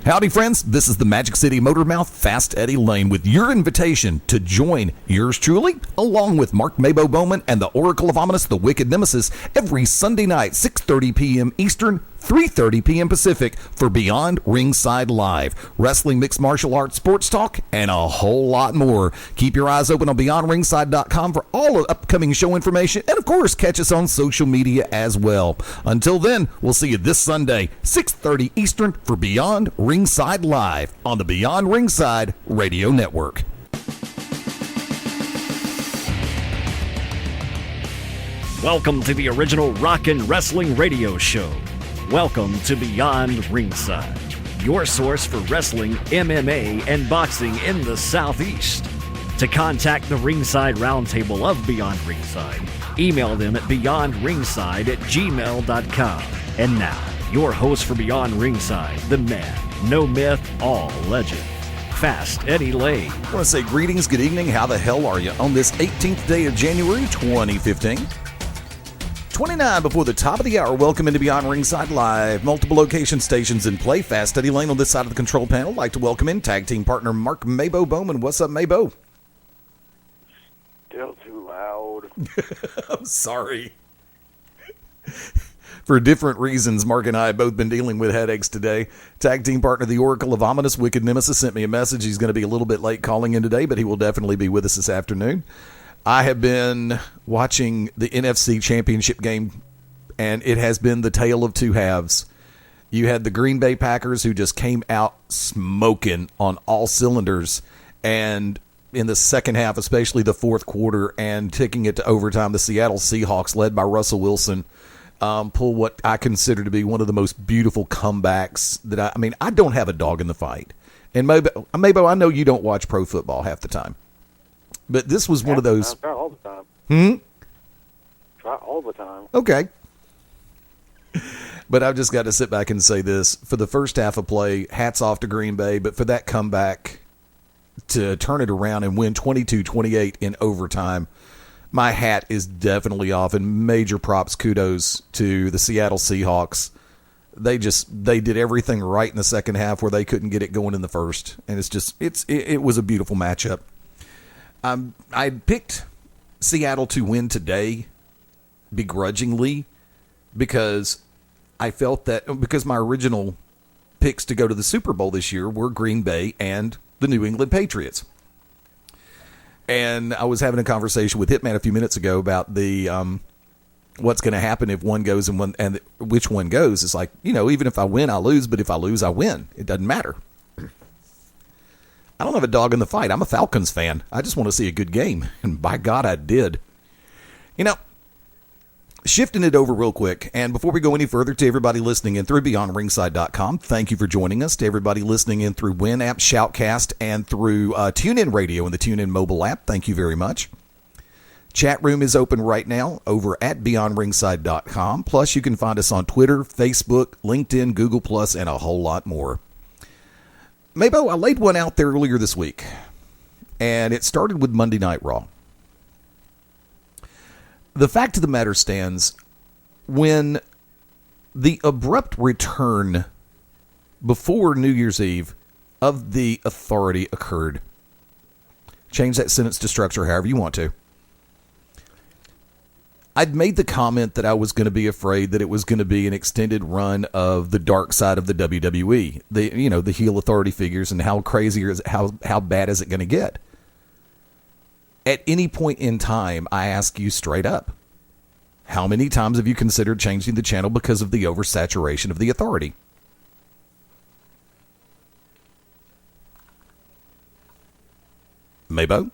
Howdy, friends. This is the Magic City Motormouth, Fast Eddie Layne, with your invitation to join yours truly, along with Mark MaBo Bowman and the Oracle of Ominous, the Wicked Nemesis, every Sunday night, 6:30 p.m. Eastern, 3:30 p.m. Pacific, for Beyond Ringside Live. Wrestling, mixed martial arts, sports talk, and a whole lot more. Keep your eyes open on BeyondRingside.com for all of upcoming show information, and of course, catch us on social media as well. Until then, we'll see you this Sunday, 6:30 Eastern, for Beyond Ringside Live on the Beyond Ringside Radio Network. Welcome to the original rock and wrestling radio show. Welcome to Beyond Ringside, your source for wrestling, MMA, and boxing in the Southeast. To contact the Ringside Roundtable of Beyond Ringside, email them at beyondringside@gmail.com. And now, your host for Beyond Ringside, the man, no myth, all legend, Fast Eddie Layne. I want to say greetings, good evening, how the hell are you on this 18th day of January 2015? 29 before the top of the hour. Welcome into Beyond Ringside Live. Multiple location stations in play. Fast Eddie Layne on this side of the control panel. Like to welcome in tag team partner Mark MaBo Bowman. What's up, MaBo? Still too loud. I'm sorry. For different reasons, Mark and I have both been dealing with headaches today. Tag team partner, the Oracle of Ominous, Wicked Nemesis, sent me a message. He's going to be a little bit late calling in today, but he will definitely be with us this afternoon. I have been watching the NFC Championship game, and it has been the tale of two halves. You had the Green Bay Packers, who just came out smoking on all cylinders, and in the second half, especially the fourth quarter, and taking it to overtime, the Seattle Seahawks, led by Russell Wilson, pull what I consider to be one of the most beautiful comebacks that I mean, I don't have a dog in the fight. And MaBo, I know you don't watch pro football half the time. But this was one of those. I try all the time. Try all the time. Okay. But I've just got to sit back and say this. For the first half of play, hats off to Green Bay. But for that comeback to turn it around and win 22-28 in overtime, my hat is definitely off. And major props, kudos to the Seattle Seahawks. They did everything right in the second half where they couldn't get it going in the first. And it was a beautiful matchup. I picked Seattle to win today begrudgingly because I felt that because my original picks to go to the Super Bowl this year were Green Bay and the New England Patriots. And I was having a conversation with Hitman a few minutes ago about the what's going to happen if one goes and which one goes. It's like, even if I win, I lose, but if I lose, I win. It doesn't matter. I don't have a dog in the fight. I'm a Falcons fan. I just want to see a good game. And by God, I did. Shifting it over real quick. And before we go any further, to everybody listening in through BeyondRingside.com, thank you for joining us. To everybody listening in through WinAmp, Shoutcast, and through TuneIn Radio and the TuneIn mobile app, thank you very much. Chat room is open right now over at BeyondRingside.com. Plus, you can find us on Twitter, Facebook, LinkedIn, Google+, and a whole lot more. MaBo, I laid one out there earlier this week, and it started with Monday Night Raw. The fact of the matter stands, when the abrupt return before New Year's Eve of the Authority occurred, change that sentence to structure however you want to, I'd made the comment that I was going to be afraid that it was going to be an extended run of the dark side of the WWE, the heel authority figures, and how crazy is it, how bad is it going to get? At any point in time, I ask you straight up, how many times have you considered changing the channel because of the oversaturation of the Authority? MaBo?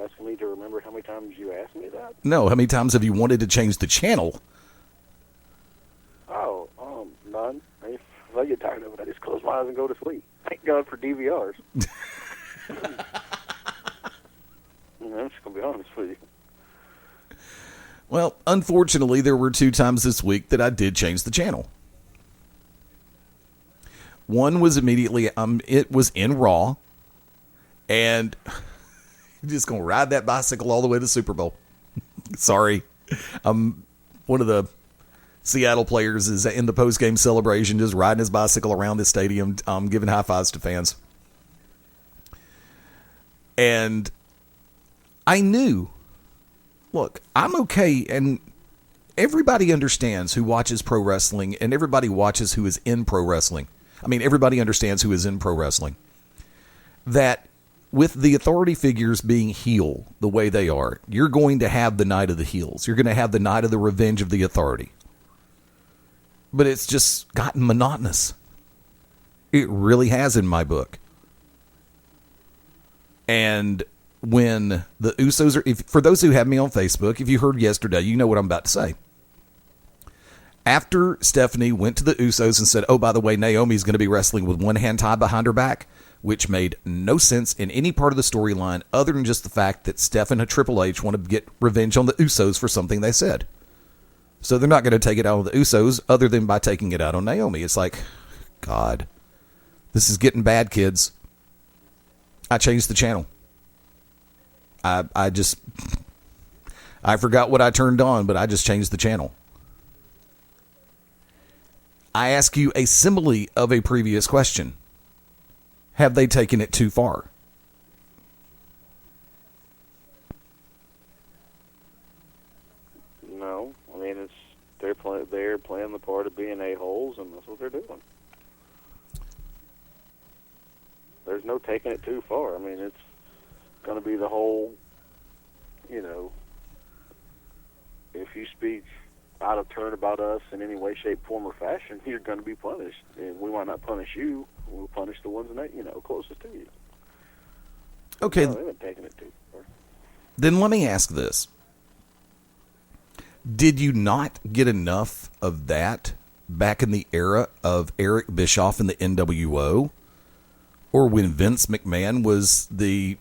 Asking me to remember how many times you asked me that? No, how many times have you wanted to change the channel? Oh, none. If I get tired of it, I just close my eyes and go to sleep. Thank God for DVRs. I'm just going to be honest with you. Well, unfortunately, there were 2 times this week that I did change the channel. One was immediately, it was in Raw, and just going to ride that bicycle all the way to the Super Bowl. Sorry. I'm one of the Seattle players is in the post-game celebration, just riding his bicycle around the stadium, giving high fives to fans. And I knew, look, I'm okay, and everybody understands who watches pro wrestling, and everybody watches who is in pro wrestling. I mean, everybody understands who is in pro wrestling. That with the authority figures being heel the way they are, you're going to have the night of the heels. You're going to have the night of the revenge of the authority. But it's just gotten monotonous. It really has in my book. And when the Usos are, for those who have me on Facebook, if you heard yesterday, you know what I'm about to say. After Stephanie went to the Usos and said, oh, by the way, Naomi's going to be wrestling with one hand tied behind her back, which made no sense in any part of the storyline other than just the fact that Steph and Triple H wanted to get revenge on the Usos for something they said. So they're not going to take it out on the Usos other than by taking it out on Naomi. It's like, God, this is getting bad, kids. I changed the channel. I forgot what I turned on, but I just changed the channel. I ask you a simile of a previous question. Have they taken it too far? No. I mean, they're playing the part of being a-holes, and that's what they're doing. There's no taking it too far. I mean, it's going to be the whole, if you speak out of turn about us in any way, shape, form, or fashion, you're going to be punished. And we might not punish you. We'll punish the ones that, closest to you. Okay. No, they haven't taken it too far. Then let me ask this. Did you not get enough of that back in the era of Eric Bischoff and the NWO? Or when Vince McMahon was even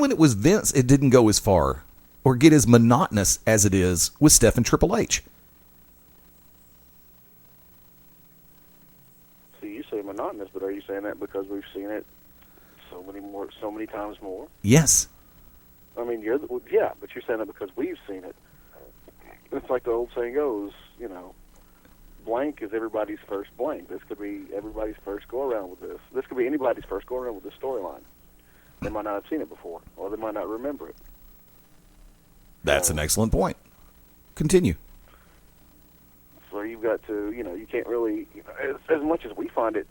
when it was Vince, it didn't go as far or get as monotonous as it is with Steph and Triple H. So you say monotonous, but are you saying that because we've seen it so many times more? Yes. I mean, but you're saying that because we've seen it. It's like the old saying goes, blank is everybody's first blank. This could be everybody's first go-around with this. This could be anybody's first go-around with this storyline. They might not have seen it before, or they might not remember it. That's an excellent point. Continue. So you've got to, you can't really, as much as we find it,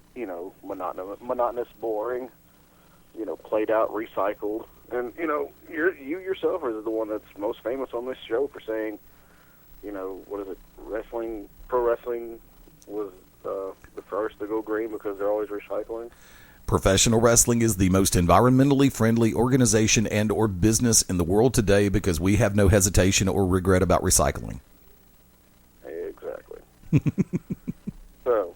monotonous, boring, played out, recycled. And, you yourself are the one that's most famous on this show for saying, what is it, pro wrestling was the first to go green because they're always recycling. Professional wrestling is the most environmentally friendly organization and or business in the world today because we have no hesitation or regret about recycling. Exactly. So,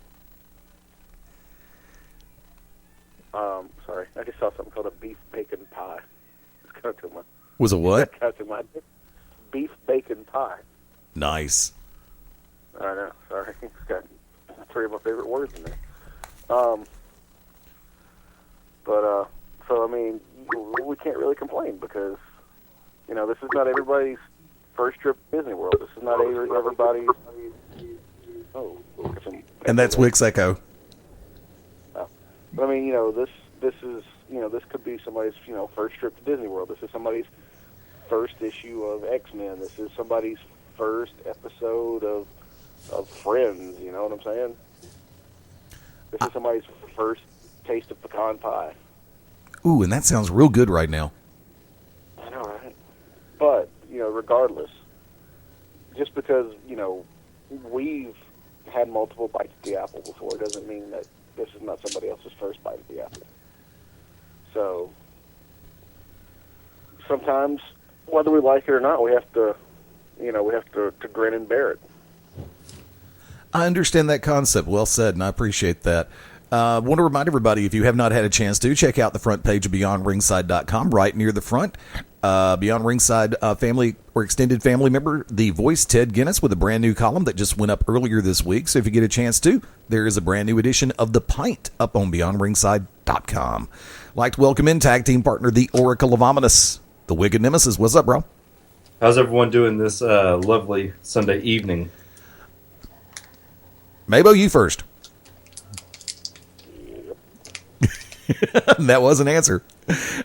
sorry, I just saw something called a beef bacon pie. It's kind of to my... Was a what? Kind of to my beef bacon pie. Nice. I know, sorry. It's got three of my favorite words in there. So, I mean, we can't really complain because, this is not everybody's first trip to Disney World. This is not everybody's... Oh. And that's Wick's Echo. Oh. But, I mean, this is, this could be somebody's, first trip to Disney World. This is somebody's first issue of X-Men. This is somebody's first episode of Friends, you know what I'm saying? This is somebody's first taste of pecan pie. Ooh, and that sounds real good right now. I know, right? But, regardless, just because, we've had multiple bites at the apple before doesn't mean that this is not somebody else's first bite at the apple. So, sometimes, whether we like it or not, we have to grin and bear it. I understand that concept. Well said, and I appreciate that. I want to remind everybody, if you have not had a chance to, check out the front page of BeyondRingside.com. Right near the front, Beyond Ringside family or extended family member, the voice Ted Guinness, with a brand new column that just went up earlier this week. So if you get a chance to, there is a brand new edition of The Pint up on BeyondRingside.com. Like to welcome in tag team partner, the Oracle of Ominous, the Wicked Nemesis. What's up, bro? How's everyone doing this lovely Sunday evening? MaBo, you first. That was an answer.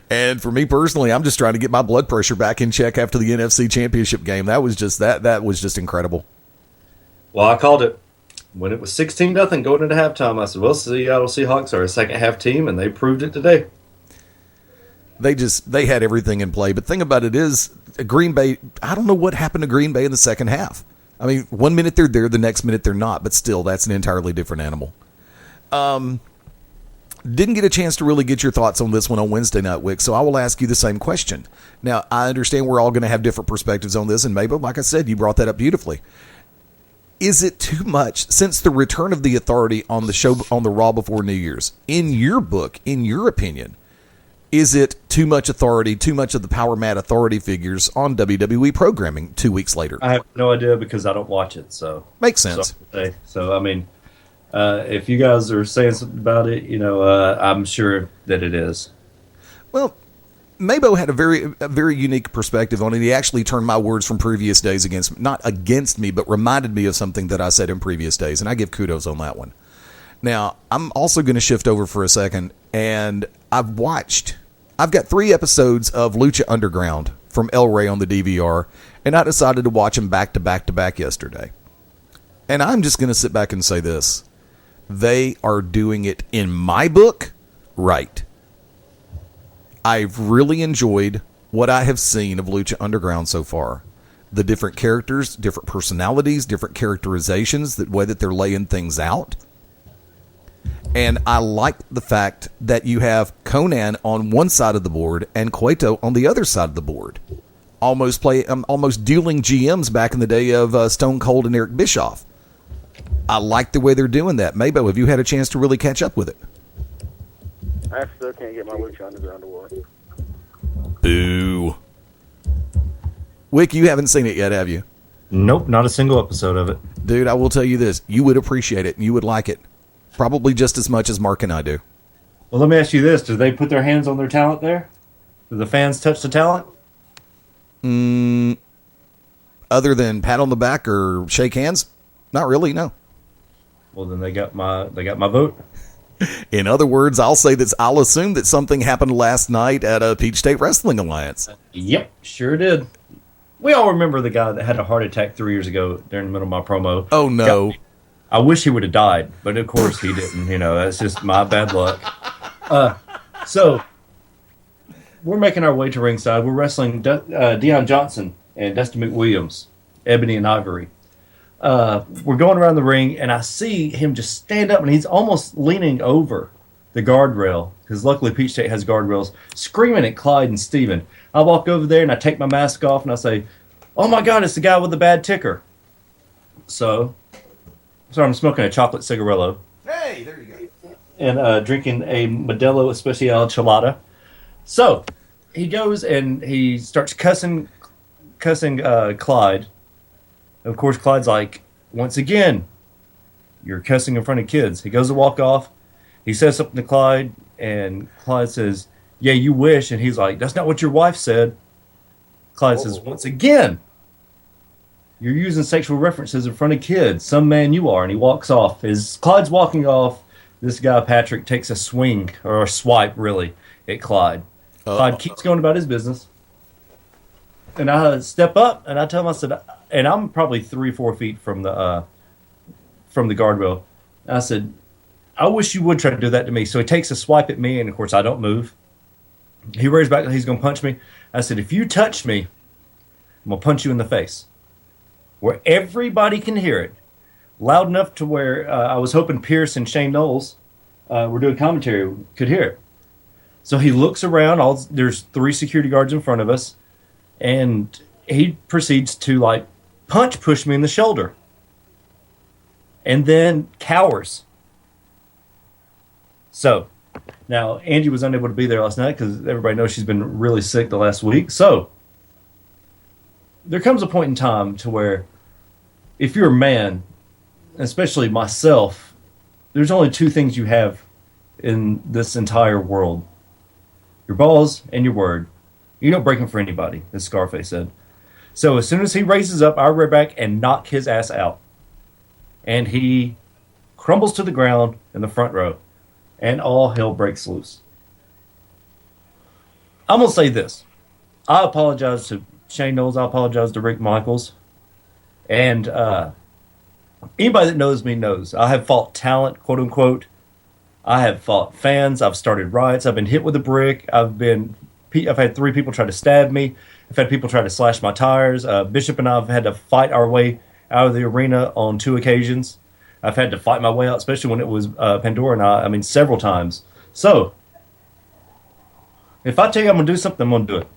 And for me personally, I'm just trying to get my blood pressure back in check after the NFC Championship game. That was just that was just incredible. Well, I called it when it was 16-0 going into halftime. I said, "Well, Seattle Seahawks are a second half team," and they proved it today. They had everything in play. But the thing about it is, Green Bay, I don't know what happened to Green Bay in the second half. I mean, 1 minute they're there, the next minute they're not. But still, that's an entirely different animal. Didn't get a chance to really get your thoughts on this one on Wednesday night, Wick, so I will ask you the same question. Now, I understand we're all going to have different perspectives on this, and maybe, like I said, you brought that up beautifully. Is it too much, since the return of the Authority on the show, on the Raw before New Year's, in your book, in your opinion, is it too much authority, too much of the power mad authority figures on WWE programming 2 weeks later? I have no idea because I don't watch it, so. Makes sense. So I mean, if you guys are saying something about it, I'm sure that it is. Well, MaBo had a very unique perspective on it. He actually turned my words from previous days not against me, but reminded me of something that I said in previous days, and I give kudos on that one. Now, I'm also going to shift over for a second, and I've got 3 episodes of Lucha Underground from El Rey on the DVR, and I decided to watch them back to back to back yesterday. And I'm just going to sit back and say this. They are doing it, in my book, right. I've really enjoyed what I have seen of Lucha Underground so far. The different characters, different personalities, different characterizations, the way that they're laying things out. And I like the fact that you have Conan on one side of the board and Cueto on the other side of the board. Almost dueling GMs back in the day of Stone Cold and Eric Bischoff. I like the way they're doing that. MaBo, have you had a chance to really catch up with it? I still can't get my Lucha Underground to work. Boo. Wick, you haven't seen it yet, have you? Nope, not a single episode of it. Dude, I will tell you this. You would appreciate it, and you would like it. Probably just as much as Mark and I do. Well, let me ask you this. Do they put their hands on their talent there? Do the fans touch the talent? Other than pat on the back or shake hands? Not really, no. Well, then they got my vote. In other words, I'll assume that something happened last night at a Peach State Wrestling Alliance. Yep, sure did. We all remember the guy that had a heart attack 3 years ago during the middle of my promo. Oh, no. I wish he would have died, but of course he didn't. That's just my bad luck. So, we're making our way to ringside. We're wrestling Deion Johnson and Dusty McWilliams, Ebony and Ivory. We're going around the ring, and I see him just stand up, and he's almost leaning over the guardrail, because luckily Peach State has guardrails, screaming at Clyde and Steven. I walk over there, and I take my mask off, and I say, "Oh my God, it's the guy with the bad ticker." So I'm smoking a chocolate cigarillo. Hey, there you go. And drinking a Modelo Especial Chelada. So he goes and he starts cussing Clyde. Of course, Clyde's like, "Once again, you're cussing in front of kids." He goes to walk off. He says something to Clyde, and Clyde says, "Yeah, you wish." And he's like, "That's not what your wife said." Clyde says, "Once again, you're using sexual references in front of kids. Some man you are." And he walks off. As Clyde's walking off, this guy, Patrick, takes a swing, or a swipe, really, at Clyde. Clyde keeps going about his business. And I step up, and I tell him, I said, and I'm probably 3-4 feet from the guardrail. And I said, "I wish you would try to do that to me." So he takes a swipe at me, and of course I don't move. He rears back, he's going to punch me. I said, "If you touch me, I'm going to punch you in the face." Where everybody can hear it. Loud enough to where I was hoping Pierce and Shane Knowles were doing commentary, could hear it. So he looks around, there's 3 security guards in front of us, and he proceeds to push me in the shoulder. And then cowers. So, now Angie was unable to be there last night because everybody knows she's been really sick the last week. So, there comes a point in time to where if you're a man, especially myself, there's only 2 things you have in this entire world. Your balls and your word. You don't break them for anybody, as Scarface said. So as soon as he raises up, I rear back and knock his ass out. And he crumbles to the ground in the front row. And all hell breaks loose. I'm going to say this. I apologize to Shane Knowles. I apologize to Rick Michaels. And anybody that knows me knows I have fought talent, quote unquote. I have fought fans. I've started riots. I've been hit with a brick. I've had 3 people try to stab me. I've had people try to slash my tires. Bishop and I have had to fight our way out of the arena on 2 occasions. I've had to fight my way out, especially when it was Pandora and I mean, several times. So, if I tell you I'm going to do something, I'm going to do it.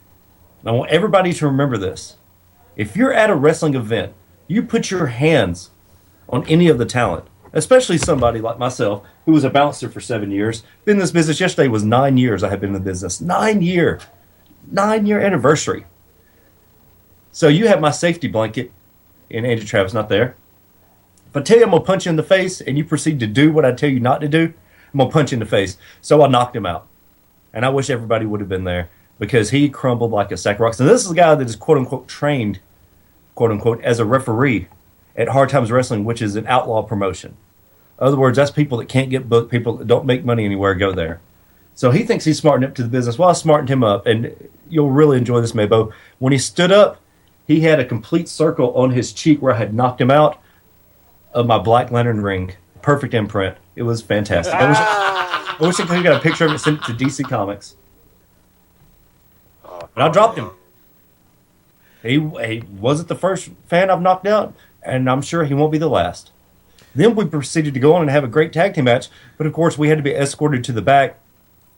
And I want everybody to remember this. If you're at a wrestling event, you put your hands on any of the talent, especially somebody like myself, who was a bouncer for 7 years. Been in this business, yesterday was 9 years I have been in the business. 9-year anniversary. So you have my safety blanket, and Andrew Travis not there. If I tell you I'm going to punch you in the face, and you proceed to do what I tell you not to do, I'm going to punch you in the face. So I knocked him out. And I wish everybody would have been there, because he crumbled like a sack of rocks. And this is a guy that is, quote-unquote, trained, quote-unquote, as a referee at Hard Times Wrestling, which is an outlaw promotion. In other words, that's people that can't get booked, people that don't make money anywhere go there. So he thinks he's smarting up to the business. Well, I smartened him up, and you'll really enjoy this, MaBo. When he stood up, he had a complete circle on his cheek where I had knocked him out of my Black Lantern ring. Perfect imprint. It was fantastic. I wish I could have got a picture of it and sent it to DC Comics. But I dropped him. He wasn't the first fan I've knocked out, and I'm sure he won't be the last. Then we proceeded to go on and have a great tag team match, but of course we had to be escorted to the back.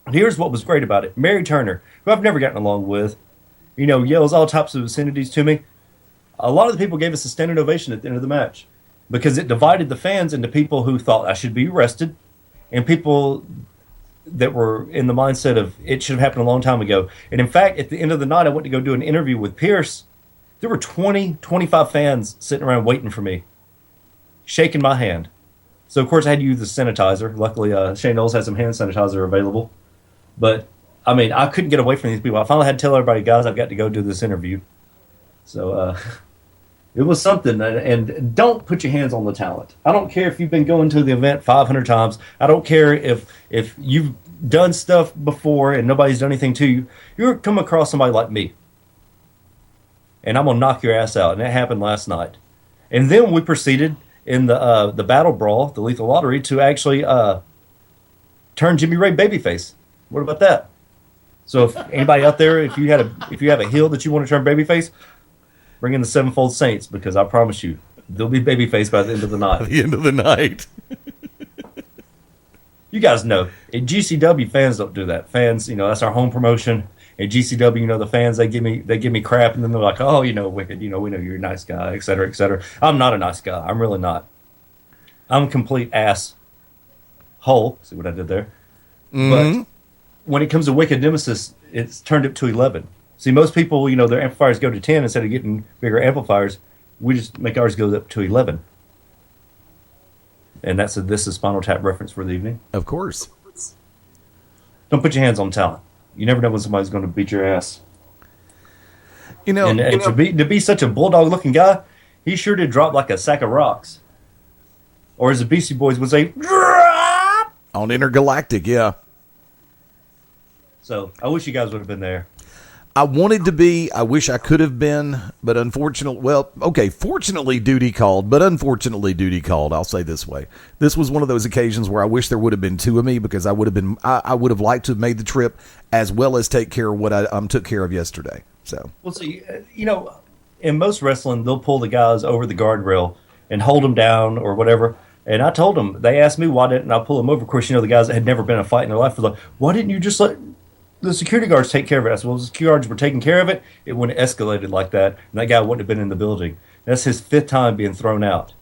And here's what was great about it. Mary Turner, who I've never gotten along with, yells all types of obscenities to me. A lot of the people gave us a standing ovation at the end of the match, because it divided the fans into people who thought I should be arrested and people that were in the mindset of it should have happened a long time ago. And in fact, at the end of the night, I went to go do an interview with Pierce. There were 20, 25 fans sitting around waiting for me, shaking my hand. So, of course, I had to use the sanitizer. Luckily, Shane Knowles had some hand sanitizer available. But, I mean, I couldn't get away from these people. I finally had to tell everybody, guys, I've got to go do this interview. So, it was something. And don't put your hands on the talent. I don't care if you've been going to the event 500 times. I don't care if you've done stuff before and nobody's done anything to you. You're come across somebody like me, and I'm going to knock your ass out. And that happened last night. And then we proceeded in the Battle Brawl, the Lethal Lottery, to actually turn Jimmy Ray babyface. What about that? So if anybody out there, if you have a heel that you want to turn babyface, bring in the Sevenfold Saints, because I promise you, they'll be babyface by the end of the night. By the end of the night. You guys know, at GCW, fans don't do that. Fans, that's our home promotion. At GCW, the fans, they give me crap, and then they're like, oh, Wicked, we know you're a nice guy, et cetera, et cetera. I'm not a nice guy. I'm really not. I'm a complete ass hole. See what I did there? Mm-hmm. But when it comes to Wicked Nemesis, it's turned up to 11. See, most people, their amplifiers go to 10 instead of getting bigger amplifiers. We just make ours go up to 11. And that's This Is Spinal Tap reference for the evening. Of course. Don't put your hands on talent. You never know when somebody's going to beat your ass. To be such a bulldog-looking guy, he sure did drop like a sack of rocks. Or as the Beastie Boys would say, drop! On Intergalactic, yeah. So, I wish you guys would have been there. I wanted to be. I wish I could have been, but fortunately duty called, but unfortunately duty called. I'll say this way. This was one of those occasions where I wish there would have been 2 of me, because I would have liked to have made the trip as well as take care of what I took care of yesterday. So, well, see, in most wrestling, they'll pull the guys over the guardrail and hold them down or whatever. And I told them, they asked me why didn't I pull them over. Of course, the guys that had never been in a fight in their life were like, why didn't you just let the security guards take care of it? I said, well, the security guards were taking care of it. It wouldn't have escalated like that, and that guy wouldn't have been in the building. That's his 5th time being thrown out.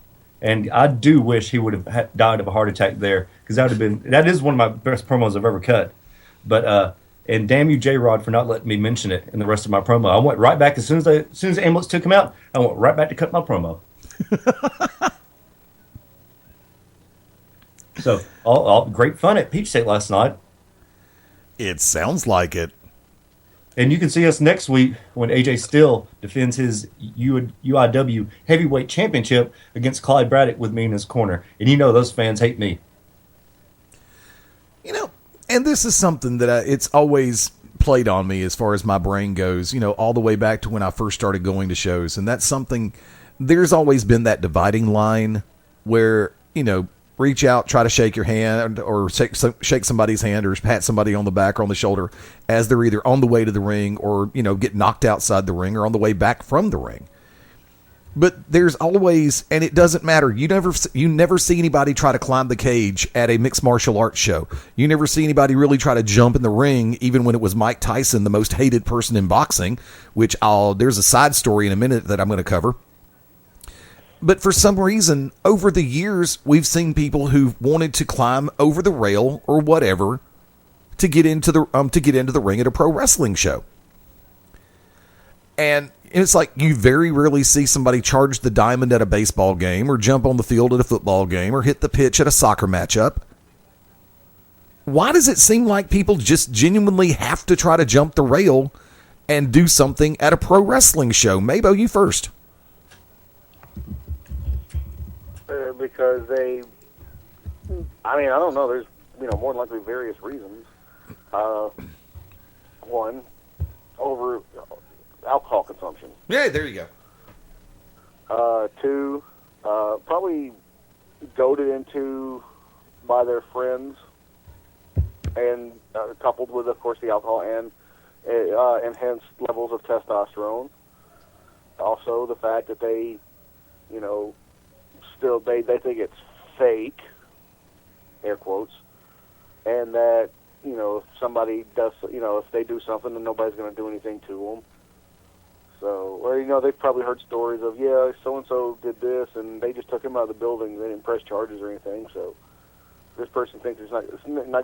And I do wish he would have died of a heart attack there, because that is one of my best promos I've ever cut. But and damn you, J-Rod, for not letting me mention it in the rest of my promo. I went right back as soon as the ambulance took him out. I went right back to cut my promo. So all great fun at Peach State last night. It sounds like it. And you can see us next week when AJ Still defends his UIW Heavyweight Championship against Clyde Braddock with me in his corner. And you know those fans hate me. You know, and this is something that it's always played on me as far as my brain goes, you know, all the way back to when I first started going to shows. And that's something, there's always been that dividing line where, you know, reach out, try to shake your hand or shake somebody's hand or pat somebody on the back or on the shoulder as they're either on the way to the ring or, you know, get knocked outside the ring or on the way back from the ring. But there's always, and it doesn't matter, you never see anybody try to climb the cage at a mixed martial arts show. You never see anybody really try to jump in the ring, even when it was Mike Tyson, the most hated person in boxing, which there's a side story in a minute that I'm going to cover. But for some reason, over the years, we've seen people who've wanted to climb over the rail or whatever to get into the ring at a pro wrestling show. And it's like you very rarely see somebody charge the diamond at a baseball game or jump on the field at a football game or hit the pitch at a soccer matchup. Why does it seem like people just genuinely have to try to jump the rail and do something at a pro wrestling show? MaBo, you first. Because I don't know, there's, more than likely various reasons. One, over alcohol consumption. Yeah, there you go. Two, probably goaded into by their friends, and coupled with, of course, the alcohol and enhanced levels of testosterone. Also, the fact that they, still they think it's fake, air quotes, and that if somebody does, if they do something, then nobody's going to do anything to them. So, or they've probably heard stories of so and so did this, and they just took him out of the building. They didn't press charges or anything. So this person thinks it's not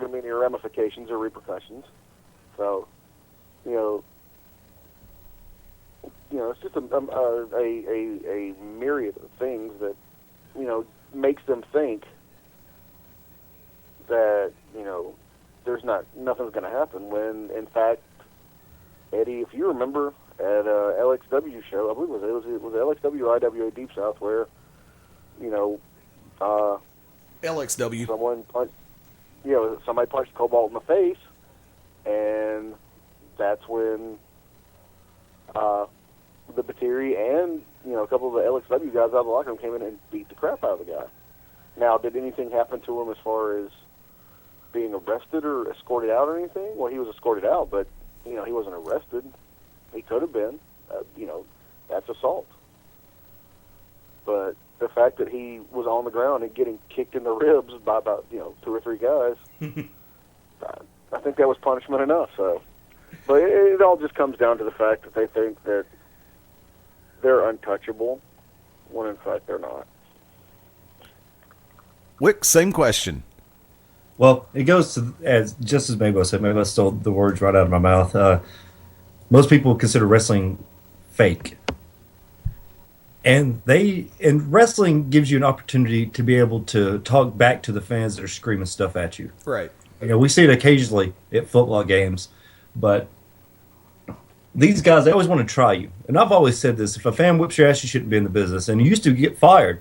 going to be any ramifications or repercussions. So, it's just a myriad of things that makes them think that there's nothing's going to happen. When in fact, Eddie, if you remember at a LXW show, I believe it was LXW or IWA Deep South, where LXW somebody punched Cobalt in the face, and that's when the Batiri and a couple of the LXW guys out of the locker room came in and beat the crap out of the guy. Now, did anything happen to him as far as being arrested or escorted out or anything? Well, he was escorted out, but he wasn't arrested. He could have been. That's assault. But the fact that he was on the ground and getting kicked in the ribs by about 2 or 3 guys, I think that was punishment enough. So, but it all just comes down to the fact that they think that they're untouchable, when in fact they're not. Wick, same question. Well, it goes to, just as MaBo said, MaBo stole the words right out of my mouth. Most people consider wrestling fake. And wrestling gives you an opportunity to be able to talk back to the fans that are screaming stuff at you. Right. We see it occasionally at football games, but these guys, they always want to try you. And I've always said this, if a fan whips your ass, you shouldn't be in the business. And you used to get fired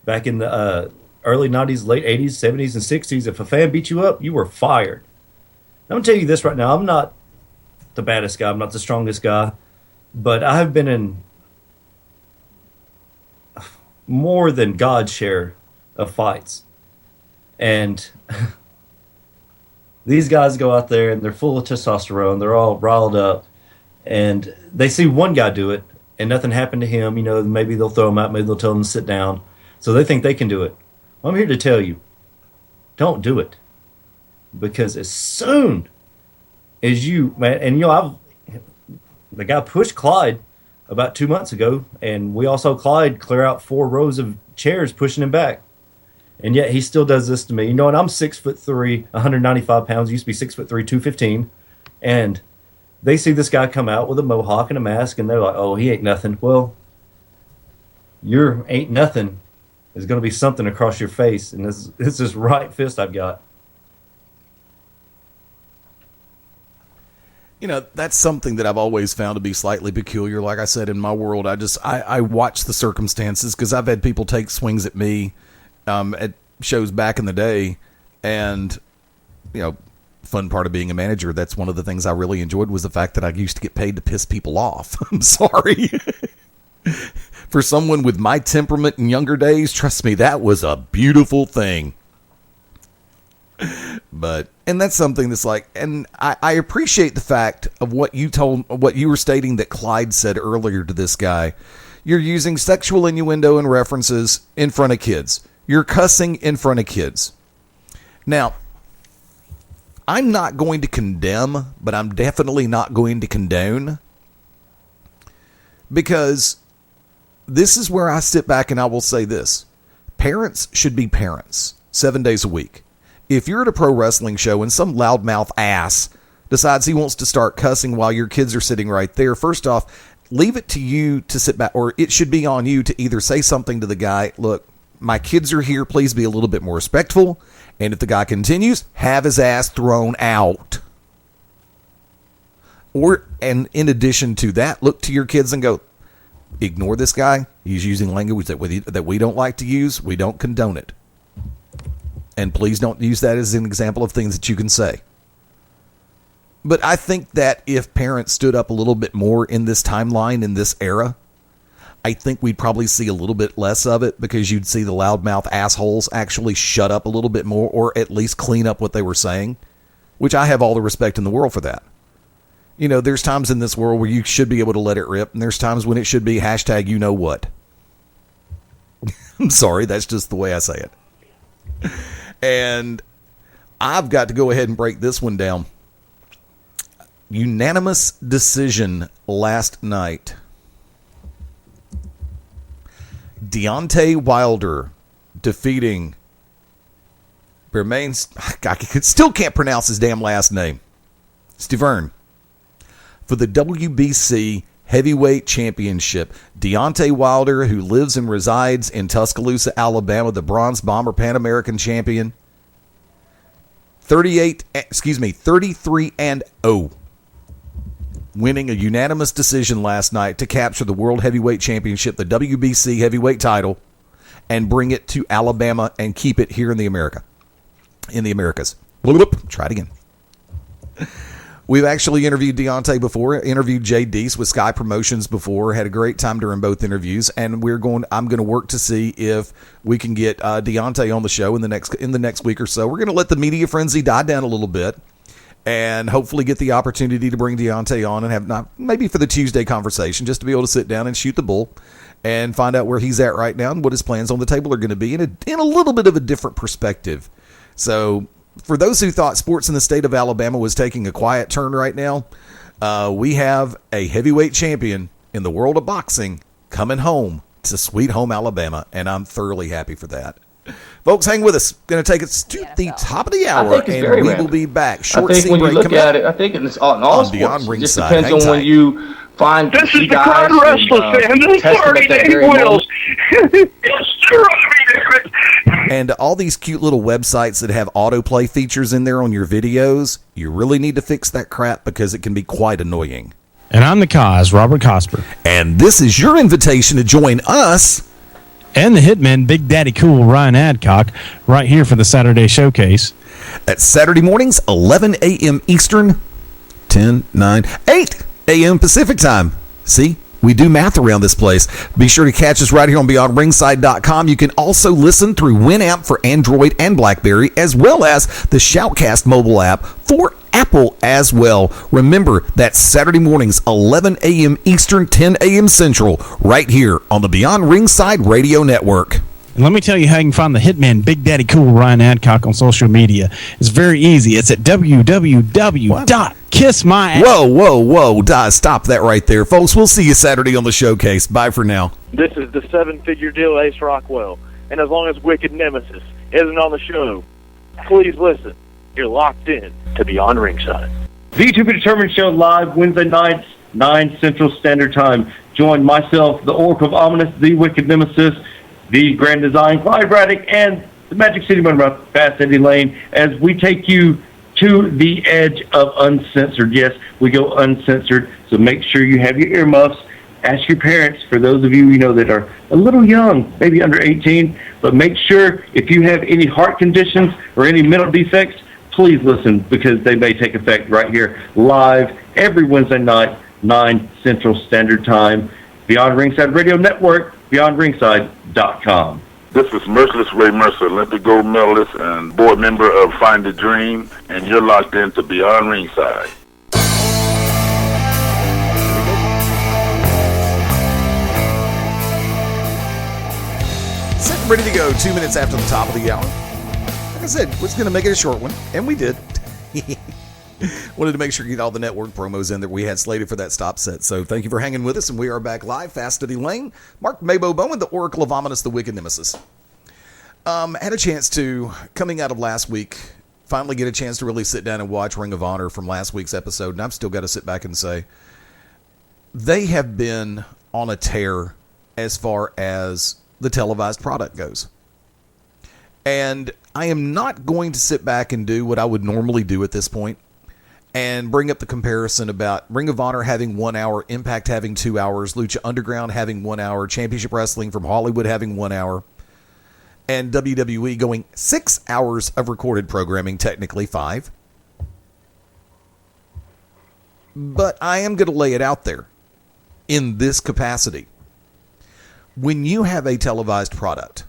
back in the early 90s, late 80s, 70s, and 60s. If a fan beat you up, you were fired. I'm going to tell you this right now. I'm not the baddest guy. I'm not the strongest guy. But I have been in more than God's share of fights. And these guys go out there and they're full of testosterone. They're all riled up. And they see one guy do it and nothing happened to him. Maybe they'll throw him out. Maybe they'll tell him to sit down. So they think they can do it. Well, I'm here to tell you, don't do it. Because as soon as you, man, and the guy pushed Clyde about 2 months ago, and we all saw Clyde clear out 4 rows of chairs pushing him back. And yet he still does this to me. And I'm 6'3", 195 pounds, used to be 6'3", 215. And they see this guy come out with a mohawk and a mask, and they're like, oh, he ain't nothing. Well, your ain't nothing is going to be something across your face. And this is this right fist I've got. That's something that I've always found to be slightly peculiar. Like I said, in my world, I watch the circumstances, because I've had people take swings at me at shows back in the day. And, fun part of being a manager, that's one of the things I really enjoyed, was the fact that I used to get paid to piss people off. I'm sorry. For someone with my temperament in younger days, trust me, that was a beautiful thing. And that's something that's like, and I appreciate the fact of what you were stating that Clyde said earlier to this guy. You're using sexual innuendo and references in front of kids. You're cussing in front of kids. Now, I'm not going to condemn, but I'm definitely not going to condone, because this is where I sit back and I will say this. Parents should be parents 7 days a week. If you're at a pro wrestling show and some loudmouth ass decides he wants to start cussing while your kids are sitting right there, first off, leave it to you to sit back, or it should be on you to either say something to the guy, look, my kids are here, please be a little bit more respectful. And if the guy continues, have his ass thrown out. And in addition to that, look to your kids and go, ignore this guy. He's using language that we don't like to use. We don't condone it. And please don't use that as an example of things that you can say. But I think that if parents stood up a little bit more in this timeline, in this era, I think we'd probably see a little bit less of it, because you'd see the loudmouth assholes actually shut up a little bit more, or at least clean up what they were saying, which I have all the respect in the world for that. There's times in this world where you should be able to let it rip, and there's times when it should be hashtag you know what. I'm sorry, that's just the way I say it. And I've got to go ahead and break this one down. Unanimous decision last night. Deontay Wilder defeating I still can't pronounce his damn last name, Stiverne, for the WBC Heavyweight Championship. Deontay Wilder, who lives and resides in Tuscaloosa, Alabama, the Bronze Bomber Pan American champion, 33-0, winning a unanimous decision last night to capture the World Heavyweight Championship, the WBC Heavyweight title, and bring it to Alabama and keep it here in the Americas. Try it again. We've actually interviewed Deontay before, interviewed Jay Deese with Sky Promotions before, had a great time during both interviews, and I'm going to work to see if we can get Deontay on the show in the next week or so. We're going to let the media frenzy die down a little bit, and hopefully get the opportunity to bring Deontay on and have maybe for the Tuesday conversation, just to be able to sit down and shoot the bull and find out where he's at right now and what his plans on the table are going to be in a little bit of a different perspective. So for those who thought sports in the state of Alabama was taking a quiet turn right now, we have a heavyweight champion in the world of boxing coming home to Sweet Home Alabama, and I'm thoroughly happy for that. Folks, hang with us. Going to take us to the top of the hour, and we will be back. Short I think when you look at it, I think in all sports, Beyond it just Ringside. depends on when you find this is the guys Crowd Wrestler fan. This is Marty Dave Wills. And all these cute little websites that have autoplay features in there on your videos, you really need to fix that crap, because it can be quite annoying. And I'm the Cosz, Robert Cosper. And this is your invitation to join us and the Hitman, Big Daddy Cool, Ryan Adcock, right here for the Saturday Showcase. That's Saturday mornings, 11 a.m. Eastern, 8 a.m. Pacific time. See, we do math around this place. Be sure to catch us right here on BeyondRingside.com. You can also listen through WinAmp for Android and BlackBerry, as well as the Shoutcast mobile app for Apple as well. Remember, that's Saturday mornings, 11 a.m. Eastern, 10 a.m. Central, right here on the Beyond Ringside Radio Network. And let me tell you how you can find the Hitman, Big Daddy Cool, Ryan Adcock on social media. It's very easy. It's at www.kissmyass. Whoa. Stop that right there. Folks, we'll see you Saturday on the Showcase. Bye for now. This is the seven-figure deal Ace Rockwell. And as long as Wicked Nemesis isn't on the show, please listen. You're locked in to Beyond Ringside. The To Be Determined show live Wednesday nights, 9 Central Standard Time. Join myself, the Oracle of Ominous, the Wicked Nemesis, the Grand Design, Clyde Braddock, and the Magic City Runner, Fast Eddie Layne, as we take you to the edge of uncensored. Yes, we go uncensored, so make sure you have your earmuffs. Ask your parents, for those of you that are a little young, maybe under 18, but make sure if you have any heart conditions or any mental defects, please listen, because they may take effect right here live every Wednesday night, 9 Central Standard Time. Beyond Ringside Radio Network, beyondringside.com. This is Merciless Ray Mercer, Olympic gold medalist and board member of Find the Dream, and you're locked into Beyond Ringside. Set and ready to go 2 minutes after the top of the hour. Like I said, we're going to make it a short one, and we did. Wanted to make sure you get all the network promos in that we had slated for that stop set. So thank you for hanging with us, and we are back live. Fast Eddie Layne, Mark MaBo Bowman, the Oracle of Ominous, the Wicked Nemesis. Had a chance to, coming out of last week, finally get a chance to really sit down and watch Ring of Honor from last week's episode, and I've still got to sit back and say, they have been on a tear as far as the televised product goes. And I am not going to sit back and do what I would normally do at this point and bring up the comparison about Ring of Honor having 1 hour, Impact having 2 hours, Lucha Underground having 1 hour, Championship Wrestling from Hollywood having 1 hour, and WWE going 6 hours of recorded programming, technically 5. But I am going to lay it out there in this capacity. When you have a televised product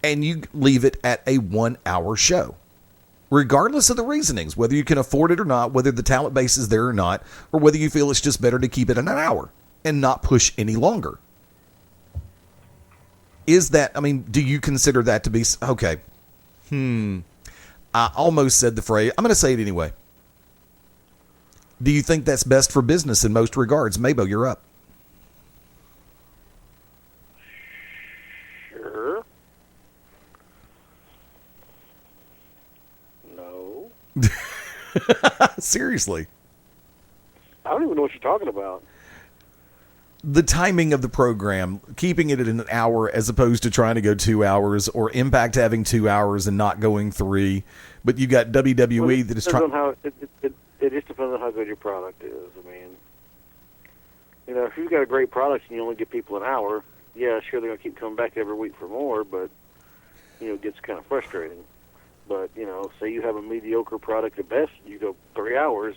and you leave it at a 1 hour show, regardless of the reasonings, whether you can afford it or not, whether the talent base is there or not, or whether you feel it's just better to keep it in an hour and not push any longer. Is that, I mean, do you consider that to be, okay, I almost said the phrase, I'm going to say it anyway. Do you think that's best for business in most regards? MaBo, you're up. Sure. No. Seriously. I don't even know what you're talking about. The timing of the program, keeping it at an hour as opposed to trying to go 2 hours, or Impact having 2 hours and not going 3, but you got WWE that is trying. It just depends on how good your product is. I mean, if you've got a great product and you only give people an hour, yeah, sure, they're going to keep coming back every week for more, but, it gets kind of frustrating. But, say you have a mediocre product at best, you go 3 hours,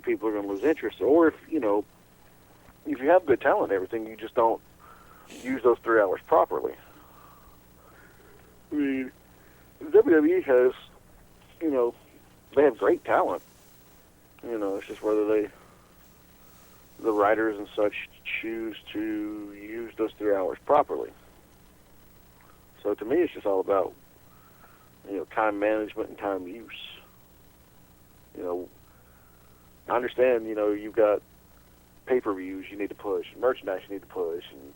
people are going to lose interest. Or if you have good talent and everything, you just don't use those 3 hours properly. I mean, WWE has, they have great talent. It's just whether the writers and such choose to use those 3 hours properly. So to me, it's just all about, time management and time use. I understand, you've got pay-per-views you need to push, merchandise you need to push, and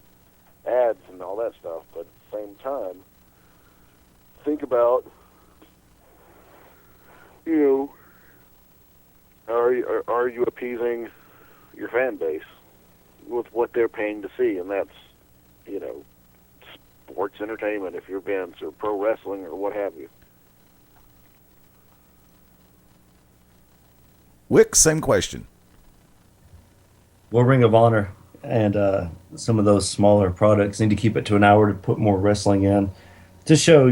ads and all that stuff. But at the same time, think about, are you appeasing your fan base with what they're paying to see? And that's, sports entertainment, if you're Vince, or pro wrestling, or what have you. Wick, same question. Well, Ring of Honor and some of those smaller products need to keep it to an hour to put more wrestling in, to show,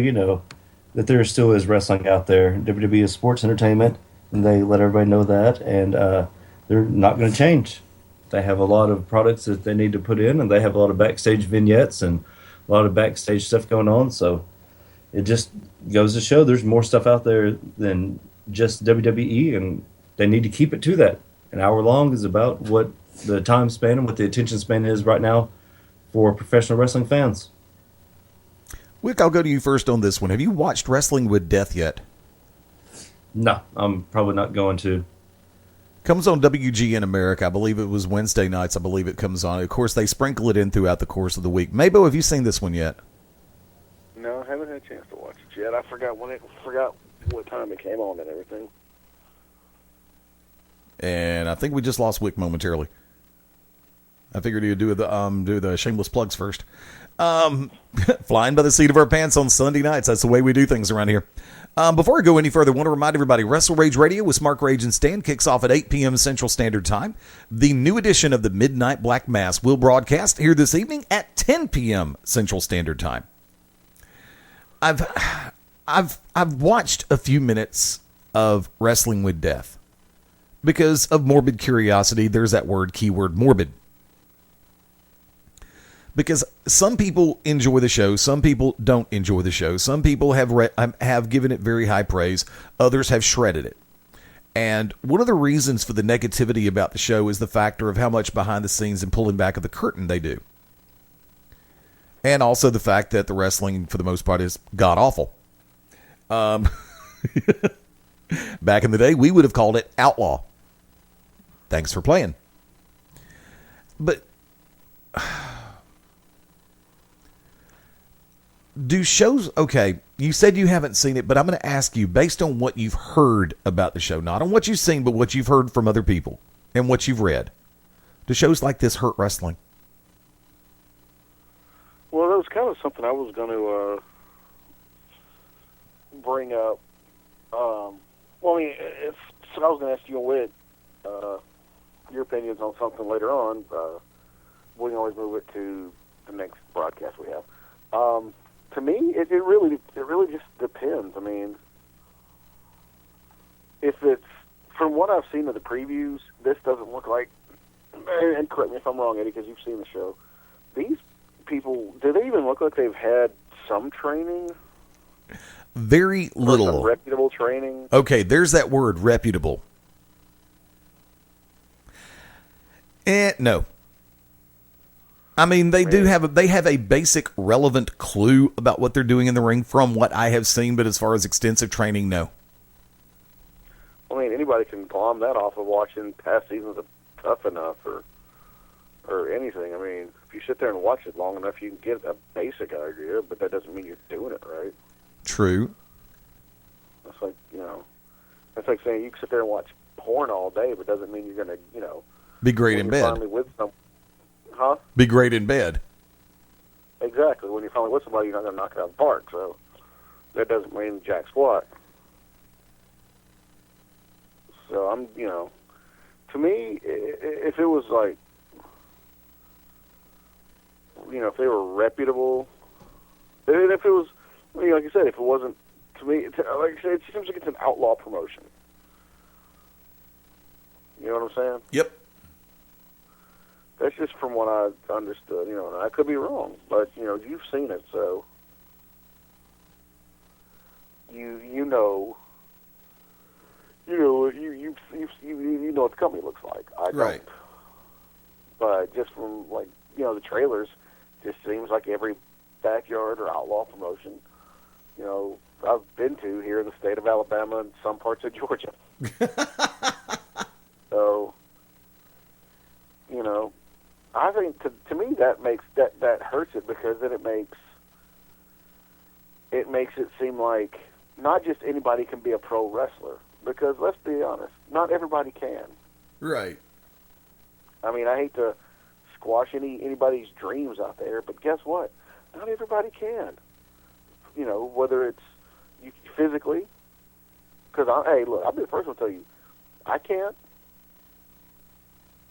that there still is wrestling out there. WWE is sports entertainment, and they let everybody know that, and they're not going to change. They have a lot of products that they need to put in, and they have a lot of backstage vignettes and a lot of backstage stuff going on, so it just goes to show there's more stuff out there than just WWE, and they need to keep it to that. An hour long is about what the time span and what the attention span is right now for professional wrestling fans. Wick, I'll go to you first on this one. Have you watched Wrestling with Death yet? No, I'm probably not going to. Comes on WGN America. I believe it was Wednesday nights. I believe it comes on. Of course, they sprinkle it in throughout the course of the week. MaBo, have you seen this one yet? No, I haven't had a chance to watch it yet. I forgot what time it came on and everything. And I think we just lost Wick momentarily. I figured he'd do the shameless plugs first. Flying by the seat of our pants on Sunday nights. That's the way we do things around here. Before I go any further, I want to remind everybody, WrestleRage Radio with Mark Rage and Stan kicks off at 8 p.m. Central Standard Time. The new edition of the Midnight Black Mass will broadcast here this evening at 10 p.m. Central Standard Time. I've watched a few minutes of Wrestling with Death because of morbid curiosity. There's that keyword morbid. Because some people enjoy the show, some people don't enjoy the show. Some people have given it very high praise, others have shredded it. And one of the reasons for the negativity about the show is the factor of how much behind the scenes and pulling back of the curtain they do. And also the fact that the wrestling, for the most part, is god-awful. Back in the day, we would have called it outlaw. Thanks for playing. But do shows, okay, you said you haven't seen it, but I'm going to ask you, based on what you've heard about the show, not on what you've seen, but what you've heard from other people and what you've read, do shows like this hurt wrestling? Well, that was kind of something I was going to bring up. I mean, so I was going to ask you and Whit your opinions on something later on. We can always move it to the next broadcast we have. To me, it really just depends. I mean, if it's, from what I've seen of the previews, this doesn't look like, and correct me if I'm wrong, Eddie, because you've seen the show, these people, do they even look like they've had some training? Very little. Some reputable training? Okay, there's that word, reputable. No. I mean, they have a basic relevant clue about what they're doing in the ring from what I have seen, but as far as extensive training, no. I mean, anybody can palm that off of watching past seasons of Tough Enough or anything. I mean, if you sit there and watch it long enough, you can get a basic idea, but that doesn't mean you're doing it right. True. That's like, that's like saying you can sit there and watch porn all day, but doesn't mean you're going to, be great in bed. Finally with Huh? Be great in bed. Exactly. When you're finally with somebody, you're not going to knock it out of the park. So that doesn't mean jack squat. So I'm, to me, if it was like, if they were reputable, and if it was, like you said, if it wasn't, to me, like I said, it seems like it's an outlaw promotion. You know what I'm saying? Yep. That's just from what I understood, and I could be wrong, but you've seen it, so you know what the company looks like. I don't. Right. But just from the trailers, just seems like every backyard or outlaw promotion, I've been to here in the state of Alabama and some parts of Georgia. So, I think to me that makes that hurts it, because then it makes it seem like not just anybody can be a pro wrestler, because let's be honest, not everybody can. Right. I mean, I hate to squash anybody's dreams out there, but guess what? Not everybody can. Whether it's physically, because I'll be the first one to tell you, I can't.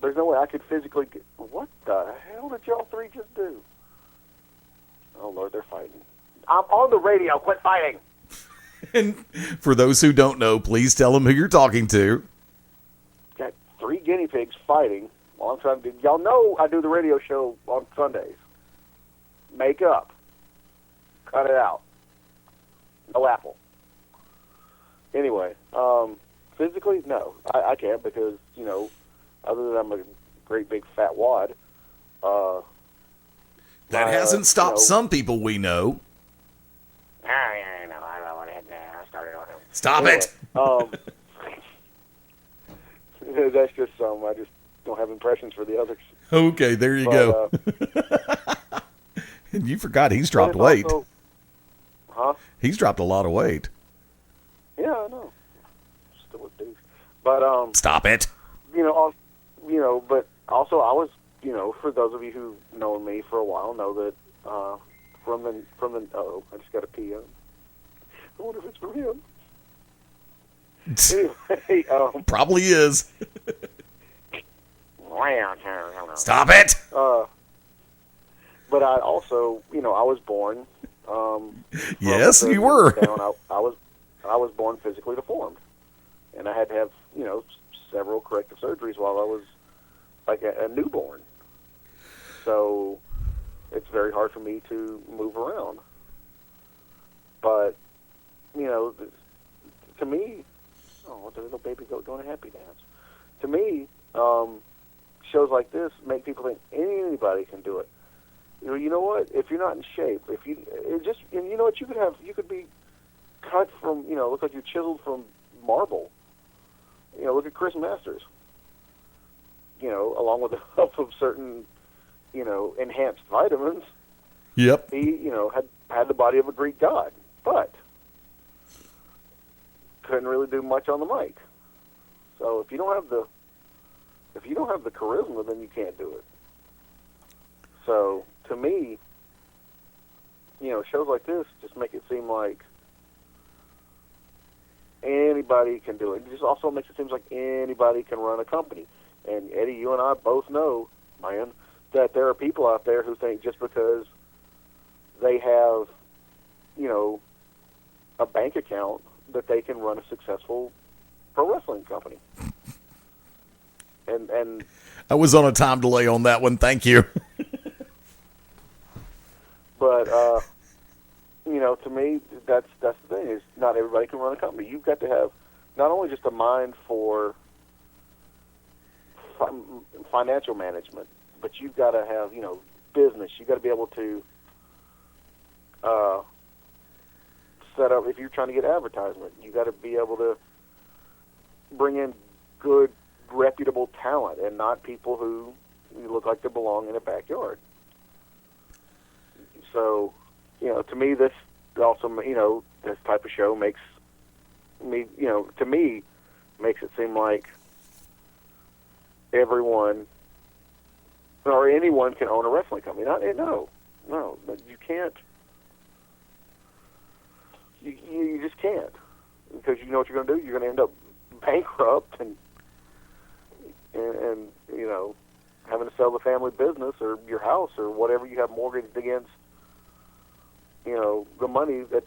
There's no way I could physically get... What the hell did y'all three just do? Oh, Lord, they're fighting. I'm on the radio. Quit fighting. And for those who don't know, please tell them who you're talking to. Got 3 guinea pigs fighting while I'm trying to do... Y'all know I do the radio show on Sundays. Make up. Cut it out. No apple. Anyway, physically, no. I can't, because, other than I'm a great big fat wad. That hasn't stopped some people we know. I know. I don't want to start on him. Stop it! That's just some. I just don't have impressions for the others. Okay, there you go. And you forgot he's dropped weight. Also, huh? He's dropped a lot of weight. Yeah, I know. Still a douche. But stop it. But also I was, for those of you who've known me for a while, know that from the I just got a pee on. I wonder if it's from him. Anyway, Probably is. Stop it. But I also, I was born. Yes, you were. I was born physically deformed, and I had to have, several corrective surgeries while I was like a newborn. So it's very hard for me to move around. But, to me, the little baby goat doing a happy dance. To me, shows like this make people think anybody can do it. You know what? If you're not in shape, you could be cut from, look like you're chiseled from marble. Look at Chris Masters. Along with the help of certain, enhanced vitamins. Yep. He, had the body of a Greek god, but couldn't really do much on the mic. So if you don't have the charisma, then you can't do it. So to me, shows like this just make it seem like anybody can do it. It just also makes it seem like anybody can run a company. And Eddie, you and I both know, man, that there are people out there who think just because they have, a bank account that they can run a successful pro wrestling company. And I was on a time delay on that one. Thank you. But to me, that's the thing, is not everybody can run a company. You've got to have not only just a mind for financial management, but you've got to have, business. You've got to be able to set up, if you're trying to get advertisement, you've got to be able to bring in good, reputable talent and not people who look like they belong in a backyard. So, to me, this also, this type of show makes me, to me, makes it seem like everyone or anyone can own a wrestling company. No, you can't. You just can't, because you know what you're going to do. You're going to end up bankrupt and having to sell the family business or your house or whatever you have mortgaged against. The money that.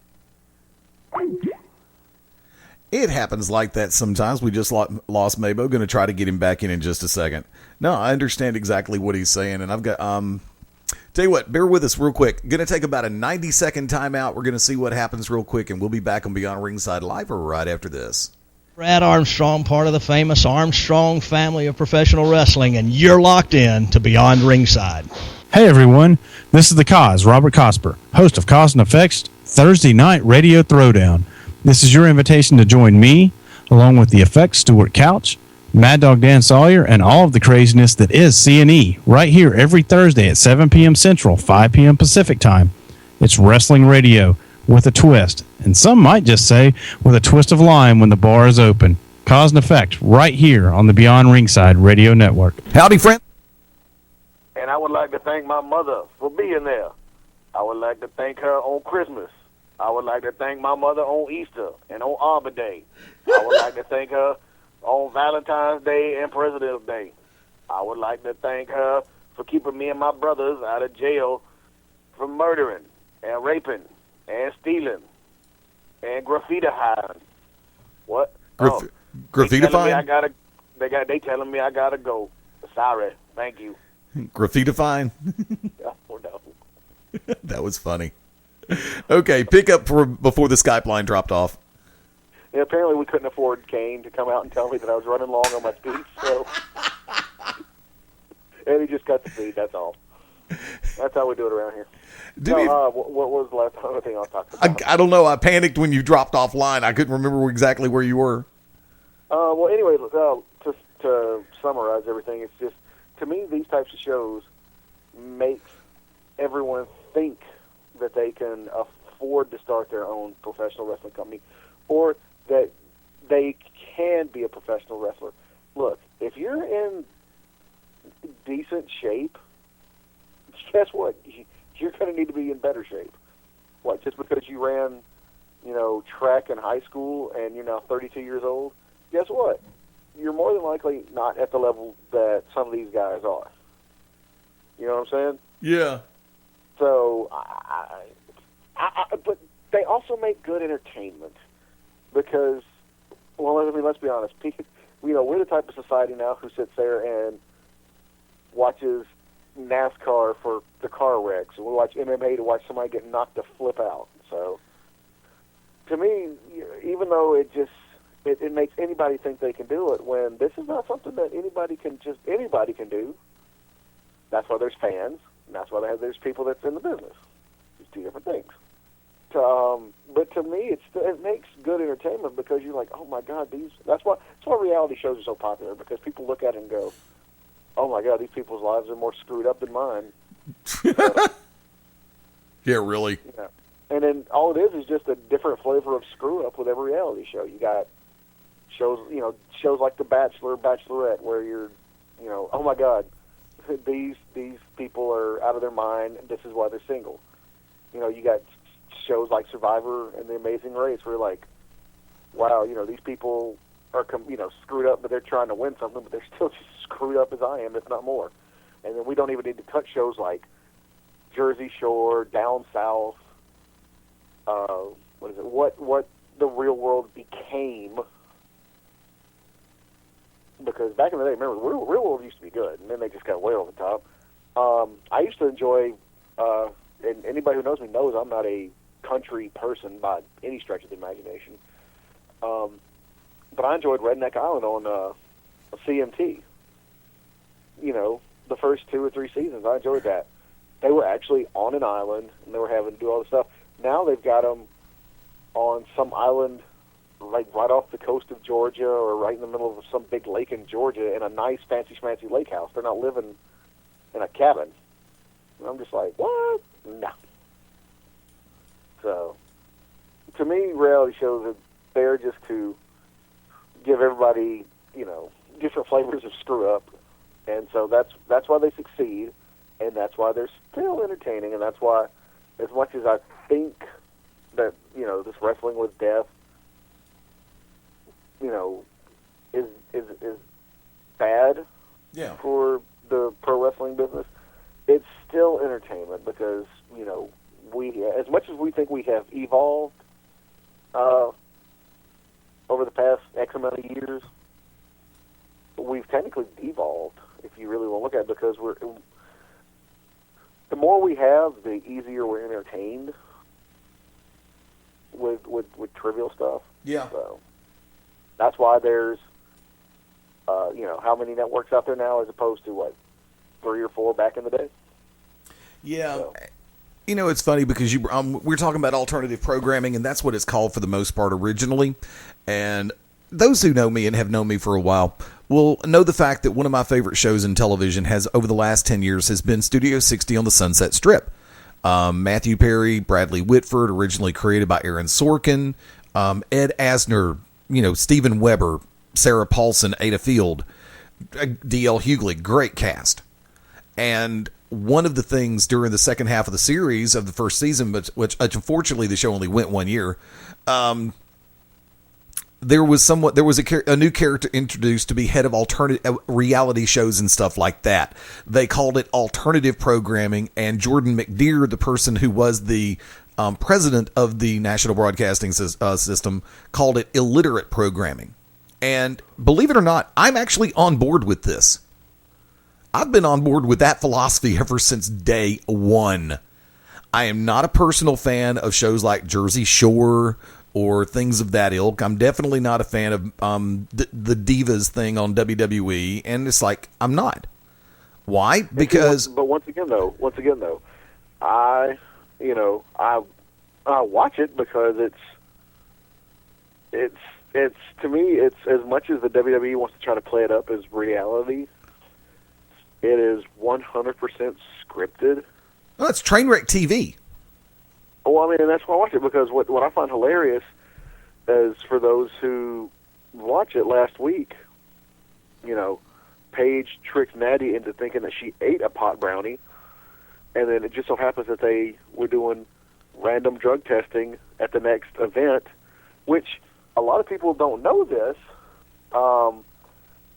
It happens like that sometimes. We just lost MaBo. Going to try to get him back in just a second. No, I understand exactly what he's saying, and I've got tell you what, bear with us real quick. Going to take about a 90-second timeout. We're going to see what happens real quick, and we'll be back on Beyond Ringside Live right after this. Brad Armstrong, part of the famous Armstrong family of professional wrestling, and you're locked in to Beyond Ringside. Hey everyone, this is the Cosz, Robert Cosper, host of Cause and Effect's Thursday Night Radio Throwdown. This is your invitation to join me, along with the Effects Stuart Couch, Mad Dog Dan Sawyer, and all of the craziness that is C&E, right here every Thursday at 7 p.m. Central, 5 p.m. Pacific Time. It's wrestling radio with a twist, and some might just say with a twist of lime when the bar is open. Cause and Effect, right here on the Beyond Ringside Radio Network. Howdy, friend. And I would like to thank my mother for being there. I would like to thank her on Christmas. I would like to thank my mother on Easter and on Arbor Day. I would like to thank her on Valentine's Day and President's Day. I would like to thank her for keeping me and my brothers out of jail for murdering and raping and stealing and graffiti-hiding. What? Graffiti-fine? They telling me I gotta go. Sorry. Thank you. Graffiti-fine? Oh, no. That was funny. Okay, pick up before the Skype line dropped off. Yeah, apparently we couldn't afford Kane to come out and tell me that I was running long on my speech, so... and he just got the feed, that's all. That's how we do it around here. What was the last other thing I was talking about? I don't know. I panicked when you dropped offline. I couldn't remember exactly where you were. Well, anyway, to summarize everything, it's just, to me, these types of shows make everyone think that they can afford to start their own professional wrestling company, or that they can be a professional wrestler. Look, if you're in decent shape, guess what? You're going to need to be in better shape. What, just because you ran, track in high school and you're now 32 years old, guess what? You're more than likely not at the level that some of these guys are. You know what I'm saying? Yeah. So, but they also make good entertainment because, well, I mean, let's be honest. We're the type of society now who sits there and watches NASCAR for the car wrecks, and we watch MMA to watch somebody get knocked the flip out. So, to me, even though it makes anybody think they can do it, when this is not something that anybody can do. That's why there's fans, and that's why there's people that's in the business. It's two different things. But to me, it makes good entertainment because you're like, oh my God, that's why reality shows are so popular, because people look at it and go, oh my God, these people's lives are more screwed up than mine. Yeah, really. Yeah. And then all it is just a different flavor of screw up with every reality show. You got shows like The Bachelor, Bachelorette, where you're, oh my God, these people are out of their mind. This is why they're single. You got shows like Survivor and The Amazing Race, where you're like, wow, these people are screwed up, but they're trying to win something, but they're still just screwed up as I am, if not more. And then we don't even need to touch shows like Jersey Shore, Down South. What the real world became, because back in the day, remember, real world used to be good, and then they just got way over the top. I used to enjoy, and anybody who knows me knows I'm not a country person by any stretch of the imagination, but I enjoyed Redneck Island on CMT. The first 2 or 3 seasons, I enjoyed that. They were actually on an island, and they were having to do all this stuff. Now they've got them on some island, like right off the coast of Georgia, or right in the middle of some big lake in Georgia, in a nice, fancy lake house. They're not living in a cabin. And I'm just like, what? No. So, to me, reality shows are there just to give everybody, different flavors of screw up, and so that's why they succeed, and that's why they're still entertaining, and that's why, as much as I think that, this wrestling with death, is bad for the pro wrestling business, it's still entertainment because, we, as much as we think we have evolved over the past X amount of years, we've technically devolved, if you really want to look at it, because the more we have, the easier we're entertained with trivial stuff. Yeah. So that's why there's, how many networks out there now as opposed to, 3 or 4 back in the day? Yeah. So. It's funny because we're talking about alternative programming, and that's what it's called for the most part originally. And those who know me and have known me for a while will know the fact that one of my favorite shows in television has, over the last 10 years, has been Studio 60 on the Sunset Strip. Matthew Perry, Bradley Whitford, originally created by Aaron Sorkin, Ed Asner, Steven Weber, Sarah Paulson, Ada Field, D.L. Hughley, great cast. And one of the things during the second half of the series of the first season, which unfortunately the show only went 1 year, there was a new character introduced to be head of alternative reality shows and stuff like that. They called it alternative programming, and Jordan McDeere, the person who was the president of the National Broadcasting System, called it illiterate programming. And believe it or not, I'm actually on board with this. I've been on board with that philosophy ever since day one. I am not a personal fan of shows like Jersey Shore or things of that ilk. I'm definitely not a fan of the Divas thing on WWE, and it's like, I'm not. Why? Because... But once again, though, I watch it because it's to me, it's as much as the WWE wants to try to play it up as reality, it is 100% scripted. Well, it's Trainwreck TV. Well, I mean, and that's why I watch it, because what I find hilarious is, for those who watch it last week, Paige tricked Natty into thinking that she ate a pot brownie, and then it just so happens that they were doing random drug testing at the next event, which a lot of people don't know this.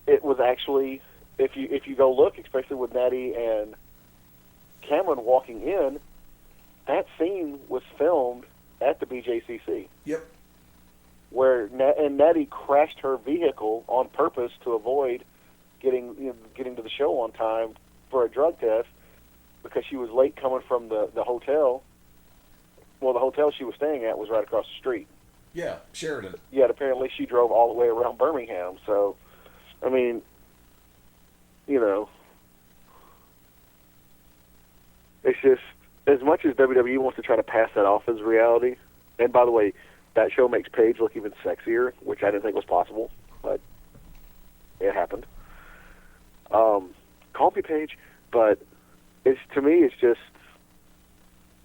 It was actually, if you go look, especially with Natty and Cameron walking in, that scene was filmed at the BJCC. Yep. Where Natty crashed her vehicle on purpose to avoid getting to the show on time for a drug test because she was late coming from the hotel. Well, the hotel she was staying at was right across the street. Yeah, Sheridan. Yet apparently she drove all the way around Birmingham. So, I mean, it's just, as much as WWE wants to try to pass that off as reality, and by the way, that show makes Paige look even sexier, which I didn't think was possible, but it happened. Call me Paige, but to me, it's just,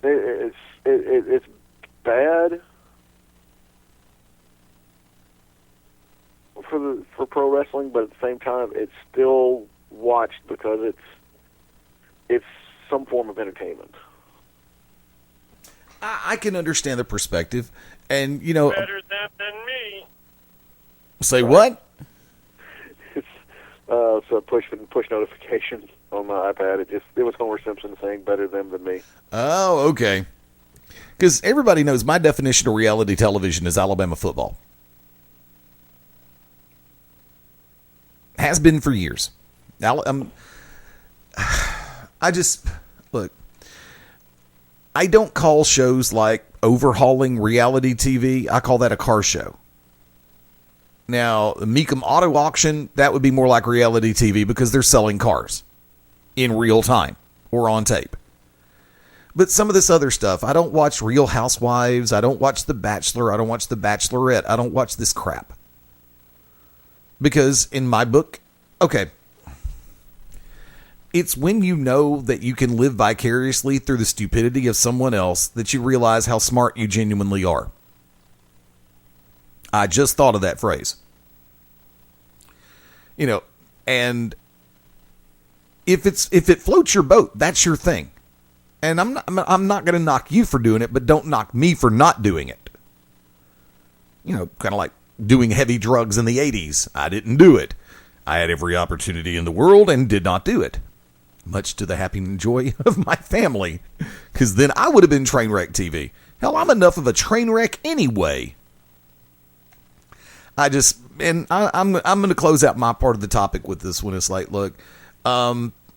it's bad for pro wrestling, but at the same time, it's still watched because it's some form of entertainment. I can understand the perspective, and better than me. Say what? It's so push notification on my iPad. It was Homer Simpson saying better them than me. Oh, okay. Because everybody knows my definition of reality television is Alabama football. Has been for years. Look, I don't call shows like overhauling reality TV. I call that a car show. Now, the Meekum Auto Auction, that would be more like reality TV because they're selling cars in real time or on tape. But some of this other stuff, I don't watch Real Housewives. I don't watch The Bachelor. I don't watch The Bachelorette. I don't watch this crap. Because in my book, okay, it's when you know that you can live vicariously through the stupidity of someone else that you realize how smart you genuinely are. I just thought of that phrase. And if it floats your boat, that's your thing. And I'm not going to knock you for doing it, but don't knock me for not doing it. Kind of like doing heavy drugs in the 80s. I didn't do it. I had every opportunity in the world and did not do it. Much to the happy and joy of my family. Because then I would have been Trainwreck TV. Hell, I'm enough of a train wreck anyway. I'm going to close out my part of the topic with this one. It's like, look,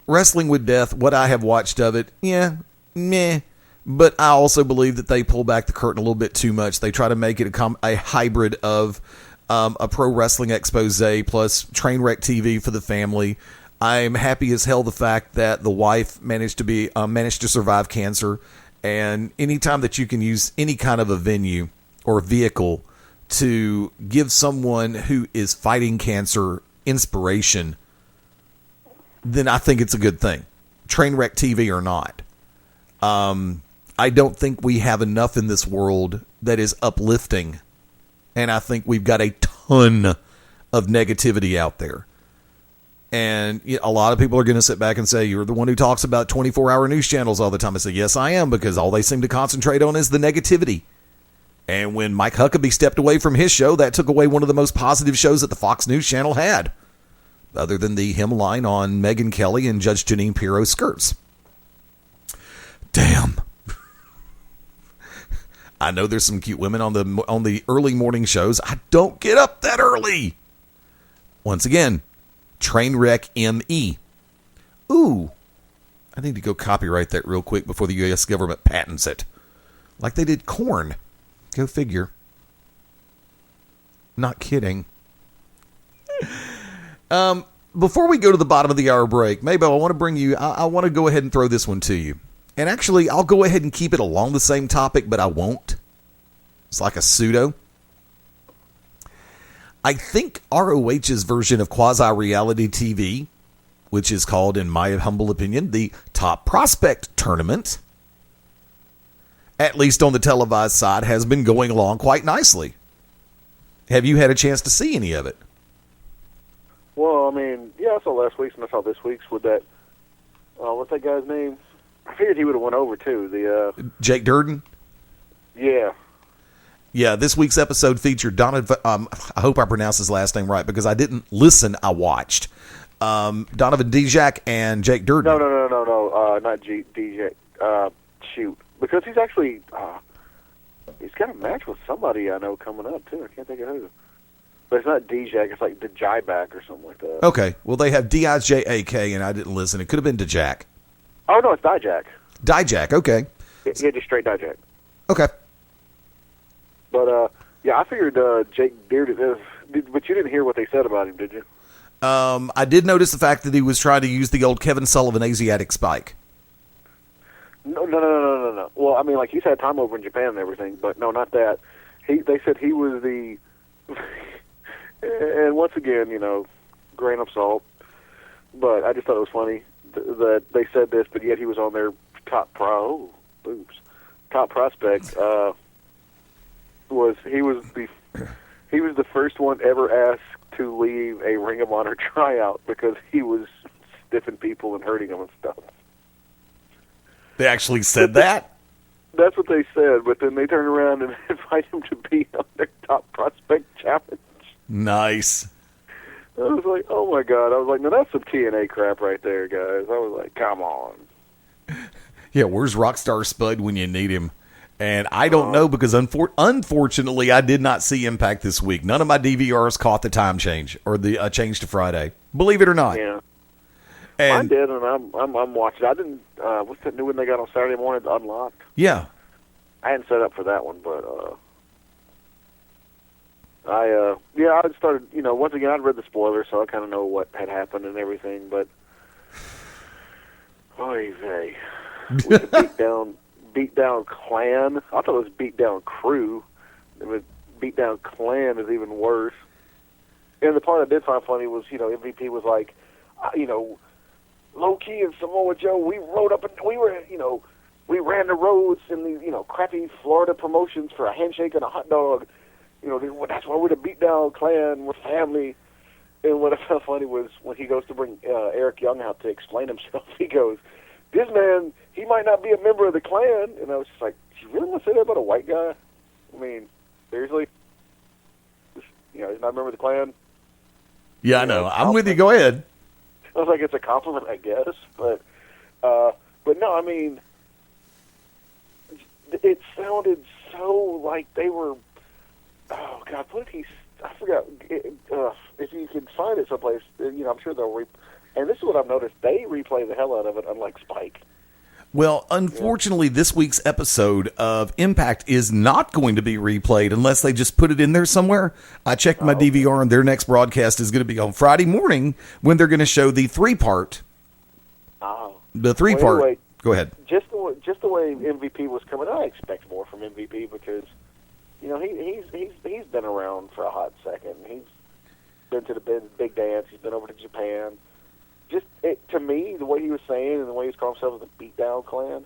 Wrestling with Death, what I have watched of it, yeah, meh. But I also believe that they pull back the curtain a little bit too much. They try to make it a hybrid of a pro wrestling expose plus Trainwreck TV for the family. I'm happy as hell the fact that the wife managed to survive cancer. And anytime that you can use any kind of a venue or a vehicle to give someone who is fighting cancer inspiration, then I think it's a good thing. Trainwreck TV or not. I don't think we have enough in this world that is uplifting. And I think we've got a ton of negativity out there. And a lot of people are going to sit back and say, you're the one who talks about 24-hour news channels all the time. I say, yes, I am, because all they seem to concentrate on is the negativity. And when Mike Huckabee stepped away from his show, that took away one of the most positive shows that the Fox News Channel had, other than the hymn line on Megyn Kelly and Judge Janine Pirro's skirts. Damn. I know there's some cute women on the early morning shows. I don't get up that early. Once again, Trainwreck ME. Ooh, I need to go copyright that real quick before the U.S. government patents it. Like they did corn. Go figure. Not kidding. Before we go to the bottom of the hour break, MaBo, I want to go ahead and throw this one to you. And actually, I'll go ahead and keep it along the same topic, but I won't. It's like a pseudo. I think ROH's version of quasi-reality TV, which is called, in my humble opinion, the Top Prospect Tournament, at least on the televised side, has been going along quite nicely. Have you had a chance to see any of it? Well, I mean, yeah, I saw last week's and I saw this week's with that, what's that guy's name? I figured he would have went over, too. Jake Durden? Yeah. Yeah, this week's episode featured Donovan. I hope I pronounced his last name right because I didn't listen. I watched Donovan Dijak and Jake Durden. No, not DJ. Shoot, because he's actually he's got a match with somebody I know coming up too. I can't think of who. But it's not Dijak. It's like Dijak or something like that. Okay, well they have Dijak and I didn't listen. It could have been Dijak. Oh no, it's Dijak. Dijak, okay. Yeah, just straight Dijak. Okay. But yeah, I figured Jake Bearded. But you didn't hear what they said about him, did you? I did notice the fact that he was trying to use the old Kevin Sullivan Asiatic spike. No. Well, I mean, like he's had time over in Japan and everything, but no, not that. They said he was the. And once again, grain of salt. But I just thought it was funny that they said this, but yet he was on their top prospect. He was the first one ever asked to leave a Ring of Honor tryout because he was stiffing people and hurting them and stuff. They actually said that? That's what they said, but then they turned around and invite him to be on their top prospect challenge. Nice. I was like, oh my God. I was like, no, that's some TNA crap right there, guys. I was like, come on. Yeah, where's Rockstar Spud when you need him? And I don't know because unfortunately I did not see Impact this week. None of my DVRs caught the time change or the change to Friday. Believe it or not. Yeah. And I did, and I'm watching. I didn't. What's that new one they got on Saturday morning? Unlocked. Yeah. I hadn't set up for that one, but I started. Once again, I'd read the spoilers, so I kind of know what had happened and everything. But oy vey, with the beat down clan. I thought it was beat down crew. It was beat down clan is even worse. And the part I did find funny was, MVP was like, low key and Samoa Joe, we rode up and we were, we ran the roads in the, crappy Florida promotions for a handshake and a hot dog. That's why we're the beat down clan, we're family. And what I found funny was when he goes to bring Eric Young out to explain himself, he goes, this man, he might not be a member of the clan. And I was just like, you really want to say that about a white guy? I mean, seriously? He's not a member of the clan? Yeah, I know. I'm with you. Go ahead. I was like, it's a compliment, I guess. But no, I mean, it sounded so like they were, oh, God, what did he, I forgot. If you can find it someplace, I'm sure they'll and this is what I've noticed, they replay the hell out of it, unlike Spike. Well, unfortunately, this week's episode of Impact is not going to be replayed unless they just put it in there somewhere. I checked my DVR, and their next broadcast is going to be on Friday morning when they're going to show the three-part. Oh. The three-part. Anyway, go ahead. Just the way MVP was coming, I expect more from MVP because, he's been around for a hot second. He's been to the big dance. He's been over to Japan. To me, the way he was saying and the way he was calling himself the Beatdown Clan,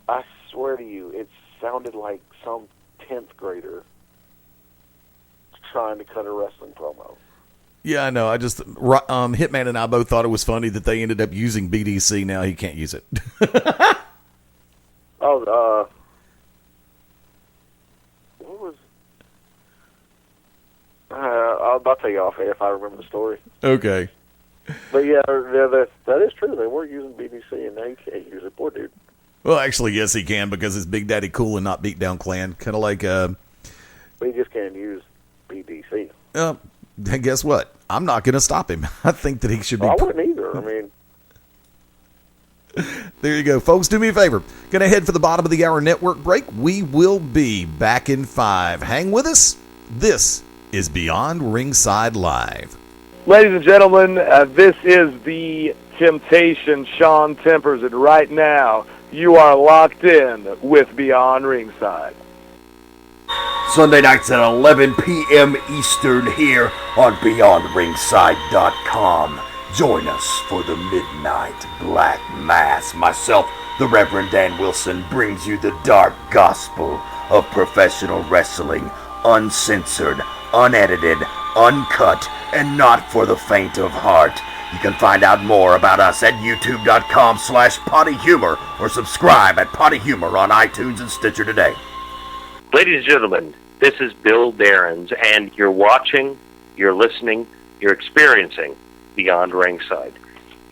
I swear to you, it sounded like some 10th grader trying to cut a wrestling promo. Yeah, I know. I just Hitman and I both thought it was funny that they ended up using BDC. Now he can't use it. What was? I'll tell you off air if I remember the story. Okay. But yeah, that is true. They were using BDC, and now you can't use it. Poor dude. Well, actually, yes, he can because it's Big Daddy Cool and not Beatdown Clan. Kind of like. But he just can't use BDC. Guess what? I'm not going to stop him. I think that he should be. I wouldn't either. I mean. There you go, folks. Do me a favor. Going to head for the bottom of the hour network break. We will be back in 5. Hang with us. This is Beyond Ringside Live. Ladies and gentlemen, this is The Temptation, Sean Tempers, and right now you are locked in with Beyond Ringside. Sunday nights at 11 p.m. Eastern here on BeyondRingside.com. Join us for the Midnight Black Mass. Myself, the Reverend Dan Wilson, brings you the dark gospel of professional wrestling, uncensored, unedited, uncut, and not for the faint of heart. You can find out more about us at youtube.com/pottyhumor or subscribe at Potty Humor on iTunes and Stitcher today. Ladies and gentlemen, This is Bill Behrens, and you're watching, you're listening, you're experiencing Beyond Ringside,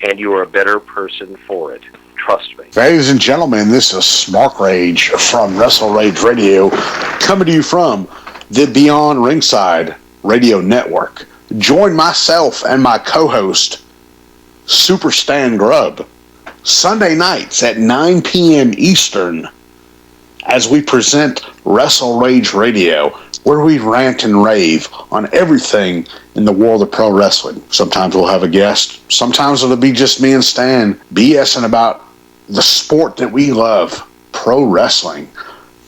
and you are a better person for it. Trust me. Ladies and gentlemen, this is SmackDown from WrestleRage Radio, coming to you from the Beyond Ringside Radio Network. Join myself and my co-host, Super Stan Grubb, Sunday nights at 9 p.m. Eastern, as we present WrestleRage Radio, where we rant and rave on everything in the world of pro wrestling. Sometimes we'll have a guest. Sometimes it'll be just me and Stan BSing about the sport that we love, pro wrestling.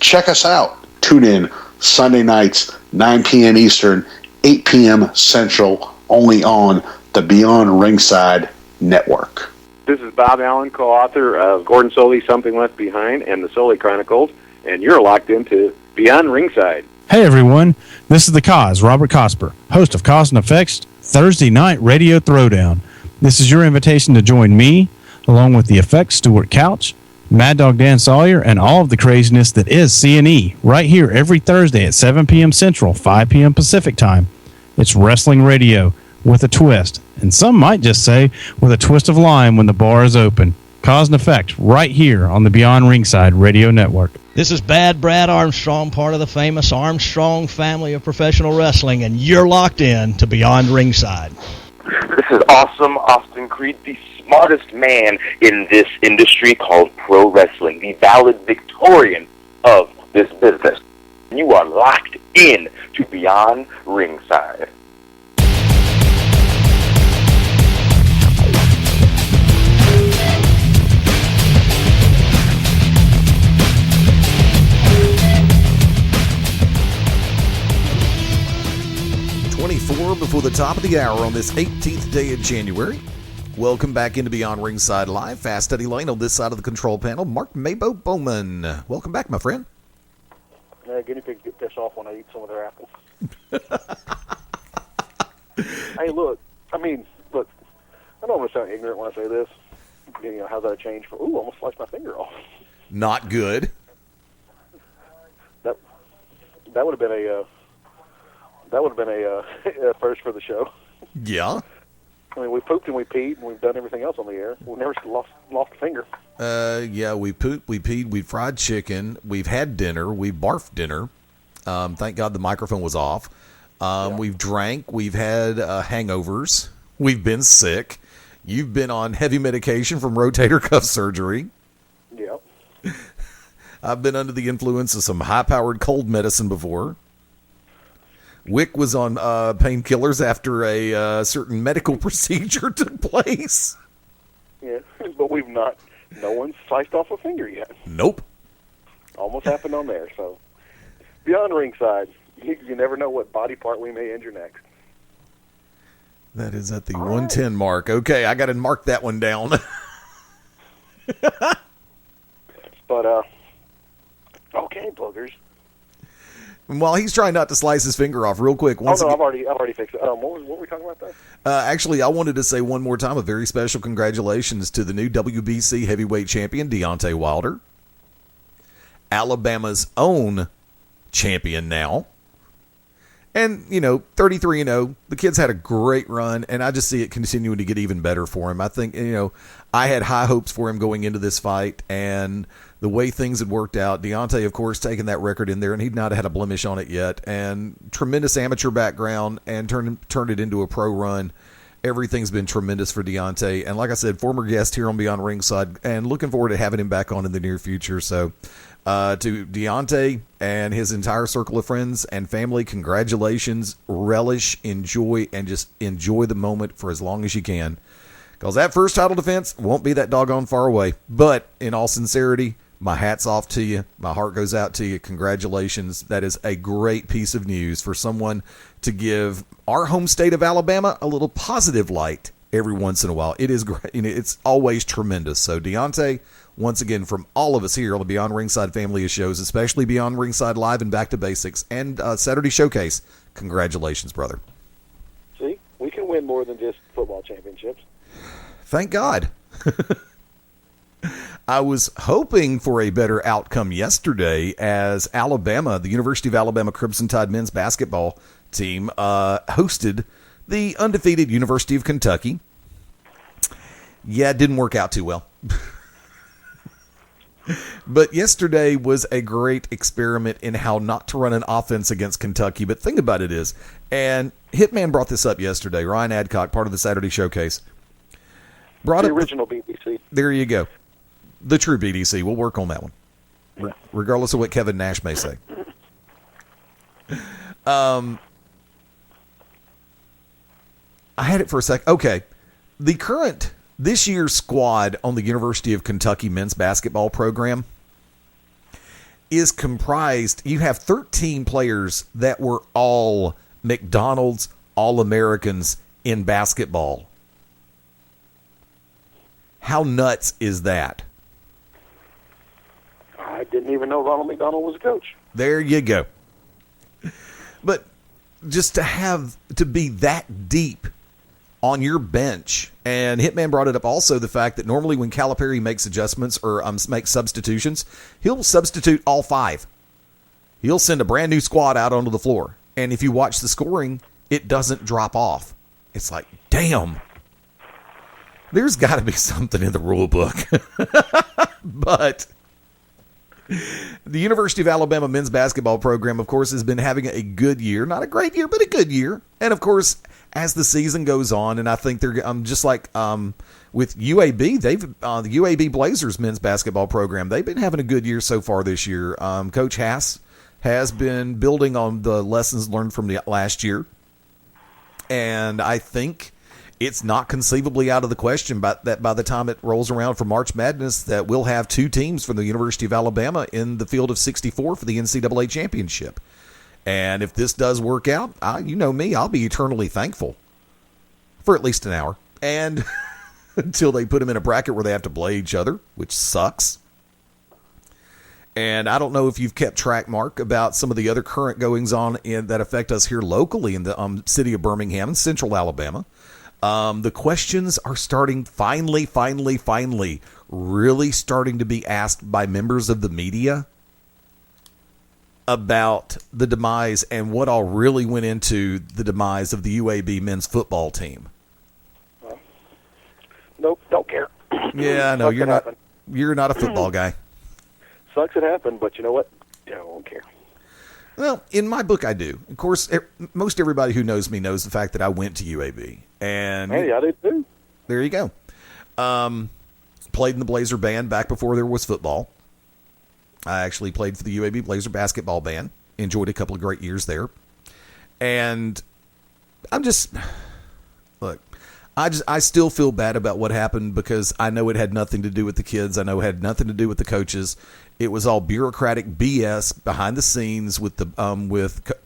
Check us out. Tune in Sunday nights, 9 p.m. Eastern, 8 p.m. Central, only on the Beyond Ringside Network. This is Bob Allen, co-author of Gordon Soley's Something Left Behind and the Soley Chronicles, and you're locked into Beyond Ringside. Hey everyone, this is the Cosz, Robert Cosper, host of Cosz and Effects Thursday Night Radio Throwdown. This is your invitation to join me, along with the Effects Stuart Couch, Mad Dog Dan Sawyer, and all of the craziness that is C&E, right here every Thursday at 7 p.m. Central, 5 p.m. Pacific Time. It's wrestling radio with a twist, and some might just say with a twist of lime when the bar is open. Cause and Effect, right here on the Beyond Ringside Radio Network. This is Bad Brad Armstrong, part of the famous Armstrong family of professional wrestling, and you're locked in to Beyond Ringside. This is Awesome Austin Creed, the smartest man in this industry called pro wrestling, the valedictorian of this business. You are locked in to Beyond Ringside. Before the top of the hour on this 18th day of January. Welcome back into Beyond Ringside Live. Fast Eddie Layne on this side of the control panel. Mark MaBo Bowman. Welcome back, my friend. Guinea pigs get pissed off when I eat some of their apples. Hey, look. I know I'm going to sound ignorant when I say this. You know, how's that change for, almost sliced my finger off. Not good. That would have been a first for the show. Yeah. I mean, we pooped and we peed, and we've done everything else on the air. We've never lost a finger. Yeah, we pooped, we peed, we fried chicken, we've had dinner, we barfed dinner. Thank God the microphone was off. We've drank, we've had hangovers, we've been sick. You've been on heavy medication from rotator cuff surgery. Yep. I've been under the influence of some high-powered cold medicine before. Wick was on painkillers after a certain medical procedure took place. Yeah, but no one's sliced off a finger yet. Nope. Almost happened on there, so. Beyond Ringside, you never know what body part we may injure next. That is at the 110 mark. Okay, I got to mark that one down. But, okay, boogers. While he's trying not to slice his finger off, real quick. I've already fixed it. What were we talking about there? Actually, I wanted to say one more time a very special congratulations to the new WBC heavyweight champion, Deontay Wilder. Alabama's own champion now. And, 33-0. The kid's had a great run, and I just see it continuing to get even better for him. I think, I had high hopes for him going into this fight, and the way things had worked out, Deontay, of course, taking that record in there, and he'd not had a blemish on it yet, and tremendous amateur background, and turned it into a pro run. Everything's been tremendous for Deontay, and like I said, former guest here on Beyond Ringside, and looking forward to having him back on in the near future. So, to Deontay and his entire circle of friends and family, congratulations, relish, enjoy, and just enjoy the moment for as long as you can. Because that first title defense won't be that doggone far away. But in all sincerity, my hat's off to you. My heart goes out to you. Congratulations. That is a great piece of news for someone to give our home state of Alabama a little positive light every once in a while. It is great. It's always tremendous. So Deontay, once again, from all of us here on the Beyond Ringside family of shows, especially Beyond Ringside Live and Back to Basics and Saturday Showcase, congratulations, brother. See, we can win more than just football championships. Thank God. I was hoping for a better outcome yesterday as Alabama, the University of Alabama Crimson Tide men's basketball team, hosted the undefeated University of Kentucky. Yeah, it didn't work out too well. But yesterday was a great experiment in how not to run an offense against Kentucky. But think about it is, and Hitman brought this up yesterday, Ryan Adcock, part of the Saturday Showcase. Brought the up original BBC. There you go. The true BDC. We'll work on that one, regardless of what Kevin Nash may say. I had it for a sec. Okay. This year's squad on the University of Kentucky men's basketball program is comprised, you have 13 players that were all McDonald's All-Americans in basketball. How nuts is that? I didn't even know Ronald McDonald was a coach. There you go. But just to be that deep on your bench, and Hitman brought it up also, the fact that normally when Calipari makes adjustments or makes substitutions, he'll substitute all 5. He'll send a brand new squad out onto the floor. And if you watch the scoring, it doesn't drop off. It's like, damn. There's got to be something in the rule book. But the University of Alabama men's basketball program, of course, has been having a good year. Not a great year, but a good year. And, of course, as the season goes on, and I think they're just like with UAB, the UAB Blazers men's basketball program, they've been having a good year so far this year. Coach Haas has been building on the lessons learned from the last year. And I think it's not conceivably out of the question that by the time it rolls around for March Madness that we'll have 2 teams from the University of Alabama in the field of 64 for the NCAA championship. And if this does work out, you know me, I'll be eternally thankful for at least an hour. And until they put them in a bracket where they have to play each other, which sucks. And I don't know if you've kept track, Mark, about some of the other current goings on that affect us here locally in the city of Birmingham and central Alabama. The questions are starting finally, really starting to be asked by members of the media about the demise and what all really went into the demise of the UAB men's football team. Nope, don't care. Yeah, I know you're not a football guy. Sucks it happened, but you know what? I don't care. Well, in my book, I do. Of course, most everybody who knows me knows the fact that I went to UAB. And hey, I did too. There you go. Played in the Blazer band back before there was football. I actually played for the UAB Blazer basketball band. Enjoyed a couple of great years there. And I still feel bad about what happened because I know it had nothing to do with the kids. I know it had nothing to do with the coaches. It was all bureaucratic BS behind the scenes with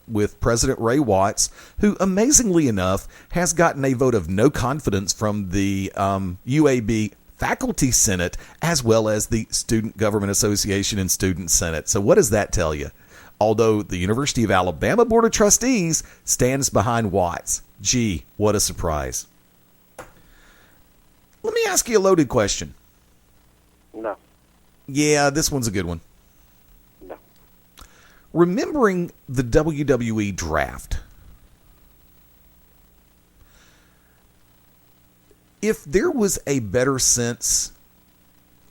with President Ray Watts, who amazingly enough has gotten a vote of no confidence from the UAB Faculty Senate as well as the Student Government Association and Student Senate. So what does that tell you? Although the University of Alabama Board of Trustees stands behind Watts. Gee, what a surprise. Let me ask you a loaded question. No. Yeah, this one's a good one. No. Remembering the WWE draft, if there was a better sense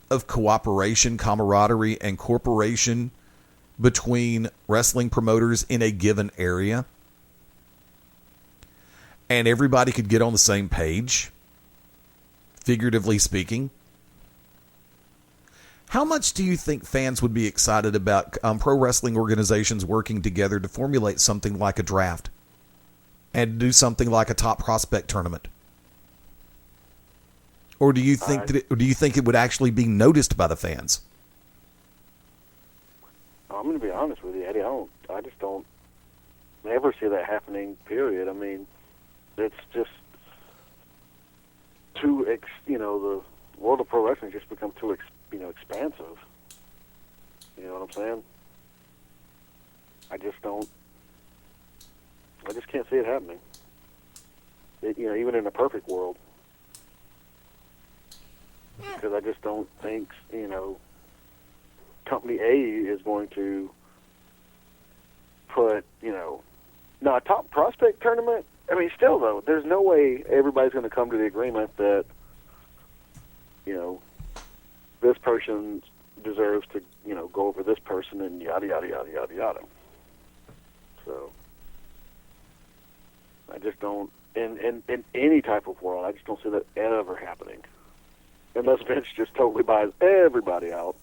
of cooperation, camaraderie, and cooperation between wrestling promoters in a given area, and everybody could get on the same page, figuratively speaking, how much do you think fans would be excited about pro wrestling organizations working together to formulate something like a draft and do something like a top prospect tournament? Or do you think it would actually be noticed by the fans? I'm going to be honest with you, Eddie. I just don't ever see that happening. Period. I mean, it's just too. The world of pro wrestling just become too expansive. You know what I'm saying? I just can't see it happening. Even in a perfect world. because I just don't think, Company A is going to put, now a top prospect tournament, I mean, still, though, there's no way everybody's going to come to the agreement that, this person deserves to, go over this person and yada, yada, yada, yada, yada. So, I just don't, in any type of world, I just don't see that ever happening. Unless Vince just totally buys everybody out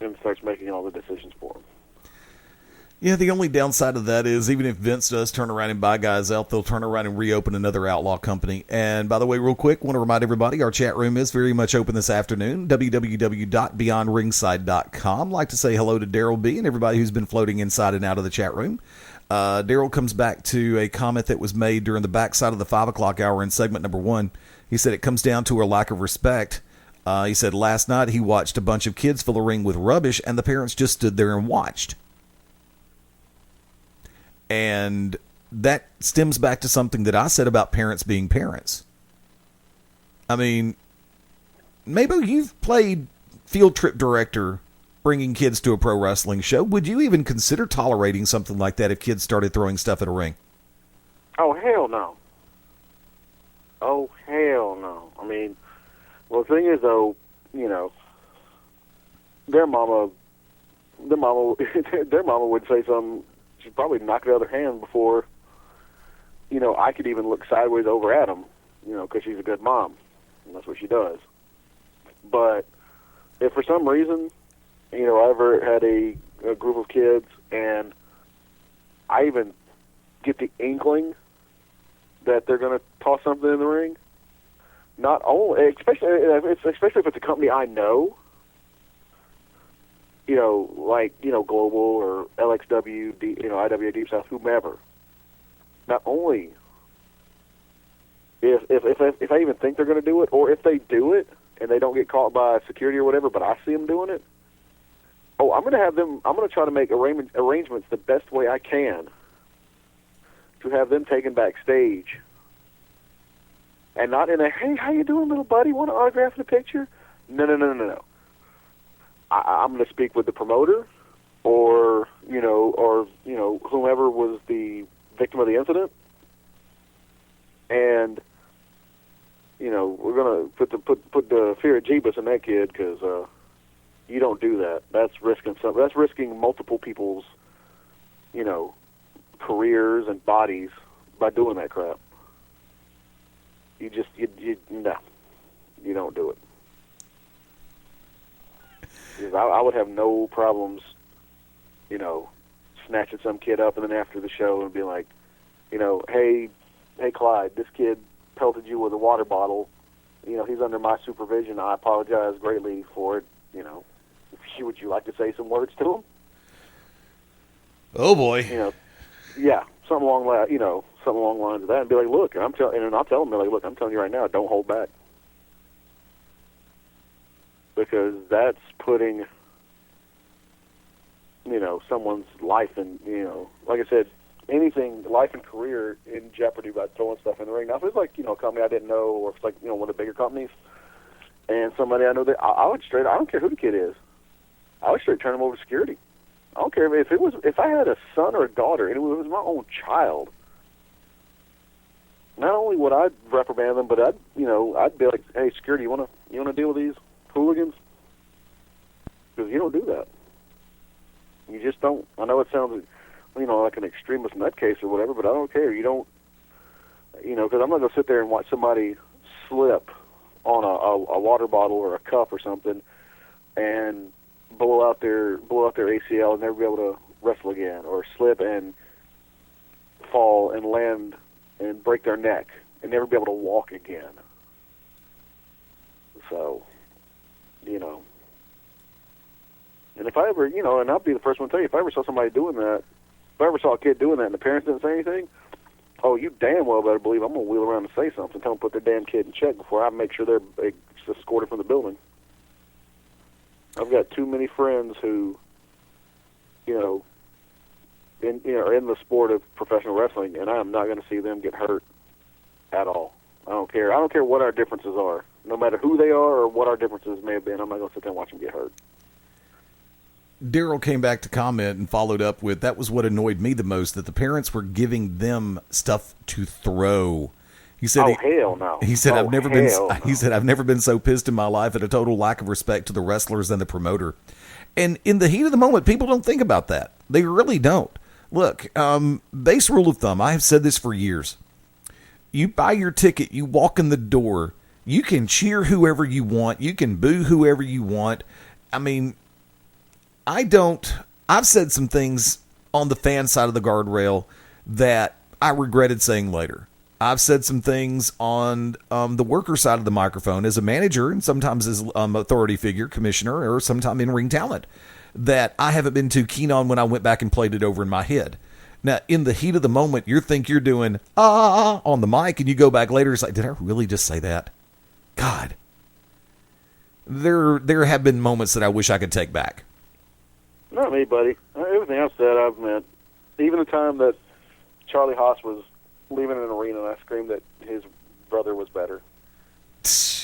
and starts making all the decisions for them. Yeah, the only downside of that is even if Vince does turn around and buy guys out, they'll turn around and reopen another outlaw company. And by the way, real quick, want to remind everybody, our chat room is very much open this afternoon, www.beyondringside.com. Like to say hello to Daryl B. and everybody who's been floating inside and out of the chat room. Daryl comes back to a comment that was made during the backside of the 5 o'clock hour in segment number 1. He said it comes down to a lack of respect. He said last night he watched a bunch of kids fill a ring with rubbish and the parents just stood there and watched. And that stems back to something that I said about parents being parents. I mean, MaBo, you've played field trip director bringing kids to a pro wrestling show. Would you even consider tolerating something like that if kids started throwing stuff at a ring? Oh, hell no. Oh, hell no. I mean, well, the thing is, though, their mama would say something. She'd probably knock it out of their hand before, I could even look sideways over at them, because she's a good mom, and that's what she does. But if for some reason, I ever had a group of kids, and I even get the inkling that they're going to toss something in the ring, not only, especially if it's a company I know, Global or LXW, IWA Deep South, whomever. Not only if I even think they're going to do it, or if they do it and they don't get caught by security or whatever, but I see them doing it, I'm going to try to make arrangements the best way I can to have them taken backstage. And not in a, hey, how you doing, little buddy? Want to autograph in a picture? No. I'm going to speak with the promoter, or whomever was the victim of the incident, and we're going to put the fear of Jeebus in that kid, because you don't do that. That's risking something. That's risking multiple people's careers and bodies by doing that crap. You don't do it. Because I would have no problems, snatching some kid up and then after the show and being like, hey Clyde, this kid pelted you with a water bottle. He's under my supervision. I apologize greatly for it. Would you like to say some words to him? Oh boy. Yeah, something along the lines of that, and be like, look, and I'll tell him, look, I'm telling you right now, don't hold back. Because that's putting, someone's life and, like I said, life and career in jeopardy by throwing stuff in the ring. Now, if it's like, a company I didn't know, or if it's like, one of the bigger companies, and somebody I know, I don't care who the kid is, I would straight turn him over to security. I don't care if I had a son or a daughter, and it was my own child. Not only would I reprimand them, but I'd be like, hey, security, you want to deal with these hooligans? Because you don't do that. You just don't. I know it sounds, like an extremist nutcase or whatever, but I don't care. You don't, because I'm not going to sit there and watch somebody slip on a water bottle or a cup or something and blow out their ACL and never be able to wrestle again, or slip and fall and land and break their neck and never be able to walk again. So, and if I ever, and I'll be the first one to tell you, if I ever saw somebody doing that, if I ever saw a kid doing that and the parents didn't say anything, oh, you damn well better believe I'm going to wheel around and say something, tell them to put their damn kid in check before I make sure they're escorted from the building. I've got too many friends who, are in the sport of professional wrestling, and I am not going to see them get hurt at all. I don't care. I don't care what our differences are. No matter who they are or what our differences may have been, I'm not going to sit there and watch them get hurt. Daryl came back to comment and followed up with, that was what annoyed me the most, that the parents were giving them stuff to throw. He said, hell no. He said, I've never been so pissed in my life at a total lack of respect to the wrestlers and the promoter. And in the heat of the moment, people don't think about that. They really don't. Look, base rule of thumb, I have said this for years. You buy your ticket, you walk in the door, you can cheer whoever you want, you can boo whoever you want. I mean, I've said some things on the fan side of the guardrail that I regretted saying later. I've said some things on the worker side of the microphone as a manager and sometimes as authority figure, commissioner, or sometime in ring talent that I haven't been too keen on when I went back and played it over in my head. Now, in the heat of the moment, you think you're doing on the mic, and you go back later, it's like, did I really just say that? God. There have been moments that I wish I could take back. Not me, buddy. Everything I've said, I've meant. Even the time that Charlie Haas was leaving an arena and I screamed that his brother was better.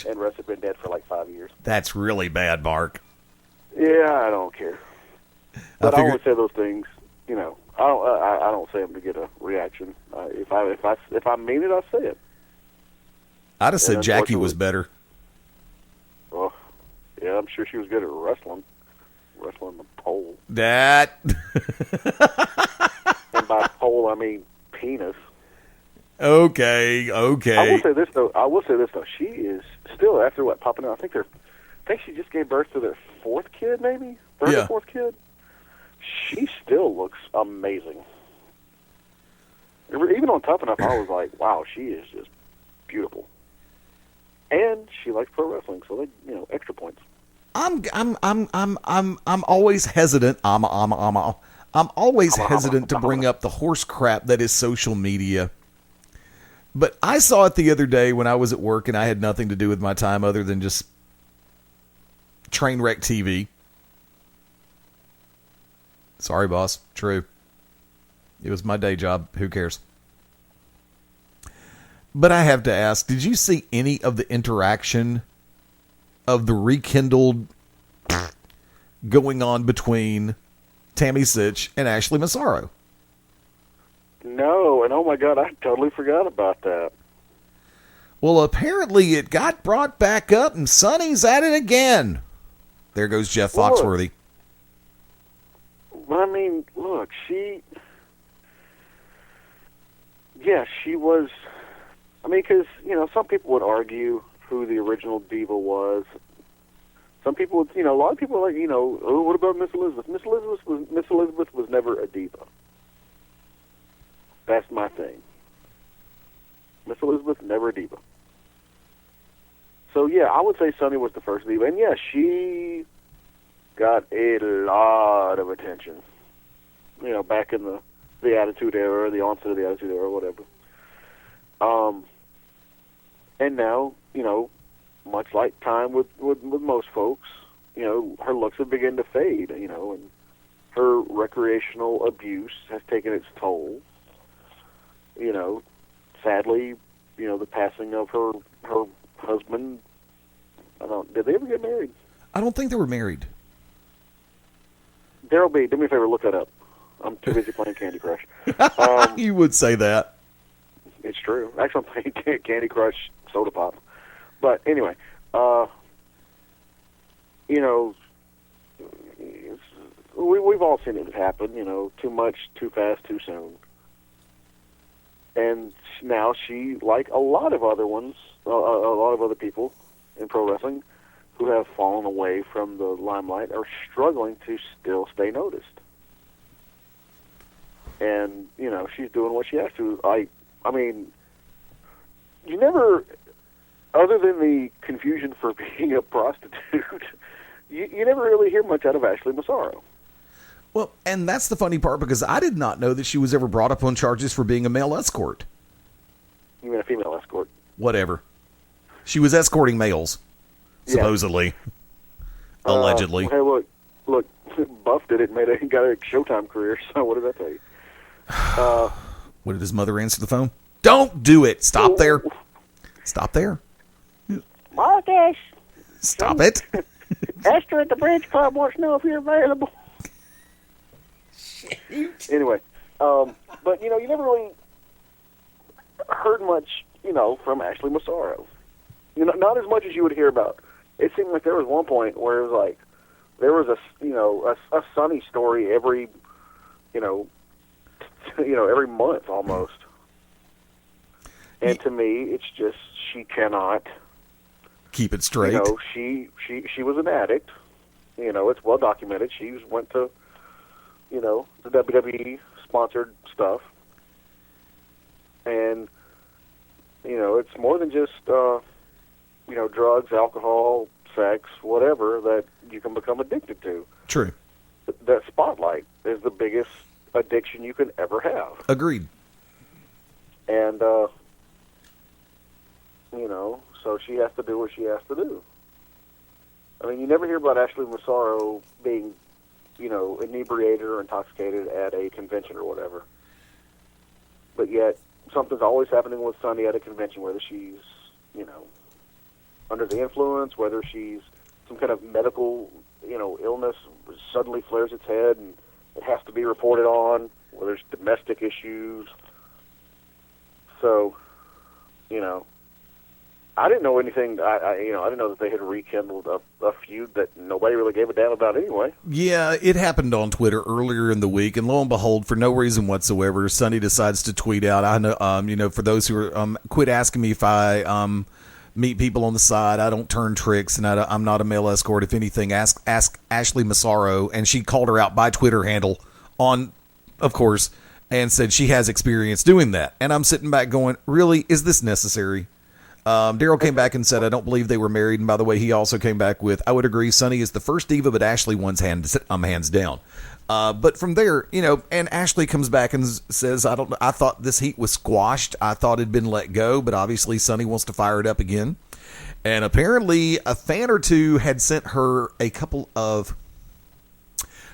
And Russ had been dead for like 5 years. That's really bad, Mark. Yeah, I don't care. But I only say those things, you know. I don't say them to get a reaction. If I mean it, I say it. I'd have said Jackie was better. Well, yeah, I'm sure she was good at wrestling the pole. That. And by pole, I mean penis. Okay. I will say this though. She is still, after popping out. I think she just gave birth to their fourth kid, maybe third or fourth kid. She still looks amazing. Even on Tough Enough, I was like, wow, she is just beautiful. And she likes pro wrestling, so they, extra points. I'm always hesitant. I'm always hesitant to bring up the horse crap that is social media. But I saw it the other day when I was at work and I had nothing to do with my time other than just Trainwreck TV. Sorry, boss. True. It was my day job. Who cares? But I have to ask, did you see any of the interaction of the rekindled going on between Tammy Sitch and Ashley Massaro? No, and oh my God, I totally forgot about that. Well, apparently it got brought back up and Sonny's at it again. There goes Jeff Foxworthy. I mean, look, she was, because, some people would argue who the original diva was. Some people would, a lot of people are like, oh, what about Miss Elizabeth? Miss Elizabeth was never a diva. That's my thing. Miss Elizabeth, never a diva. So, yeah, I would say Sunny was the first diva. And, yeah, she got a lot of attention. Back in the Attitude Era, the onset of the Attitude Era, whatever. And now, much like time with most folks, her looks have begun to fade, and her recreational abuse has taken its toll. Sadly, the passing of her husband. Did they ever get married? I don't think they were married. Daryl B, do me a favor, look that up. I'm too busy playing Candy Crush. You would say that. It's true. Actually, I'm playing Candy Crush Soda Pop. But anyway, we've all seen it happen, too much, too fast, too soon. And now she, like a lot of other ones, a lot of other people in pro wrestling who have fallen away from the limelight, are struggling to still stay noticed. And, she's doing what she has to. I mean, you never, other than the confusion for being a prostitute, you never really hear much out of Ashley Massaro. Well, and that's the funny part, because I did not know that she was ever brought up on charges for being a male escort. You mean a female escort? Whatever. She was escorting males, supposedly. Allegedly. Hey, look, Buff did it and got a Showtime career, so what did that tell you? What did his mother answer the phone? Don't do it! Stop there! Stop there. Marcus. Stop it. Esther at the Bridge Club wants to know if you're available. Anyway, but, you know, you never really heard much, you know, from Ashley Massaro. You know, not as much as you would hear about. It seemed like there was one point where it was like, there was a Sunny story every, every month almost. And to me, it's just, she cannot keep it straight. You know, she was an addict. You know, it's well documented. She went to, you know, the WWE sponsored stuff. And, you know, it's more than just, drugs, alcohol, sex, whatever, that you can become addicted to. True. That spotlight is the biggest addiction you can ever have. Agreed. And, so she has to do what she has to do. I mean, you never hear about Ashley Massaro being, inebriated or intoxicated at a convention or whatever. But yet, something's always happening with Sunny at a convention, whether she's, under the influence, whether she's some kind of medical, illness suddenly flares its head and it has to be reported on, whether there's domestic issues. So, I didn't know anything. I didn't know that they had rekindled a feud that nobody really gave a damn about anyway. Yeah, it happened on Twitter earlier in the week, and lo and behold, for no reason whatsoever, Sonny decides to tweet out. I know, for those who are quit asking me if I meet people on the side. I don't turn tricks, and I'm not a male escort. If anything, ask Ashley Massaro, and she called her out by Twitter handle on, of course, and said she has experience doing that. And I'm sitting back going, really, is this necessary? Daryl came back and said, I don't believe they were married. And by the way, he also came back with, I would agree, Sonny is the first diva, but Ashley wants hands down. But from there, and Ashley comes back and says, I thought this heat was squashed. I thought it'd been let go, but obviously Sonny wants to fire it up again. And apparently a fan or two had sent her a couple of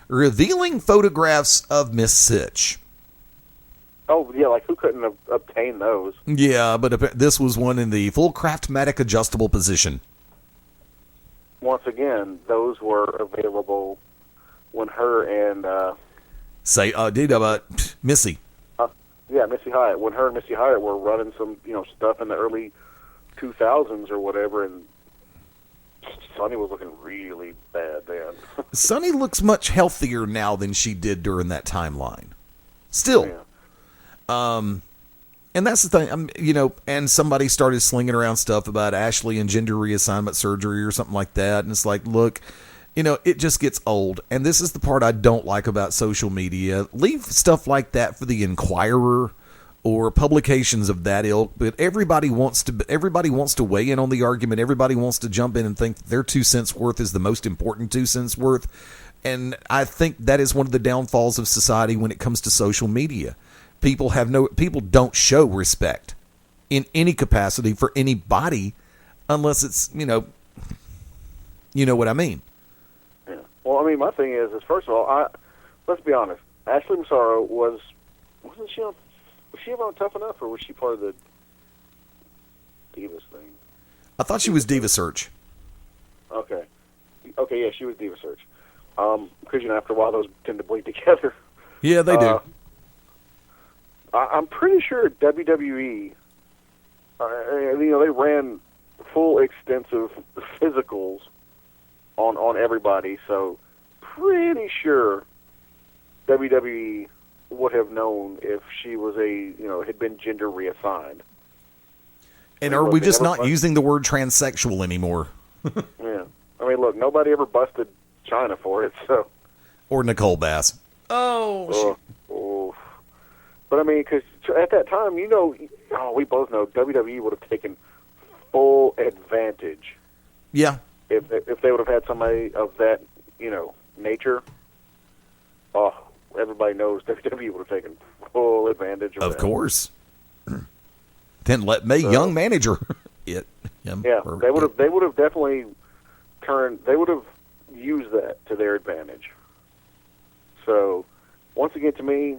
revealing photographs of Miss Sitch. Oh, yeah, like who couldn't have obtained those? Yeah, but this was one in the full Craftmatic adjustable position. Once again, those were available when her and... Missy. Missy Hyatt. When her and Missy Hyatt were running some, stuff in the early 2000s or whatever, and Sonny was looking really bad then. Sonny looks much healthier now than she did during that timeline. Still. Yeah. And that's the thing, and somebody started slinging around stuff about Ashley and gender reassignment surgery or something like that. And it's like, look, it just gets old. And this is the part I don't like about social media. Leave stuff like that for the Inquirer or publications of that ilk. But everybody wants to weigh in on the argument. Everybody wants to jump in and think their 2 cents worth is the most important 2 cents worth. And I think that is one of the downfalls of society when it comes to social media. People don't show respect in any capacity for anybody unless it's, you know what I mean. Yeah. Well, I mean, my thing is first of all, let's be honest. Ashley Massaro wasn't she on? Was she ever on Tough Enough, or was she part of the Divas thing? I thought she was Diva Search. Okay, yeah, she was Diva Search. Because after a while, those tend to bleed together. Yeah, they do. I'm pretty sure WWE, they ran full extensive physicals on everybody, so pretty sure WWE would have known if she was had been gender reassigned. And are we just not using the word transsexual anymore? Yeah. I mean, look, nobody ever busted China for it, so. Or Nicole Bass. Oh. But I mean, because at that time, we both know WWE would have taken full advantage. Yeah. If they would have had somebody of that, nature. Oh, everybody knows WWE would have taken full advantage of that. Of course. Then let Mae Young manager it. They would have definitely they would have used that to their advantage. So, once again, to me,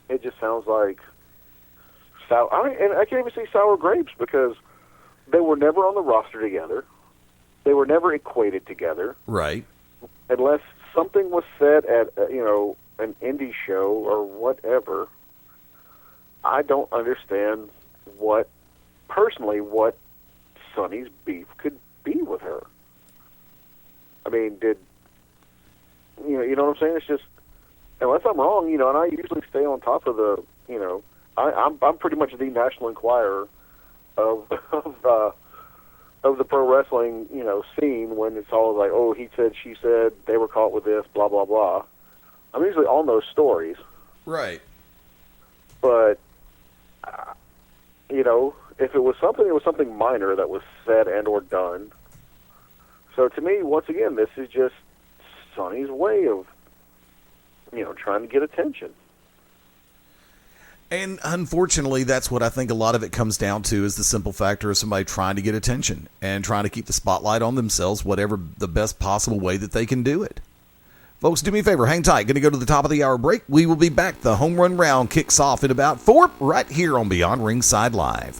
it just sounds like and I can't even see sour grapes because they were never on the roster together. They were never equated together. Right. Unless something was said at, an indie show or whatever. I don't understand what Sonny's beef could be with her. I mean, you know what I'm saying? It's just, unless I'm wrong, and I usually stay on top of the, I'm pretty much the National Enquirer of the pro wrestling, scene when it's all like, oh, he said, she said, they were caught with this, blah, blah, blah. I'm usually on those stories. Right. But, if it was something minor that was said and or done. So to me, once again, this is just Sonny's way of, trying to get attention. And unfortunately, that's what I think a lot of it comes down to, is the simple factor of somebody trying to get attention and trying to keep the spotlight on themselves, whatever the best possible way that they can do it. Folks, do me a favor, hang tight. Going to go to the top of the hour break. We will be back. The home run round kicks off in about 4 right here on Beyond Ringside Live.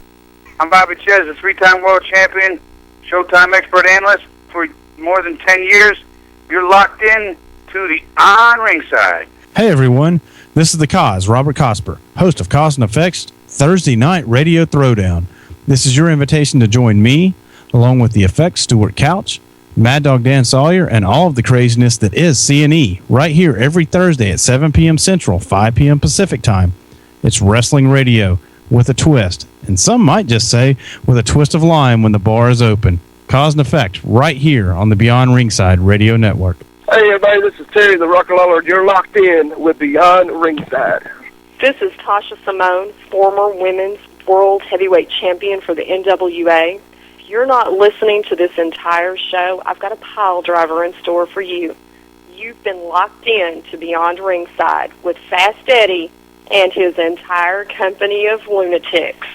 I'm Bobby Ches, a 3-time world champion, Showtime expert analyst for more than 10 years. You're locked in to the On Ringside. Hey everyone, this is the Cosz, Robert Cosper, host of Cosz and Effects Thursday Night Radio Throwdown. This is your invitation to join me, along with the Effects Stuart Couch, Mad Dog Dan Sawyer, and all of the craziness that is C&E, right here every Thursday at 7 p.m. Central, 5 p.m. Pacific Time. It's wrestling radio with a twist, and some might just say with a twist of lime when the bar is open. Cause and Effect, right here on the Beyond Ringside Radio Network. Hey everybody, this is Terry the Rock'n'Roller. You're locked in with Beyond Ringside. This is Tasha Simone, former women's world heavyweight champion for the NWA. If you're not listening to this entire show, I've got a pile driver in store for you. You've been locked in to Beyond Ringside with Fast Eddie and his entire company of lunatics.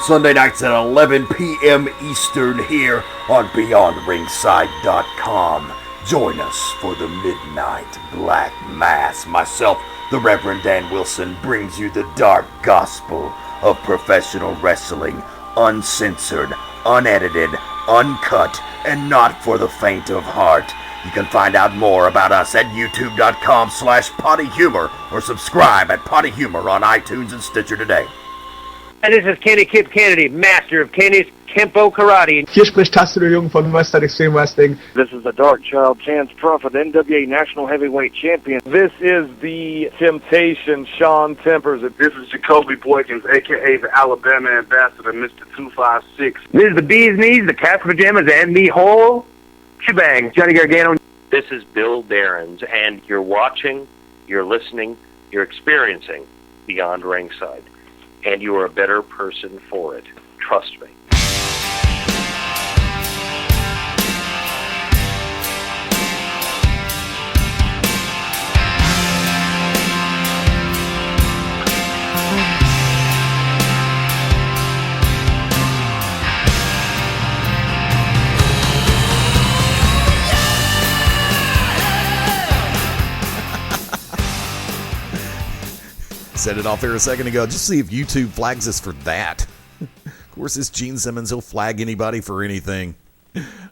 Sunday nights at 11 p.m. Eastern here on BeyondRingside.com. Join us for the Midnight Black Mass. Myself, the Reverend Dan Wilson, brings you the dark gospel of professional wrestling, uncensored, unedited, uncut, and not for the faint of heart. You can find out more about us at youtube.com/pottyhumor or subscribe at Potty Humor on iTunes and Stitcher today. And this is Kenny Kip Kennedy, master of Kenny's Kempo Karate. Hier spricht Tassilo Jung von Western Extreme Wrestling. This is the Dark Child Chance Crawford, NWA National Heavyweight Champion. This is the Temptation, Sean Tempers. This is Jacoby Boykins, a.k.a. the Alabama Ambassador, Mr. 256. This is the Bee's Knees, the Cat Pajamas, and the whole shebang, Johnny Gargano. This is Bill Behrens, and you're watching, you're listening, you're experiencing Beyond Ringside. And you are a better person for it. Trust me. Set it off there a second ago. Just see if YouTube flags us for that. Of course, it's Gene Simmons. He'll flag anybody for anything.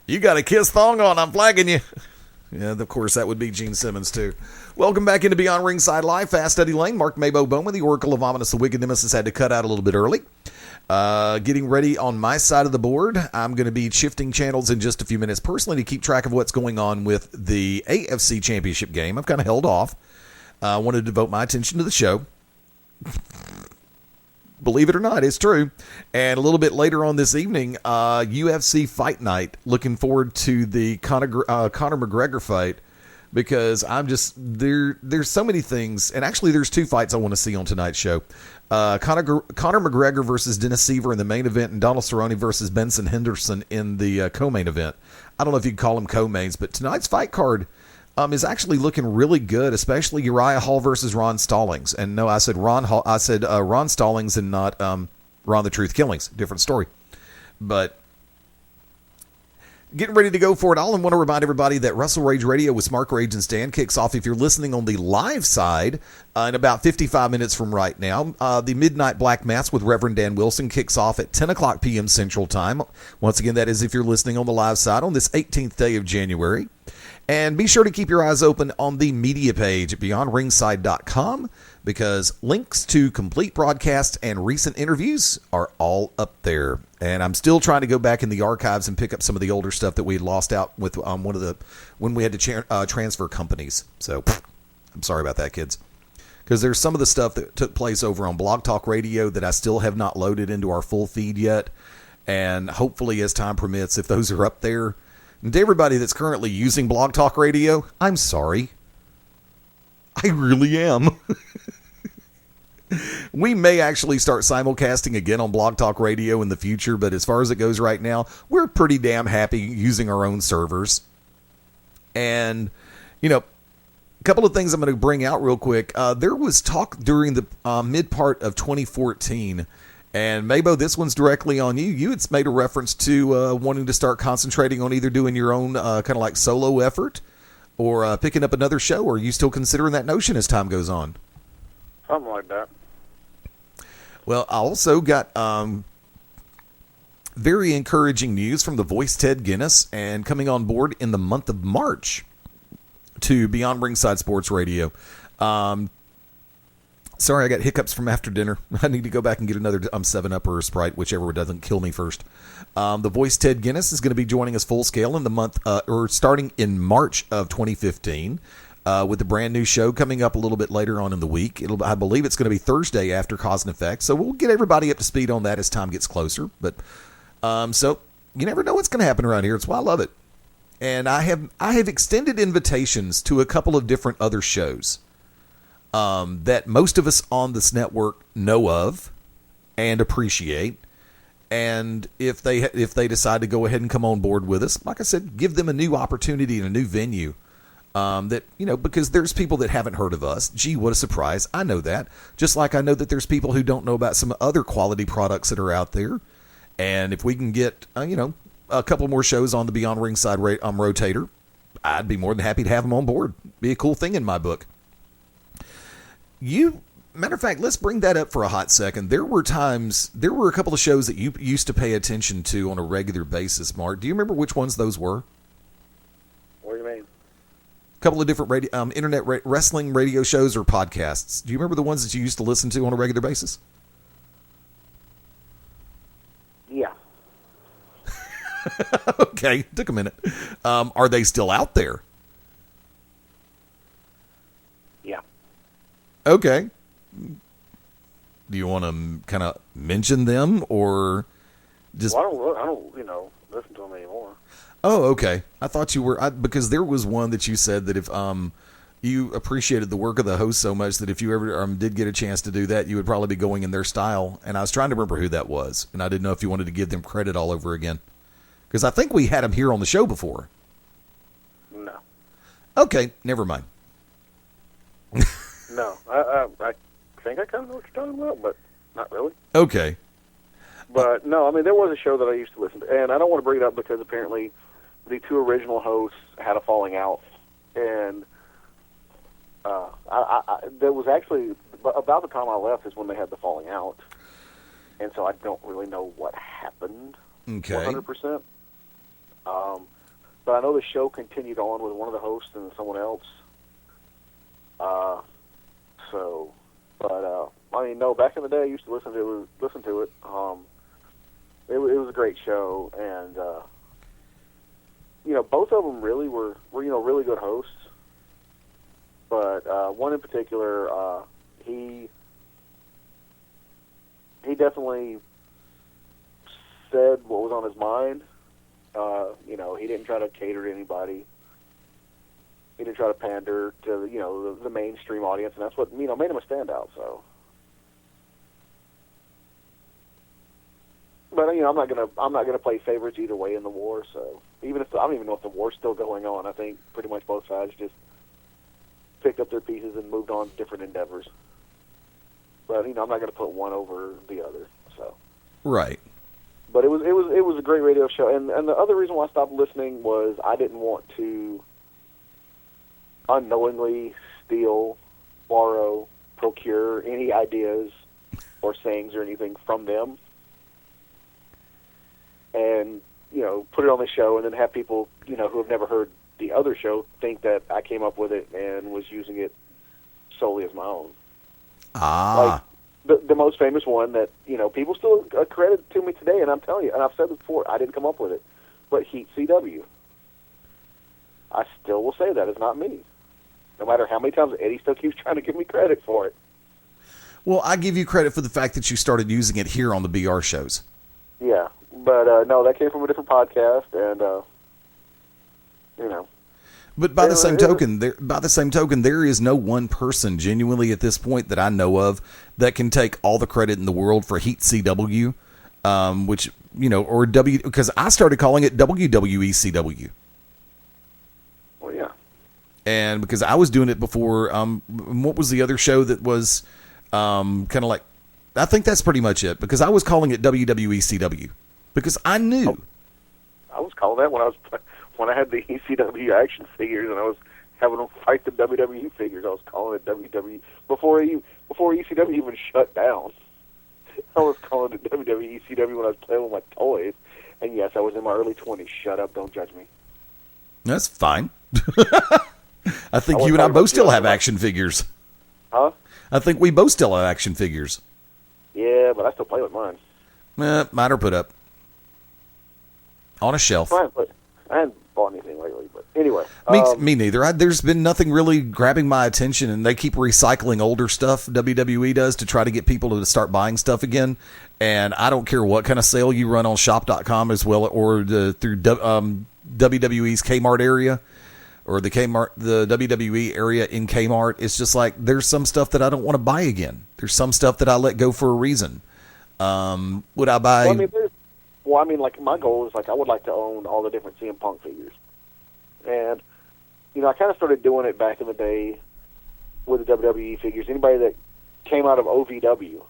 You got a Kiss thong on, I'm flagging you. Yeah, of course, that would be Gene Simmons, too. Welcome back into Beyond Ringside Live. Fast Eddie Layne, Mark MaBo Bowman, the Oracle of Ominous, the Wicked Nemesis had to cut out a little bit early. Getting ready on my side of the board. I'm going to be shifting channels in just a few minutes personally to keep track of what's going on with the AFC Championship game. I've kind of held off. I wanted to devote my attention to the show. Believe it or not, it's true. And a little bit later on this evening, UFC Fight Night. Looking forward to the Conor McGregor fight because I'm just there's so many things, and actually there's 2 fights I want to see on tonight's show. Conor McGregor versus Dennis Seaver in the main event, and Donald Cerrone versus Benson Henderson in the co-main event. I don't know if you can call them co-mains, but tonight's fight card is actually looking really good, especially Uriah Hall versus Ron Stallings. And no, I said Ron Stallings and not Ron the Truth Killings. Different story. But Getting ready to go for it all, and want to remind everybody that WrestleRage Radio with Smarkrage and Stan kicks off, if you're listening on the live side, in about 55 minutes from right now. The Midnight Black Mass with Reverend Dan Wilson kicks off at 10 o'clock p.m. Central Time. Once again, that is if you're listening on the live side on this 18th day of January. And be sure to keep your eyes open on the media page at beyondringside.com, because links to complete broadcasts and recent interviews are all up there. And I'm still trying to go back in the archives and pick up some of the older stuff that we had lost out with when we had to transfer companies. So I'm sorry about that, kids, because there's some of the stuff that took place over on Blog Talk Radio that I still have not loaded into our full feed yet. And hopefully, as time permits, if those are up there, and to everybody that's currently using Blog Talk Radio, I'm sorry. I really am. We may actually start simulcasting again on Blog Talk Radio in the future, but as far as it goes right now, we're pretty damn happy using our own servers. And, a couple of things I'm going to bring out real quick. There was talk during the mid part of 2014, and MaBo, this one's directly on you. You had made a reference to wanting to start concentrating on either doing your own kind of like solo effort or picking up another show. Or are you still considering that notion as time goes on? Something like that. Well, I also got very encouraging news from the voice Ted Guinness, and coming on board in the month of March to Beyond Ringside Sports Radio. Sorry, I got hiccups from after dinner. I need to go back and get another 7-Up or a Sprite, whichever doesn't kill me first. The voice Ted Guinness is going to be joining us full scale in the month, or starting in March of 2015. With a brand new show coming up a little bit later on in the week. I believe it's going to be Thursday after Cause and Effect, so we'll get everybody up to speed on that as time gets closer. But so you never know what's going to happen around here. It's why I love it. And I have extended invitations to a couple of different other shows that most of us on this network know of and appreciate. And if they decide to go ahead and come on board with us, like I said, give them a new opportunity and a new venue. Because there's people that haven't heard of us. Gee, what a surprise. I know that. Just like I know that there's people who don't know about some other quality products that are out there. And if we can get, a couple more shows on the Beyond Ringside Rotator, I'd be more than happy to have them on board. Be a cool thing in my book. Matter of fact, let's bring that up for a hot second. There were a couple of shows that you used to pay attention to on a regular basis, Mark. Do you remember which ones those were? What do you mean? Couple of different internet wrestling radio shows or podcasts. Do you remember the ones that you used to listen to on a regular basis? Yeah. Okay, took a minute. Are they still out there? Yeah. Okay. Do you want to kind of mention them or just? Well, I don't listen to them anymore. Oh, okay. I thought you were, because there was one that you said that if you appreciated the work of the host so much that if you ever did get a chance to do that, you would probably be going in their style. And I was trying to remember who that was, and I didn't know if you wanted to give them credit all over again, because I think we had them here on the show before. No. Okay, never mind. No, I think I kind of know what you're talking about, but not really. Okay. But no, I mean, there was a show that I used to listen to, and I don't want to bring it up because apparently the two original hosts had a falling out, and there was actually about the time I left is when they had the falling out, and so I don't really know what happened. Okay. 100%. But I know the show continued on with one of the hosts and someone else. I mean, no, back in the day I used to listen to it. It was a great show, and both of them really were really good hosts. But one in particular, he definitely said what was on his mind. He didn't try to cater to anybody. He didn't try to pander to the mainstream audience, and that's what made him a standout. So. But I'm not gonna play favorites either way in the war. So even if I don't even know if the war's still going on, I think pretty much both sides just picked up their pieces and moved on to different endeavors. But I'm not gonna put one over the other. So right. But it was a great radio show, and the other reason why I stopped listening was I didn't want to unknowingly steal, borrow, procure any ideas or sayings or anything from them, and put it on the show, and then have people who have never heard the other show think that I came up with it and was using it solely as my own. Ah. Like the most famous one that people still credit to me today, and I'm telling you, and I've said this before, I didn't come up with it, but Heat CW. I still will say that it's not me, no matter how many times Eddie still keeps trying to give me credit for it. Well, I give you credit for the fact that you started using it here on the BR shows. Yeah, but no, that came from a different podcast, and But by the same token, there is no one person genuinely at this point that I know of that can take all the credit in the world for Heat CW, which or because I started calling it WWE CW. Well, yeah. And because I was doing it before, what was the other show that was kind of like? I think that's pretty much it, because I was calling it WWE CW because I knew. I was calling that when I had the ECW action figures and I was having them fight the WWE figures. I was calling it WWE before ECW even shut down. I was calling it WWE ECW when I was playing with my toys. And yes, I was in my early 20s. Shut up! Don't judge me. That's fine. I think you and I both still have action figures. Huh? I think we both still have action figures. Yeah, but I still play with mine. Mine are put up on a shelf. I haven't bought anything lately, but anyway. Me neither. There's been nothing really grabbing my attention, and they keep recycling older stuff, WWE does, to try to get people to start buying stuff again. And I don't care what kind of sale you run on shop.com as well, or through WWE's Kmart area, or the WWE area in Kmart. It's just like there's some stuff that I don't want to buy again. There's some stuff that I let go for a reason. Would I buy... Well, I mean, like, my goal is, like, I would like to own all the different CM Punk figures. And, I kind of started doing it back in the day with the WWE figures. Anybody that came out of OVW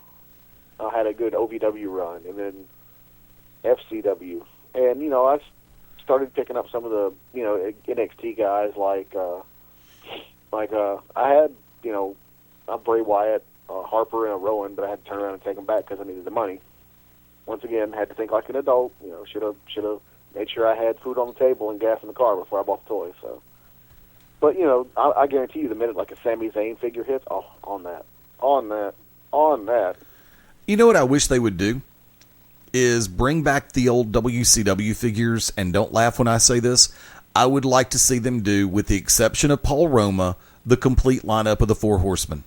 had a good OVW run, and then FCW. And, I started picking up some of the, NXT guys, like I had, a Bray Wyatt, Harper, and a Rowan, but I had to turn around and take them back because I needed the money. Once again, had to think like an adult. Should have made sure I had food on the table and gas in the car before I bought the toys. So, but I guarantee you, the minute like a Sami Zayn figure hits, on that. You know what I wish they would do is bring back the old WCW figures. And don't laugh when I say this. I would like to see them do, with the exception of Paul Roma, the complete lineup of the Four Horsemen.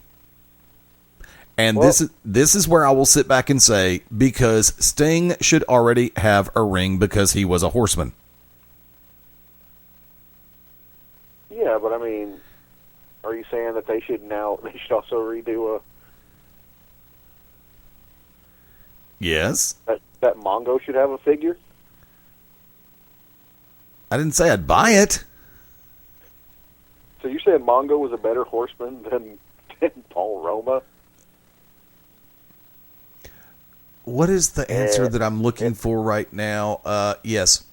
And this is where I will sit back and say, because Sting should already have a ring because he was a horseman. Yeah, but I mean, are you saying that they should also redo Yes. That Mongo should have a figure? I didn't say I'd buy it. So you're saying Mongo was a better horseman than Paul Roma? What is the answer that I'm looking for right now? Yes.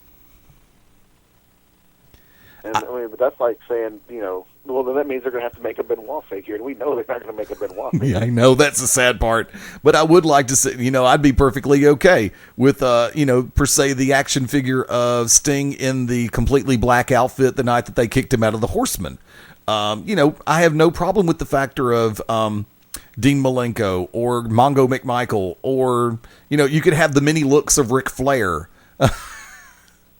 And but that's like saying, well, then that means they're going to have to make a Benoit figure, and we know they're not going to make a Benoit figure. Yeah, I know that's the sad part, but I would like to say, I'd be perfectly okay with, per se, the action figure of Sting in the completely black outfit the night that they kicked him out of the Horsemen. I have no problem with the factor of Dean Malenko or Mongo McMichael, or you could have the many looks of Ric Flair.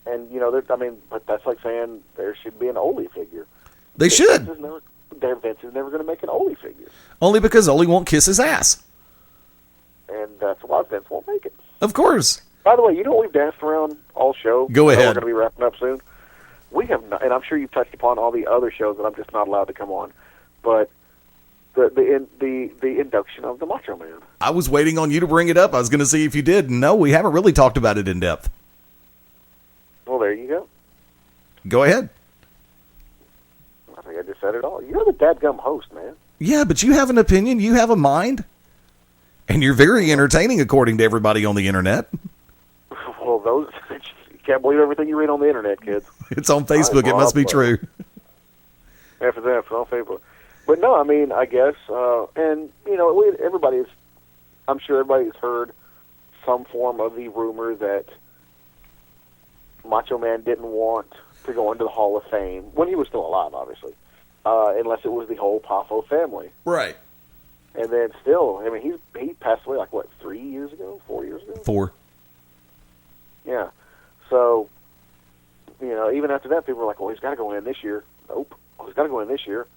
And but that's like saying there should be an Ole figure. They should. Vince is never going to make an Ole figure. Only because Ole won't kiss his ass. And that's why Vince won't make it. Of course. By the way, we've danced around all show. Go ahead. We're going to be wrapping up soon. We have not, and I'm sure you've touched upon all the other shows that I'm just not allowed to come on. But the induction of the Macho Man. I was waiting on you to bring it up. I was going to see if you did. No, we haven't really talked about it in depth. Well, there you go. Go ahead. I think I just said it all. You're the dadgum host, man. Yeah, but you have an opinion. You have a mind. And you're very entertaining, according to everybody on the internet. those. You can't believe everything you read on the internet, kids. It's on Facebook. It must be true. After that, it's on Facebook. But no, I mean, I guess, and everybody's. I'm sure everybody's heard some form of the rumor that Macho Man didn't want to go into the Hall of Fame when he was still alive, obviously, unless it was the whole Poffo family. Right. And then still, I mean, he passed away like, what, 4 years ago? 4. Yeah. So, even after that, people were like, well, he's got to go in this year. Nope. Well, he's got to go in this year.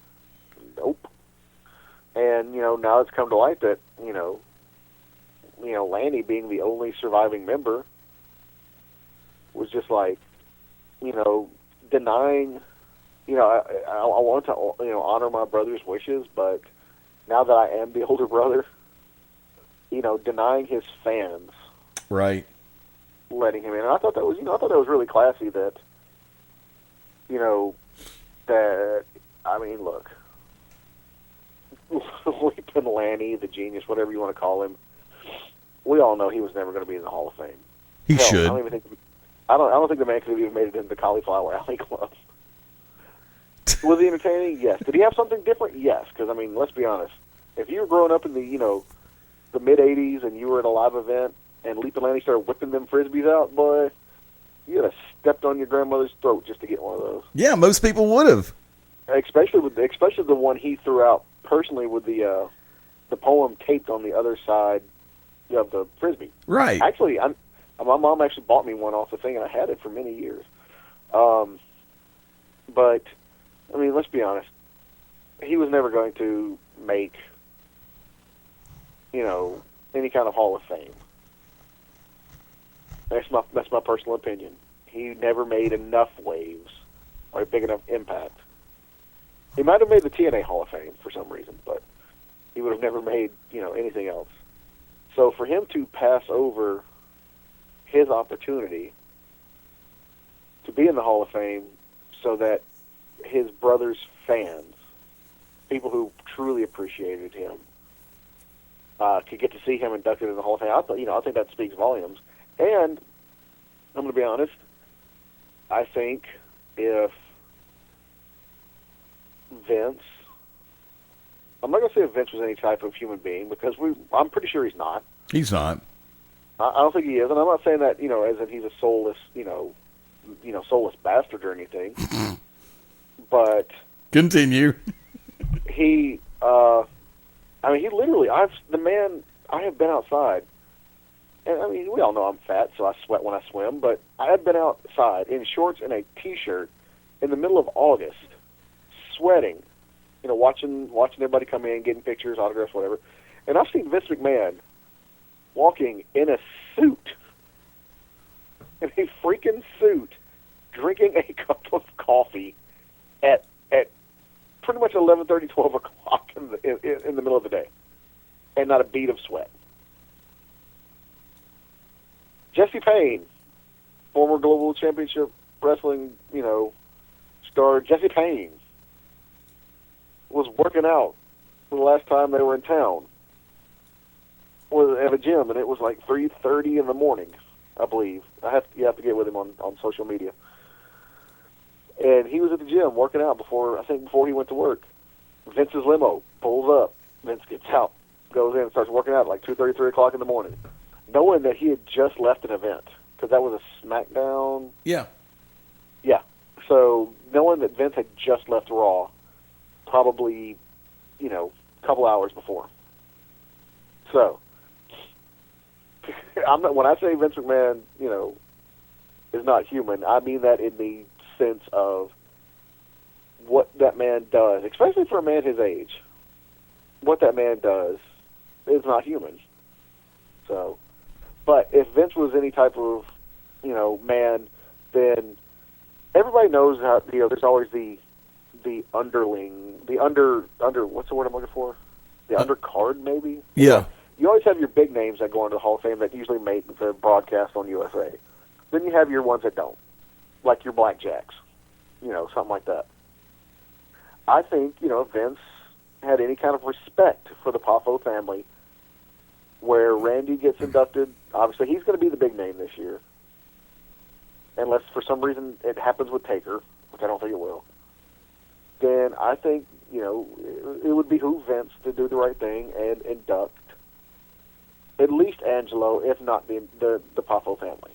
Nope. And, now it's come to light that, Lanny being the only surviving member was just like, denying, I want to, honor my brother's wishes, but now that I am the older brother, denying his fans, right, letting him in. And I thought that was really classy that, I mean, look, Leapin' Lanny, the genius, whatever you want to call him, we all know he was never going to be in the Hall of Fame. He should. I don't think the man could have even made it into the Cauliflower Alley Club. Was he entertaining? Yes. Did he have something different? Yes. Because, I mean, let's be honest. If you were growing up in the, the mid-'80s and you were at a live event and Leapin' Lanny started whipping them Frisbees out, boy, you would have stepped on your grandmother's throat just to get one of those. Yeah, most people would have. Especially the one he threw out personally with the poem taped on the other side of the Frisbee. Right. Actually, my mom actually bought me one off the thing, and I had it for many years. But, I mean, let's be honest. He was never going to make, any kind of Hall of Fame. That's my personal opinion. He never made enough waves or a big enough impact. He might have made the TNA Hall of Fame for some reason, but he would have never made, anything else. So for him to pass over his opportunity to be in the Hall of Fame so that his brother's fans, people who truly appreciated him, could get to see him inducted in the Hall of Fame, I think that speaks volumes. And I'm going to be honest, I think if Vince, I'm not going to say if Vince was any type of human being, because I'm pretty sure he's not. He's not. I don't think he is, and I'm not saying that, as if he's a soulless, soulless bastard or anything. But continue. He, he literally, I have been outside, and I mean, we all know I'm fat, so I sweat when I swim, but I have been outside in shorts and a T-shirt in the middle of August, sweating, watching everybody come in, getting pictures, autographs, whatever, and I've seen Vince McMahon walking in a suit, in a freaking suit, drinking a cup of coffee at pretty much 11:30, 12 o'clock in the middle of the day, and not a bead of sweat. Jesse Payne, former Global Championship Wrestling, star Jesse Payne, was working out the last time they were in town. Was at a gym, and it was like 3:30 in the morning, I believe. You have to get with him on social media. And he was at the gym working out before he went to work. Vince's limo pulls up. Vince gets out, goes in, and starts working out at like 2:30, 3 o'clock in the morning, knowing that he had just left an event, because that was a Smackdown. Yeah. Yeah. So knowing that Vince had just left Raw, probably, a couple hours before. So, when I say Vince McMahon, is not human, I mean that in the sense of what that man does, especially for a man his age. What that man does is not human. So, but if Vince was any type of, man, then everybody knows how, there's always the underling, what's the word I'm looking for? The undercard, maybe? Yeah. You always have your big names that go into the Hall of Fame that usually make the broadcast on USA. Then you have your ones that don't, like your blackjacks, something like that. I think, if Vince had any kind of respect for the Poffo family, where Randy gets inducted, obviously he's going to be the big name this year. unless for some reason it happens with Taker, which I don't think it will, then I think, it would behoove Vince to do the right thing and induct at least Angelo, if not the Poffo family.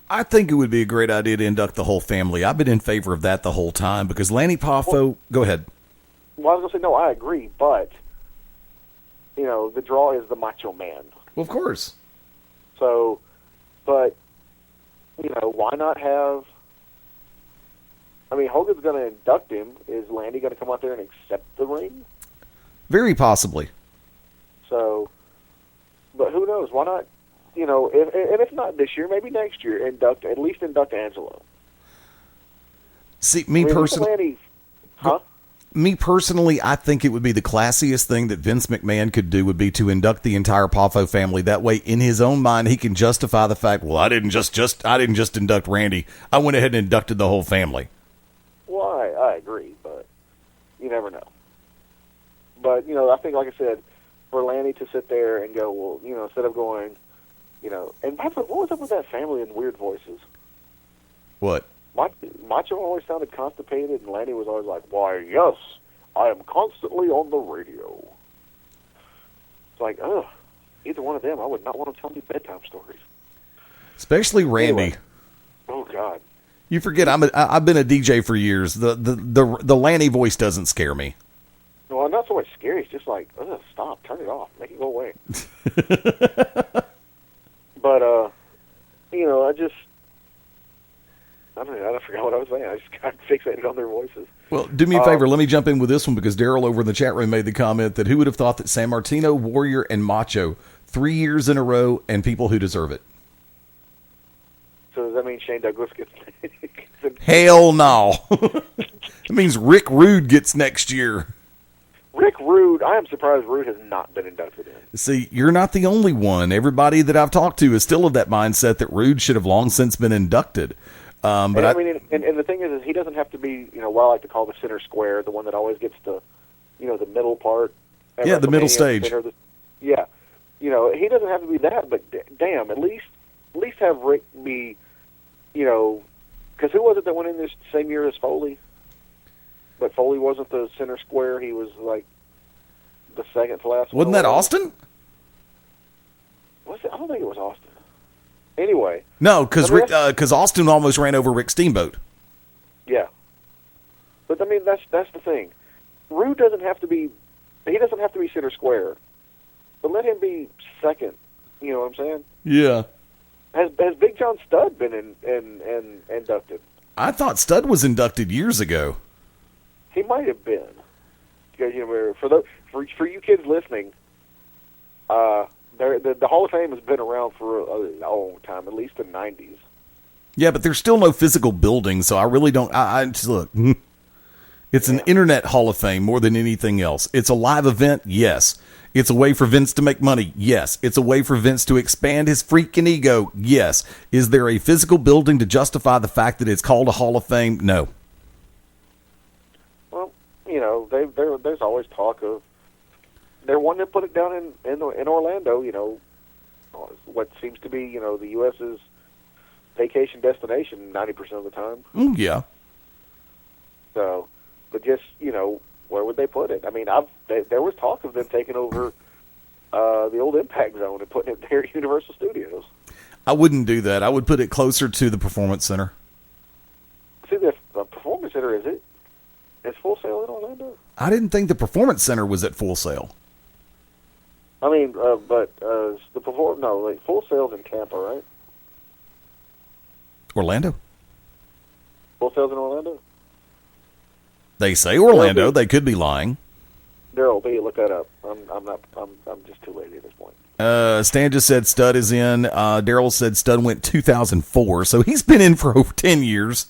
I think it would be a great idea to induct the whole family. I've been in favor of that the whole time because Lanny Poffo... Go ahead. Well, I was going to say, no, I agree, but, the draw is the Macho Man. Well, of course. So, but, why not have... I mean, Hogan's going to induct him. Is Lanny going to come out there and accept the ring? Very possibly. So, but who knows? Why not, if not this year, maybe next year, at least induct Angelo. See, me personally, I think it would be the classiest thing that Vince McMahon could do would be to induct the entire Poffo family. That way, in his own mind, he can justify the fact, well, I didn't just induct Randy. I went ahead and inducted the whole family. Well, I agree, but you never know. But, I think, like I said, for Lanny to sit there and go, well, instead of going, and what was up with that family and weird voices? What? Macho always sounded constipated, and Lanny was always like, why, yes, I am constantly on the radio. It's like, either one of them, I would not want to tell me bedtime stories. Especially Randy. Anyway. Oh, God. You forget, I've been a DJ for years. The Lanny voice doesn't scare me. Well, not so much scary. It's just like, stop, turn it off, make it go away. But, I forgot what I was saying. I just got fixated on their voices. Well, do me a favor. Let me jump in with this one because Daryl over in the chat room made the comment that who would have thought that San Martino, Warrior, and Macho 3 years in a row and people who deserve it. So does that mean Shane Douglas gets Hell no. It means Rick Rude gets next year. Rick Rude, I am surprised Rude has not been inducted in. See, you're not the only one. Everybody that I've talked to is still of that mindset that Rude should have long since been inducted. But and the thing is he doesn't have to be, what I like to call the center square, the one that always gets the middle part. Yeah, the middle stage. He doesn't have to be that, but damn, at least have Rick be, because who was it that went in this same year as Foley? But Foley wasn't the center square. He was like the second to last. Wasn't that Austin? Was it? I don't think it was Austin. Anyway. No, because Austin almost ran over Rick Steamboat. Yeah. But I mean, that's the thing. Rude doesn't have to be. He doesn't have to be center square. But let him be second. You know what I'm saying? Yeah. Has Big John Studd been inducted? I thought Studd was inducted years ago. He might have been, because for you kids listening, the Hall of Fame has been around for a long time, at least the '90s. Yeah, but there's still no physical building, so I really don't. I just look. It's an internet Hall of Fame more than anything else. It's a live event, yes. It's a way for Vince to make money, yes. It's a way for Vince to expand his freaking ego, yes. Is there a physical building to justify the fact that it's called a Hall of Fame? No. There's always talk of they're wanting to put it down in Orlando. What seems to be the U.S.'s vacation destination 90% of the time. Yeah. So, but just where would they put it? I mean, there was talk of them taking over the old Impact Zone and putting it there at Universal Studios. I wouldn't do that. I would put it closer to the Performance Center. See, the Performance Center is Full Sail in Orlando? I didn't think the Performance Center was at Full Sail. I mean, but Full Sail's in Tampa, right? Orlando. Full Sail's in Orlando? They say Orlando. They could be lying. Daryl B, look that up. I'm just too lazy at this point. Stan just said Studd is in. Daryl said Studd went 2004, so he's been in for over 10 years.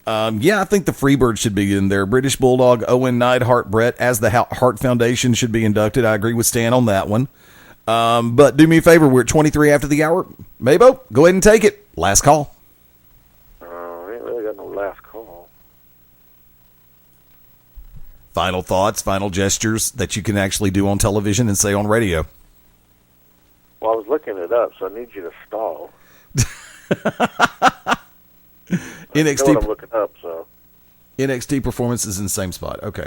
I think the Freebird should be in there. British Bulldog, Owen, Neidhart, Brett, as the Hart Foundation should be inducted. I agree with Stan on that one. But do me a favor. We're at 23 after the hour. MaBo, go ahead and take it. Last call. I ain't really got no last call. Final thoughts, final gestures that you can actually do on television and say on radio. Well, I was looking it up, so I need you to stall. I know what I'm looking up, so. NXT Performance is in the same spot. Okay.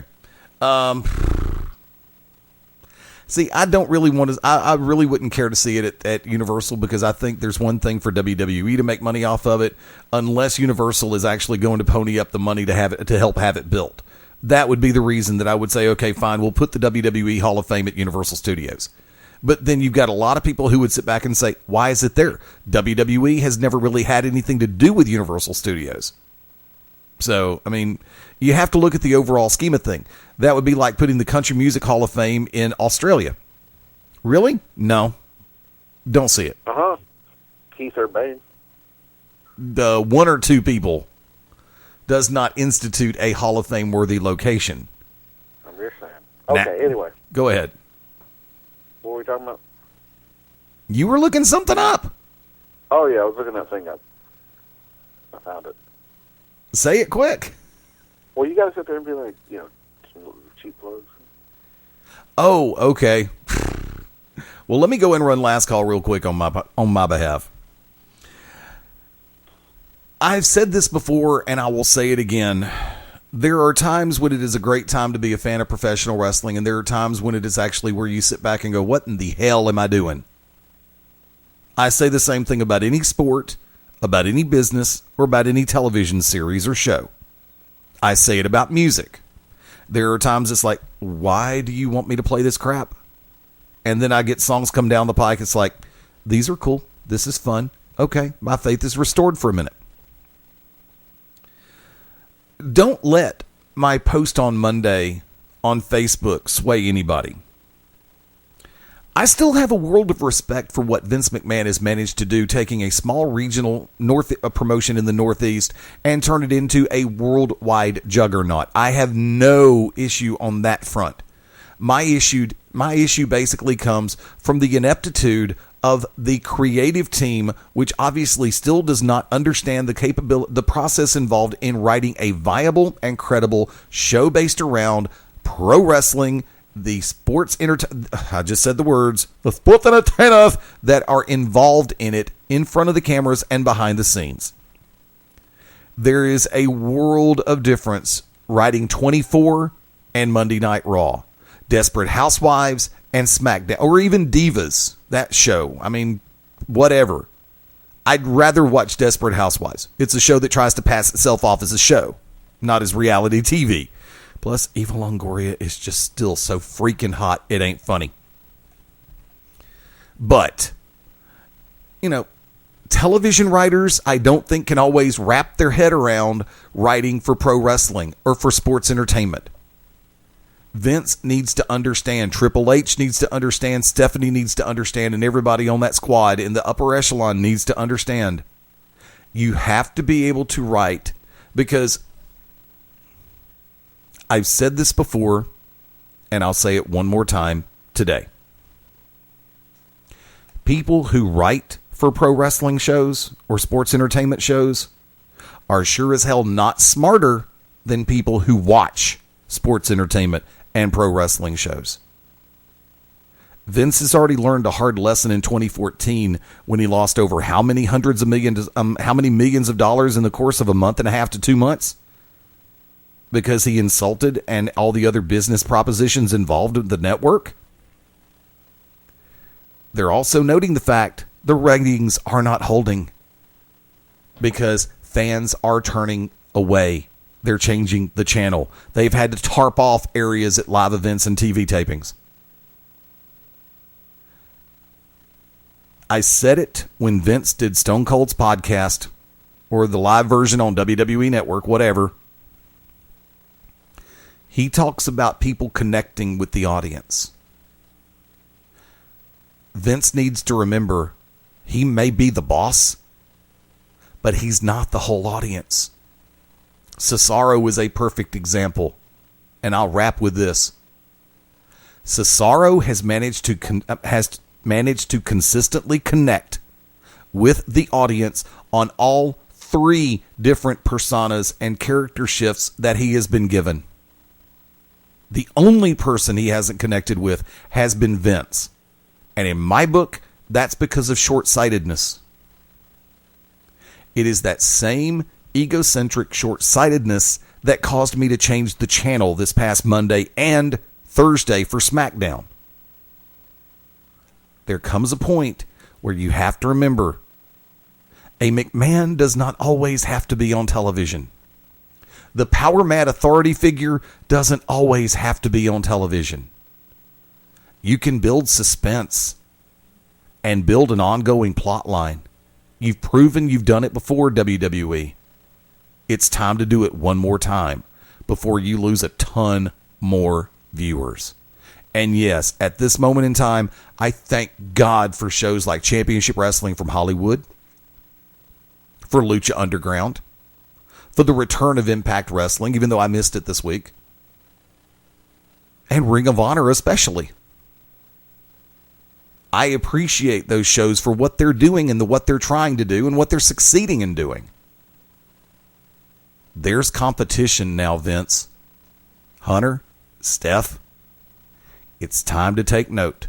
See, I don't really want to. I really wouldn't care to see it at Universal, because I think there's one thing for WWE to make money off of it, unless Universal is actually going to pony up the money to have it, to help have it built. That would be the reason that I would say, okay, fine, we'll put the WWE Hall of Fame at Universal Studios. But then you've got a lot of people who would sit back and say, why is it there? WWE has never really had anything to do with Universal Studios. So, I mean, you have to look at the overall scheme of thing. That would be like putting the Country Music Hall of Fame in Australia. Really? No. Don't see it. Keith Urban. The one or two people does not institute a Hall of Fame worthy location. I'm just saying. Okay, anyway. Go ahead. What were we talking about? You were looking something up. Oh, yeah, I was looking that thing up. I found it. Say it quick. Well, you got to sit there and be like, some cheap plugs. Oh, okay. Well, let me go and run last call real quick on my behalf. I've said this before, and I will say it again. There are times when it is a great time to be a fan of professional wrestling, and there are times when it is actually where you sit back and go, what in the hell am I doing? I say the same thing about any sport, about any business, or about any television series or show. I say it about music. There are times it's like, why do you want me to play this crap? And then I get songs come down the pike. It's like, these are cool. This is fun. Okay, my faith is restored for a minute. Don't let my post on Monday on Facebook sway anybody. I still have a world of respect for what Vince McMahon has managed to do, taking a small regional promotion in the Northeast and turn it into a worldwide juggernaut. I have no issue on that front. My issue basically comes from the ineptitude of the creative team, which obviously still does not understand the process involved in writing a viable and credible show based around pro wrestling, the sports I just said the words, the sports entertainers that are involved in it, in front of the cameras and behind the scenes. There is a world of difference writing 24 and Monday Night Raw, Desperate Housewives and Smackdown, or even Divas, that show. I mean, whatever. I'd rather watch Desperate Housewives. It's a show that tries to pass itself off as a show, not as reality TV. Plus, Eva Longoria is just still so freaking hot, it ain't funny. But, television writers, I don't think, can always wrap their head around writing for pro wrestling or for sports entertainment. Vince needs to understand, Triple H needs to understand, Stephanie needs to understand, and everybody on that squad in the upper echelon needs to understand. You have to be able to write, because I've said this before, and I'll say it one more time today. People who write for pro wrestling shows or sports entertainment shows are sure as hell not smarter than people who watch sports entertainment and pro wrestling shows. Vince has already learned a hard lesson in 2014 when he lost over how many millions of dollars in the course of a month and a half to 2 months? Because he insulted and all the other business propositions involved with the network. They're also noting the fact the ratings are not holding because fans are turning away. They're changing the channel. They've had to tarp off areas at live events and TV tapings. I said it when Vince did Stone Cold's podcast or the live version on WWE Network, whatever. He talks about people connecting with the audience. Vince needs to remember he may be the boss, but he's not the whole audience. Cesaro is a perfect example, and I'll wrap with this. Cesaro has managed to consistently connect with the audience on all 3 different personas and character shifts that he has been given. The only person he hasn't connected with has been Vince. And in my book, that's because of short-sightedness. It is that same egocentric short-sightedness that caused me to change the channel this past Monday and Thursday for Smackdown. There comes a point where you have to remember a McMahon does not always have to be on television. The power mad authority figure doesn't always have to be on television. You can build suspense and build an ongoing plot line. You've proven you've done it before, WWE. It's time to do it one more time before you lose a ton more viewers. And yes, at this moment in time, I thank God for shows like Championship Wrestling from Hollywood, for Lucha Underground, for the return of Impact Wrestling, even though I missed it this week, and Ring of Honor especially. I appreciate those shows for what they're doing and what they're trying to do and what they're succeeding in doing. There's competition now, Vince, Hunter, Steph. It's time to take note,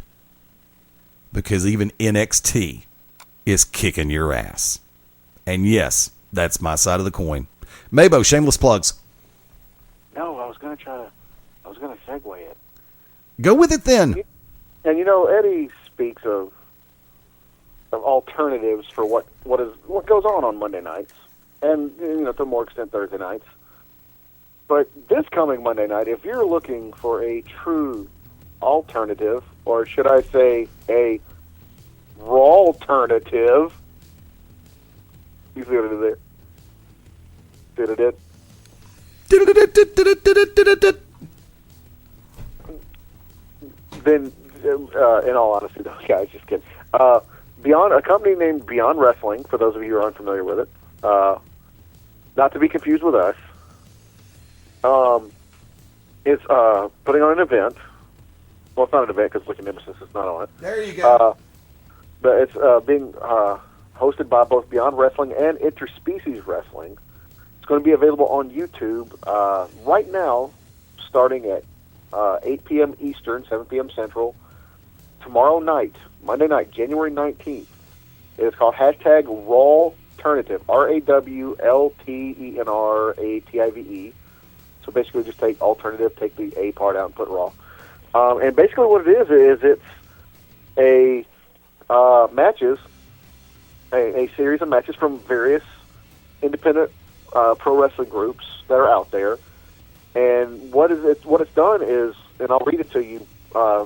because even NXT is kicking your ass. And yes, that's my side of the coin. MaBo, shameless plugs. No, I was going to segue it. Go with it then. And Eddie speaks of alternatives for what goes on Monday nights, and to a more extent Thursday nights. But this coming Monday night, if you're looking for a true alternative, or should I say a raw alternative, you see what I did there? Did it did? Then, in all honesty, though, guys, just kidding. Beyond, a company named Beyond Wrestling, for those of you who are unfamiliar with it, not to be confused with us, is putting on an event. Well, it's not an event because Wicked Nemesis is not on it. There you go. But it's being hosted by both Beyond Wrestling and Interspecies Wrestling. It's going to be available on YouTube right now, starting at 8 p.m. Eastern, 7 p.m. Central, tomorrow night, Monday night, January 19th. It is called #RawTernative, RAWLTENRATIVE. So basically just take alternative, take the A part out and put raw. And basically what it is it's a matches, a series of matches from various independent pro wrestling groups that are out there. And what it's done is, and I'll read it to you.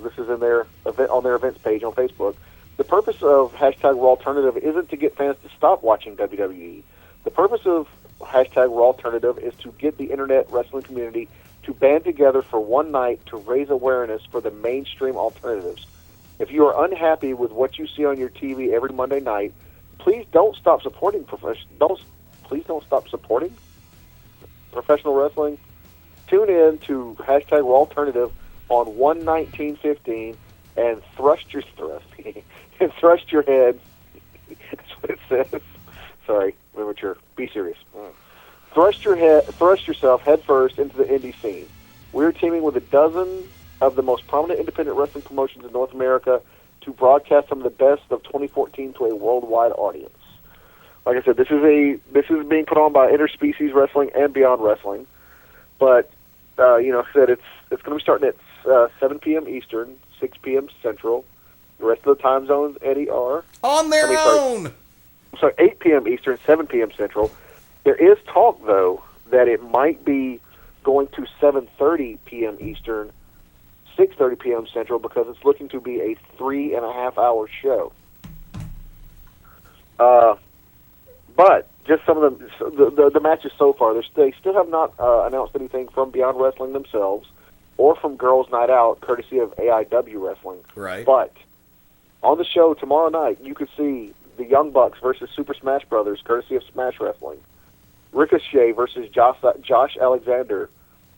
This is in their event, on their events page on Facebook. The purpose of #RawAlternative isn't to get fans to stop watching WWE. The purpose of #RawAlternative is to get the internet wrestling community to band together for one night to raise awareness for the mainstream alternatives. If you are unhappy with what you see on your TV every Monday night, please don't stop supporting Please don't stop supporting professional wrestling. Tune in to #RawAlternative on 1/19/15 and thrust your head. That's what it says. Sorry, immature. Be serious. Thrust yourself head first into the indie scene. We're teaming with a dozen of the most prominent independent wrestling promotions in North America to broadcast some of the best of 2014 to a worldwide audience. Like I said, this is being put on by Interspecies Wrestling and Beyond Wrestling. But I said it's going to be starting at 7 p.m. Eastern, 6 p.m. Central. The rest of the time zones, Eddie, are on their own. So 8 p.m. Eastern, 7 p.m. Central. There is talk, though, that it might be going to 7:30 p.m. Eastern, 6:30 p.m. Central, because it's looking to be a 3.5-hour show. But just some of the matches so far, they still have not announced anything from Beyond Wrestling themselves or from Girls Night Out, courtesy of AIW Wrestling. Right. But on the show tomorrow night, you could see the Young Bucks versus Super Smash Brothers, courtesy of Smash Wrestling. Ricochet versus Josh Alexander,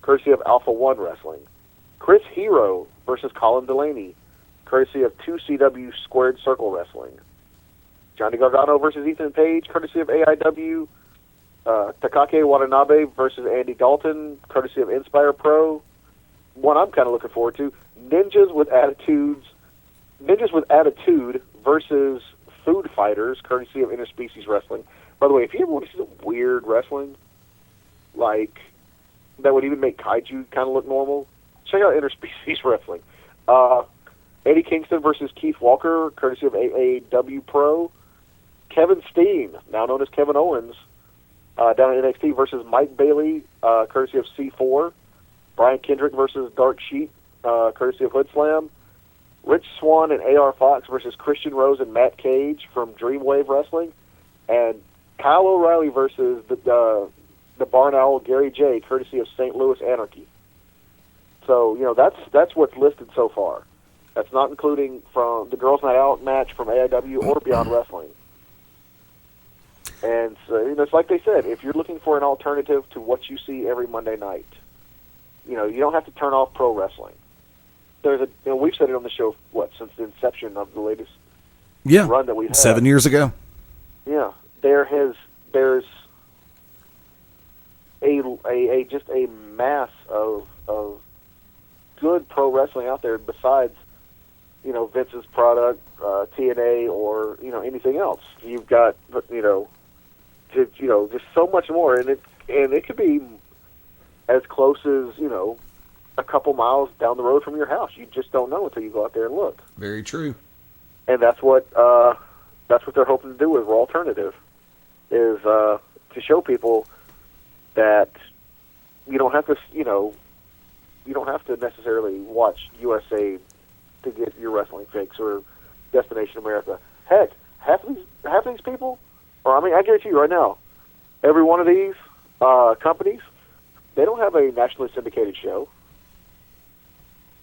courtesy of Alpha One Wrestling. Chris Hero versus Colin Delaney, courtesy of 2CW Squared Circle Wrestling. Johnny Gargano versus Ethan Page, courtesy of AIW. Takake Watanabe versus Andy Dalton, courtesy of Inspire Pro. One I'm kind of looking forward to: Ninjas with Attitude versus Food Fighters, courtesy of Interspecies Wrestling. By the way, if you ever want to see some weird wrestling, like that would even make kaiju kind of look normal, check out Interspecies Wrestling. Eddie Kingston versus Keith Walker, courtesy of AAW Pro. Kevin Steen, now known as Kevin Owens, down at NXT versus Mike Bailey, courtesy of C4. Brian Kendrick versus Dark Sheep, courtesy of Hood Slam. Rich Swann and AR Fox versus Christian Rose and Matt Cage from Dreamwave Wrestling. And Kyle O'Reilly versus the Barn Owl Gary J, courtesy of St. Louis Anarchy. So, that's what's listed so far. That's not including from the Girls Night Out match from AIW or Beyond Wrestling. And so, it's like they said, if you're looking for an alternative to what you see every Monday night, you don't have to turn off pro wrestling. We've said it on the show, since the inception of the latest run that we've had. 7 years ago. Yeah, there's just a mass of good pro wrestling out there besides, Vince's product, TNA, or anything else. You've got just so much more, and it could be as close as a couple miles down the road from your house. You just don't know until you go out there and look. Very true. And that's what they're hoping to do with Raw Alternative, is to show people that you don't have to necessarily watch USA to get your wrestling fix or Destination America. Heck, half these people, or I guarantee you right now, every one of these companies, they don't have a nationally syndicated show.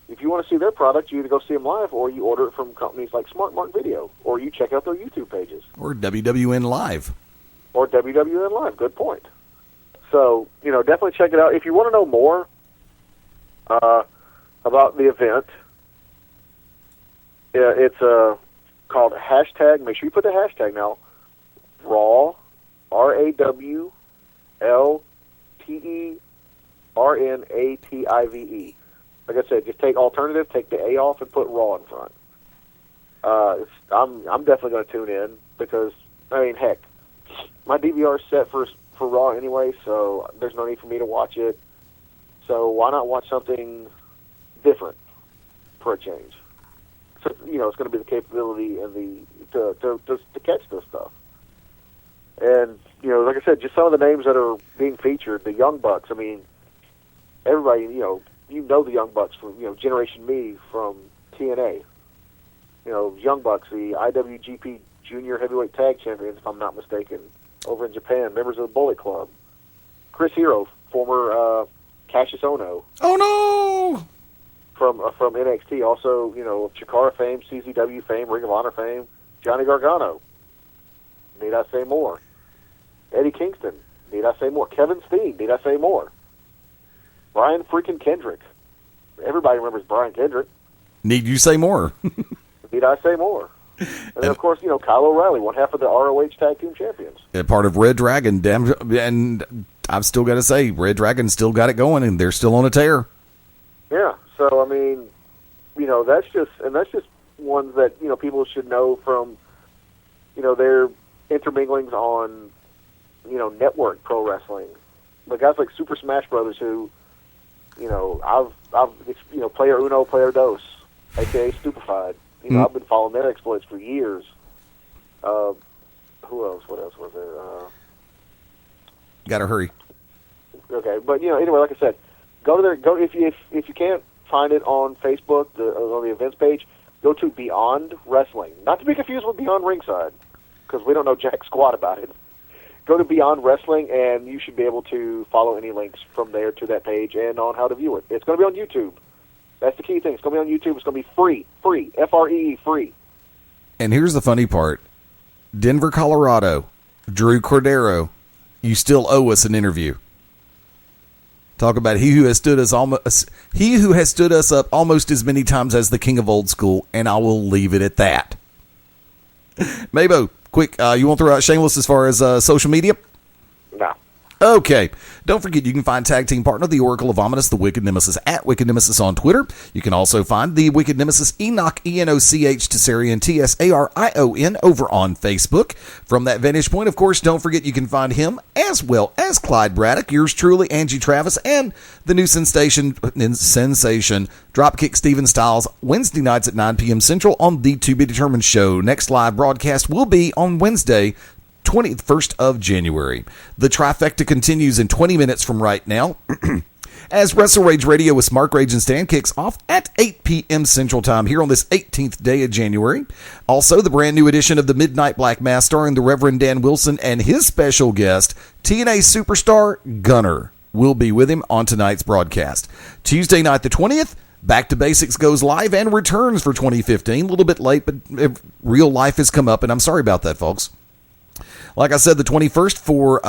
If you want to see their product, you either go see them live, or you order it from companies like Smart Mark Video, or you check out their YouTube pages. Or WWN Live. Good point. So, definitely check it out. If you want to know more about the event, it's called hashtag, make sure you put the hashtag now, RAW, RAWLTERNATIVE. Like I said, just take alternative, take the A off, and put Raw in front. I'm definitely going to tune in because, heck, my DVR is set for Raw anyway, so there's no need for me to watch it. So why not watch something different for a change? So, it's going to be the capability and to catch this stuff. And, like I said, just some of the names that are being featured, the Young Bucks. Everybody, the Young Bucks from, Generation Me from TNA. Young Bucks, the IWGP Junior Heavyweight Tag Champions, if I'm not mistaken, over in Japan, members of the Bullet Club. Chris Hero, former Cassius Ohno. Oh, no! From NXT, also, Chikara fame, CZW fame, Ring of Honor fame, Johnny Gargano. Need I say more? Eddie Kingston. Need I say more? Kevin Steen. Need I say more? Brian freaking Kendrick. Everybody remembers Brian Kendrick. Need you say more? Need I say more? And then, of course, Kyle O'Reilly, one half of the ROH Tag Team Champions. Part of Red Dragon. And I've still got to say, Red Dragon still got it going, and they're still on a tear. Yeah. So, that's just ones that, people should know from, their interminglings on, network pro wrestling. But guys like Super Smash Brothers who, I've Player Uno, Player Dos, a.k.a. Stupefied. I've been following their exploits for years. Who else? What else was there? Gotta hurry. Okay, but anyway, like I said, go to there. Go if you can't find it on Facebook, on the events page, go to Beyond Wrestling. Not to be confused with Beyond Ringside, because we don't know jack squat about it. Go to Beyond Wrestling, and you should be able to follow any links from there to that page and on how to view it. It's going to be on YouTube. That's the key thing. It's going to be on YouTube. It's going to be free, F-R-E-E, free. And here's the funny part. Denver, Colorado, Drew Cordero, you still owe us an interview. Talk about he who has stood us up almost as many times as the king of old school, and I will leave it at that. MaBo, quick, you want to throw out shameless as far as social media? No. Okay, don't forget you can find tag team partner, the Oracle of Ominous, the Wicked Nemesis, at Wicked Nemesis on Twitter. You can also find the Wicked Nemesis, Enoch, Enoch, Tsarion, Tsarion, over on Facebook. From that vantage point, of course, don't forget you can find him, as well as Clyde Braddock, yours truly, Angie Travis, and the new sensation, Dropkick Steven Styles, Wednesday nights at 9 p.m. Central on the To Be Determined show. Next live broadcast will be on Wednesday, 21st of January. The trifecta continues in 20 minutes from right now as WrestleRage Radio with Smart Rage and Stan kicks off at 8 p.m. Central Time here on this 18th day of January. Also, the brand new edition of the Midnight Black Mass starring the Reverend Dan Wilson and his special guest, TNA superstar Gunner, will be with him on tonight's broadcast. Tuesday night the 20th, Back to Basics goes live and returns for 2015. A little bit late, but real life has come up, and I'm sorry about that, folks. Like I said, the 21st for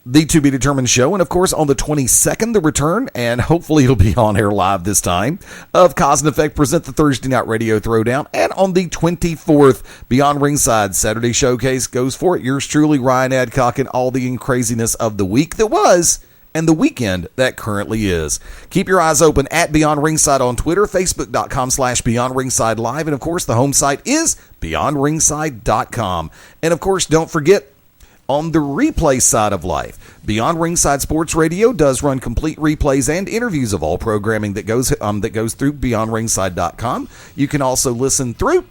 the To Be Determined show. And, of course, on the 22nd, the return, and hopefully it'll be on air live this time, of Cosz and Effect present the Thursday Night Radio Throwdown. And on the 24th, Beyond Ringside Saturday Showcase goes for it. Yours truly, Ryan Adcock, and all the craziness of the week that was and the weekend that currently is. Keep your eyes open at Beyond Ringside on Twitter, Facebook.com/Beyond Ringside Live, and of course the home site is BeyondRingside.com. And of course, don't forget, on the replay side of life, Beyond Ringside Sports Radio does run complete replays and interviews of all programming that goes through BeyondRingside.com. You can also listen through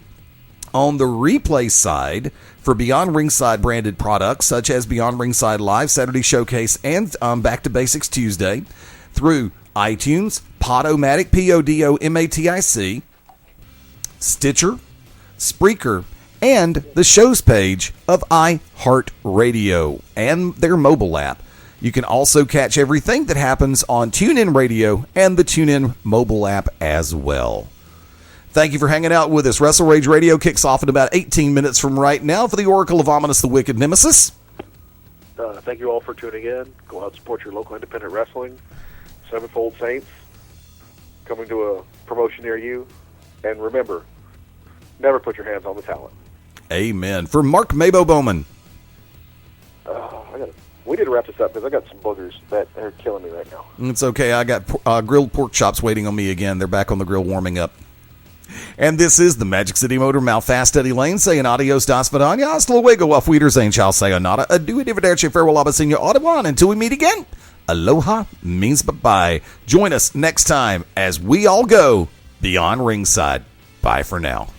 on the replay side for Beyond Ringside branded products such as Beyond Ringside Live, Saturday Showcase, and Back to Basics Tuesday through iTunes, Podomatic, Podomatic, Stitcher, Spreaker, and the show's page of iHeartRadio and their mobile app. You can also catch everything that happens on TuneIn Radio and the TuneIn mobile app as well. Thank you for hanging out with us. WrestleRage Radio kicks off in about 18 minutes from right now for the Oracle of Ominous, the Wicked Nemesis. Thank you all for tuning in. Go out and support your local independent wrestling. Sevenfold Saints, coming to a promotion near you. And remember, never put your hands on the talent. Amen. For Mark MaBo Bowman. We need to wrap this up because I got some boogers that are killing me right now. It's okay. I got grilled pork chops waiting on me again. They're back on the grill warming up. And this is the Magic City Motor Mouth Fast Eddie Layne saying adios, das vidania, hasta luego, auf Wiedersehen, ciao, sayonara, adieu, arrivederci, farewell, abasinho, au revoir, until we meet again. Aloha means bye-bye. Join us next time as we all go Beyond Ringside. Bye for now.